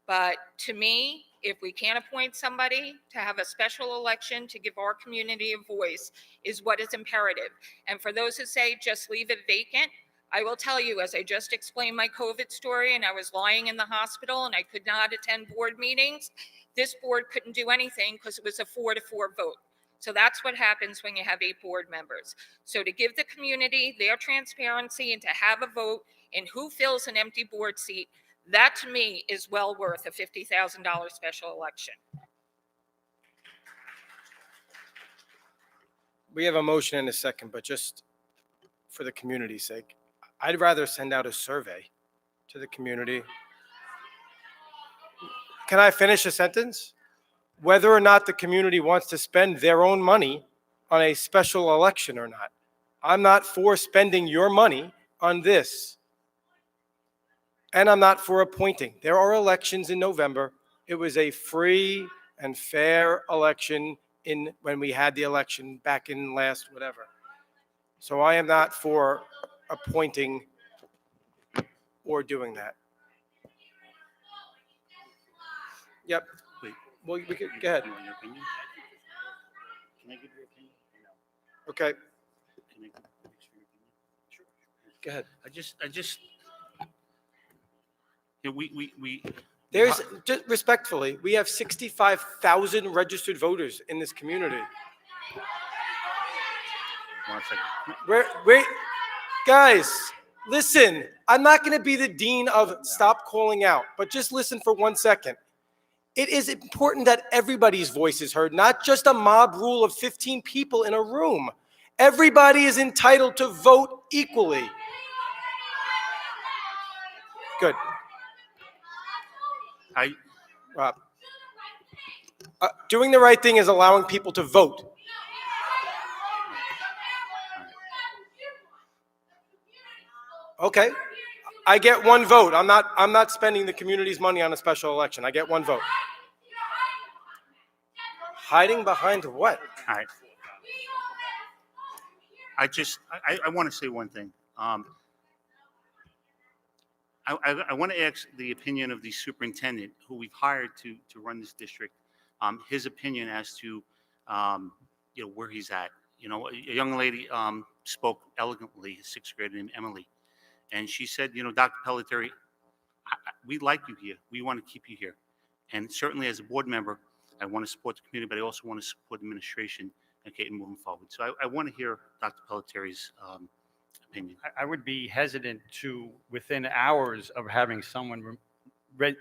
But to me, if we can't appoint somebody to have a special election to give our community a voice is what is imperative. And for those who say just leave it vacant, I will tell you, as I just explained my COVID story and I was lying in the hospital and I could not attend board meetings, this board couldn't do anything because it was a 4-4 vote. So that's what happens when you have 8 board members. So to give the community their transparency and to have a vote in who fills an empty board seat, that to me is well worth a $50,000 special election. We have a motion and a second, but just for the community's sake, I'd rather send out a survey to the community. Can I finish a sentence? Whether or not the community wants to spend their own money on a special election or not. I'm not for spending your money on this. And I'm not for appointing. There are elections in November. It was a free and fair election when we had the election back in last whatever. So I am not for appointing or doing that. Yep. Wait. Well, we could, go ahead. You want your opinion? Can I give your opinion? No. Okay, Can I give your opinion? Sure. go ahead. I just, yeah, we. There's, just respectfully, we have 65,000 registered voters in this community. One second. We're, guys, listen, I'm not going to be the dean of stop calling out, but just listen for 1 second. It is important that everybody's voice is heard, not just a mob rule of 15 people in a room. Everybody is entitled to vote equally. Good. Rob. Doing the right thing is allowing people to vote. Okay. I get one vote. I'm not spending the community's money on a special election. I get one vote. Hiding behind what? All right. I want to say one thing. I want to ask the opinion of the superintendent who we've hired to run this district, his opinion as to, where he's at. A young lady spoke eloquently, a sixth grader named Emily, and she said, Dr. Pelletieri, we like you here. We want to keep you here. And certainly as a board member, I want to support the community, but I also want to support the administration and Kate moving forward. So I want to hear Dr. Pelletieri's opinion. I would be hesitant to, within hours of having someone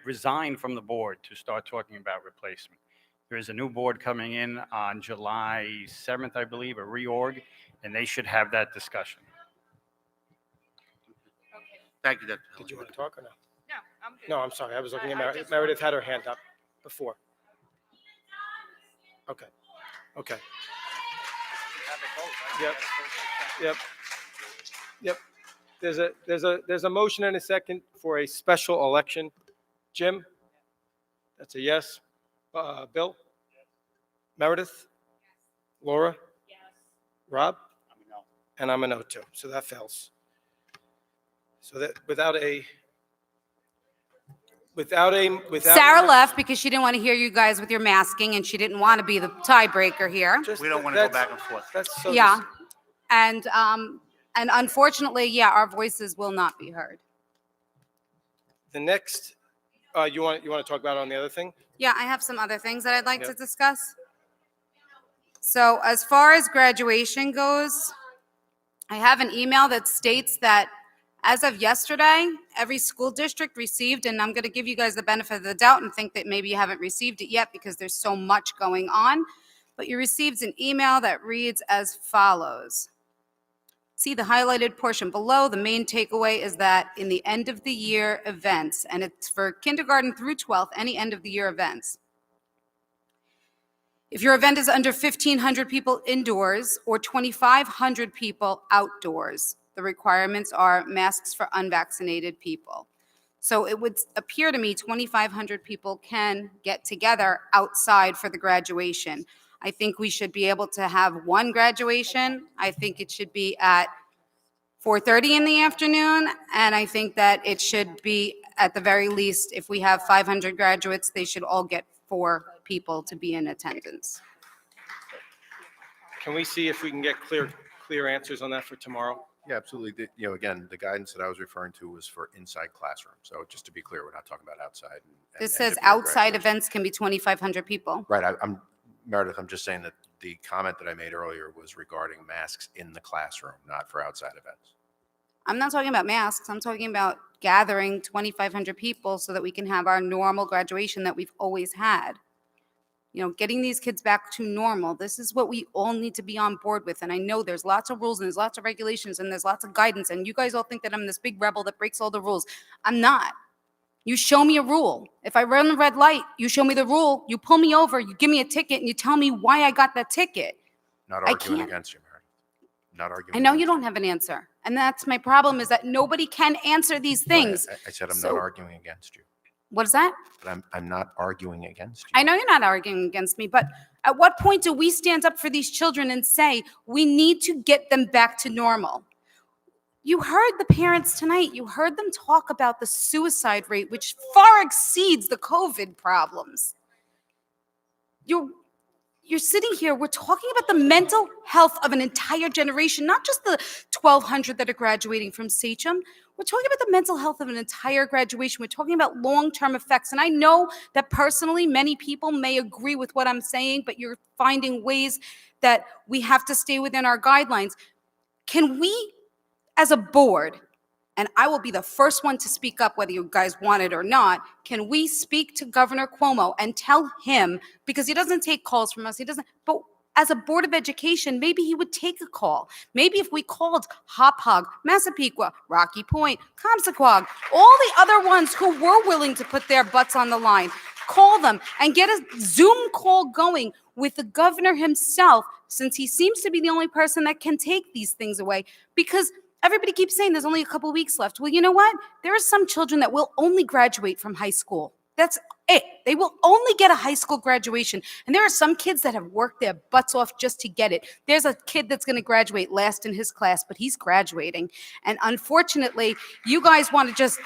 resign from the board, to start talking about replacement. There is a new board coming in on July 7th, I believe, a reorg, and they should have that discussion. Thank you, Dr. Did you want to talk or no? No, I'm good. No, I'm sorry. I was looking at I Meredith. just Meredith had her hand up before. Okay. Okay. Yep. Yep. Yep. There's a motion and a second for a special election. Jim? That's a yes. Bill? Meredith? Laura? Rob? And I'm a no too. So that fails. So that without Sarah left because she didn't want to hear you guys with your masking, and she didn't want to be the tiebreaker here. We don't want to go back and forth. That's so Yeah. And unfortunately, yeah, our voices will not be heard. The next, you want to talk about on the other thing? Yeah, I have some other things that I'd like to Yep. discuss. So as far as graduation goes, I have an email that states that as of yesterday, every school district received, and I'm going to give you guys the benefit of the doubt and think that maybe you haven't received it yet because there's so much going on, but you received an email that reads as follows. See the highlighted portion below. The main takeaway is that in the end of the year events, and it's for kindergarten through 12th, any end of the year events. If your event is under 1,500 people indoors or 2,500 people outdoors, the requirements are masks for unvaccinated people. So it would appear to me 2,500 people can get together outside for the graduation. I think we should be able to have one graduation. I think it should be at 4:30 in the afternoon, and I think that it should be, at the very least, if we have 500 graduates, they should all get 4 people to be in attendance. Can we see if we can get clear answers on that for tomorrow? Yeah, absolutely. Again, the guidance that I was referring to was for inside classroom. So just to be clear, we're not talking about outside. This says outside events can be 2,500 people. Right. Meredith, I'm just saying that the comment that I made earlier was regarding masks in the classroom, not for outside events. I'm not talking about masks. I'm talking about gathering 2,500 people so that we can have our normal graduation that we've always had. Getting these kids back to normal. This is what we all need to be on board with. And I know there's lots of rules and there's lots of regulations and there's lots of guidance. And you guys all think that I'm this big rebel that breaks all the rules. I'm not. You show me a rule. If I run a red light, you show me the rule, you pull me over, you give me a ticket, and you tell me why I got that ticket. Not arguing against you, Meredith. Not arguing. I know you don't have an answer. And that's my problem, is that nobody can answer these things. I said I'm So- not arguing against you. What is that? But I'm not arguing against you. I know you're not arguing against me, but at what point do we stand up for these children and say, we need to get them back to normal? You heard the parents tonight. You heard them talk about the suicide rate, which far exceeds the COVID problems. You're sitting here, we're talking about the mental health of an entire generation, not just the 1,200 that are graduating from Sachem. We're talking about the mental health of an entire graduation. We're talking about long-term effects. And I know that personally, many people may agree with what I'm saying, but you're finding ways that we have to stay within our guidelines. Can we, as a board, and I will be the first one to speak up whether you guys want it or not, can we speak to Governor Cuomo and tell him, because he doesn't take calls from us, but as a Board of Education, maybe he would take a call. Maybe if we called Hop Hog, Massapequa, Rocky Point, Comsaquag, all the other ones who were willing to put their butts on the line, call them and get a Zoom call going with the governor himself, since he seems to be the only person that can take these things away. Because Everybody keeps saying there's only a couple weeks left. Well, you know what? There are some children that will only graduate from high school. That's it. They will only get a high school graduation. And there are some kids that have worked their butts off just to get it. There's a kid that's going to graduate last in his class, but he's graduating. And unfortunately, you guys want to just,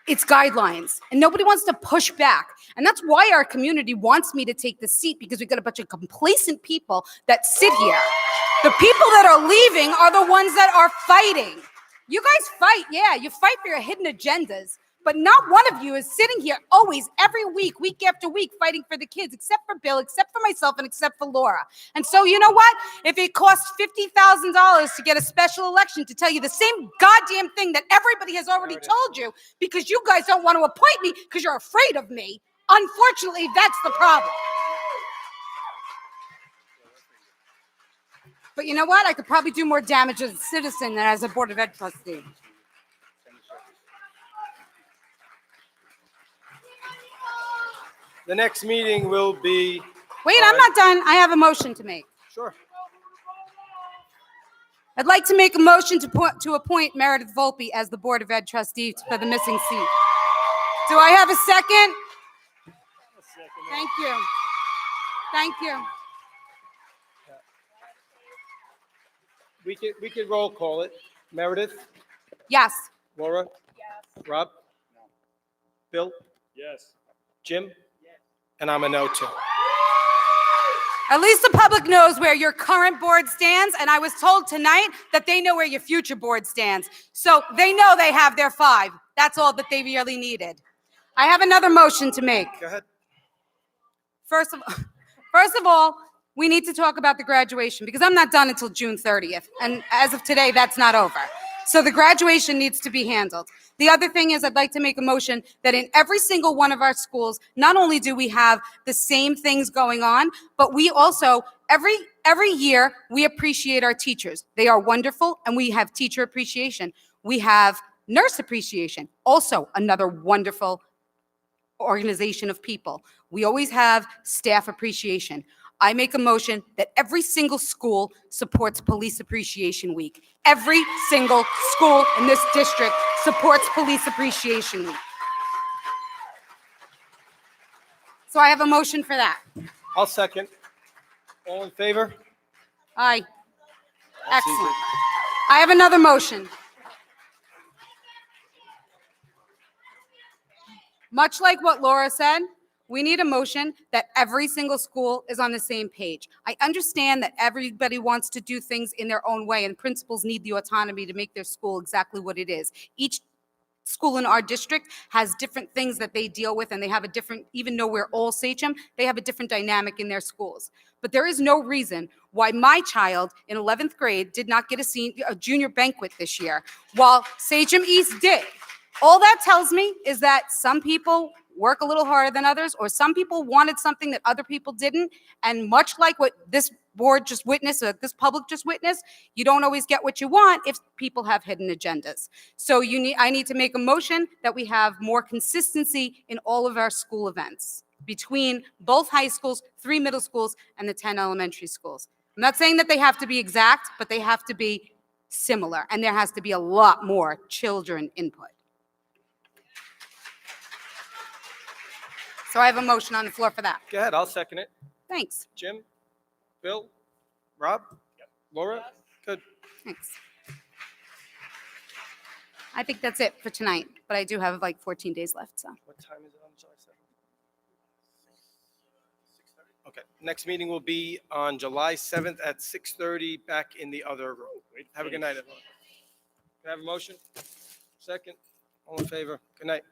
it's guidelines. And nobody wants to push back. And that's why our community wants me to take the seat, because we've got a bunch of complacent people that sit here. The people that are leaving are the ones that are fighting. You guys fight, yeah, you fight for your hidden agendas, but not one of you is sitting here always, every week, week after week, fighting for the kids, except for Bill, except for myself, and except for Laura. And so, you know what? If it costs $50,000 to get a special election to tell you the same goddamn thing that everybody has already told you, because you guys don't want to appoint me because you're afraid of me, unfortunately, that's the problem. But you know what? I could probably do more damage as a citizen than as a Board of Ed trustee. The next meeting will be. Wait, I'm not done. I have a motion to make. Sure. I'd like to make a motion to appoint Meredith Volpe as the Board of Ed trustee for the missing seat. Do I have a second? Thank you. Thank you. We could roll call it. Meredith? Yes. Laura? Yes. Rob? No. Bill? Yes. Jim? Yes. And I'm a no too. At least the public knows where your current board stands, and I was told tonight that they know where your future board stands. So they know they have their 5. That's all that they really needed. I have another motion to make. Go ahead. First of all, we need to talk about the graduation, because I'm not done until June 30th. And as of today, that's not over. So the graduation needs to be handled. The other thing is, I'd like to make a motion that in every single one of our schools, not only do we have the same things going on, but we also, every year, we appreciate our teachers. They are wonderful, and we have teacher appreciation. We have nurse appreciation, also another wonderful organization of people. We always have staff appreciation. I make a motion that every single school supports Police Appreciation Week. Every single school in this district supports Police Appreciation Week. So I have a motion for that. I'll second. All in favor? Aye. That's easy. Excellent. I have another motion. Much like what Laura said, we need a motion that every single school is on the same page. I understand that everybody wants to do things in their own way, and principals need the autonomy to make their school exactly what it is. Each school in our district has different things that they deal with, and they have a different, even though we're all Sachem, they have a different dynamic in their schools. But there is no reason why my child in 11th grade did not get a junior banquet this year, while Sachem East did. All that tells me is that some people work a little harder than others, or some people wanted something that other people didn't. And much like what this board just witnessed, or this public just witnessed, you don't always get what you want if people have hidden agendas. So I need to make a motion that we have more consistency in all of our school events between both high schools, 3 middle schools, and the 10 elementary schools. I'm not saying that they have to be exact, but they have to be similar, and there has to be a lot more children input. So I have a motion on the floor for that. Go ahead, I'll second it. Thanks. Jim? Bill? Rob? Laura? Good. Thanks. I think that's it for tonight, but I do have like 14 days left, so. What time is it on July 7th? Okay, next meeting will be on July 7th at 6:30 back in the other room. Have a good night, everyone. Can I have a motion? Second? All in favor? Good night.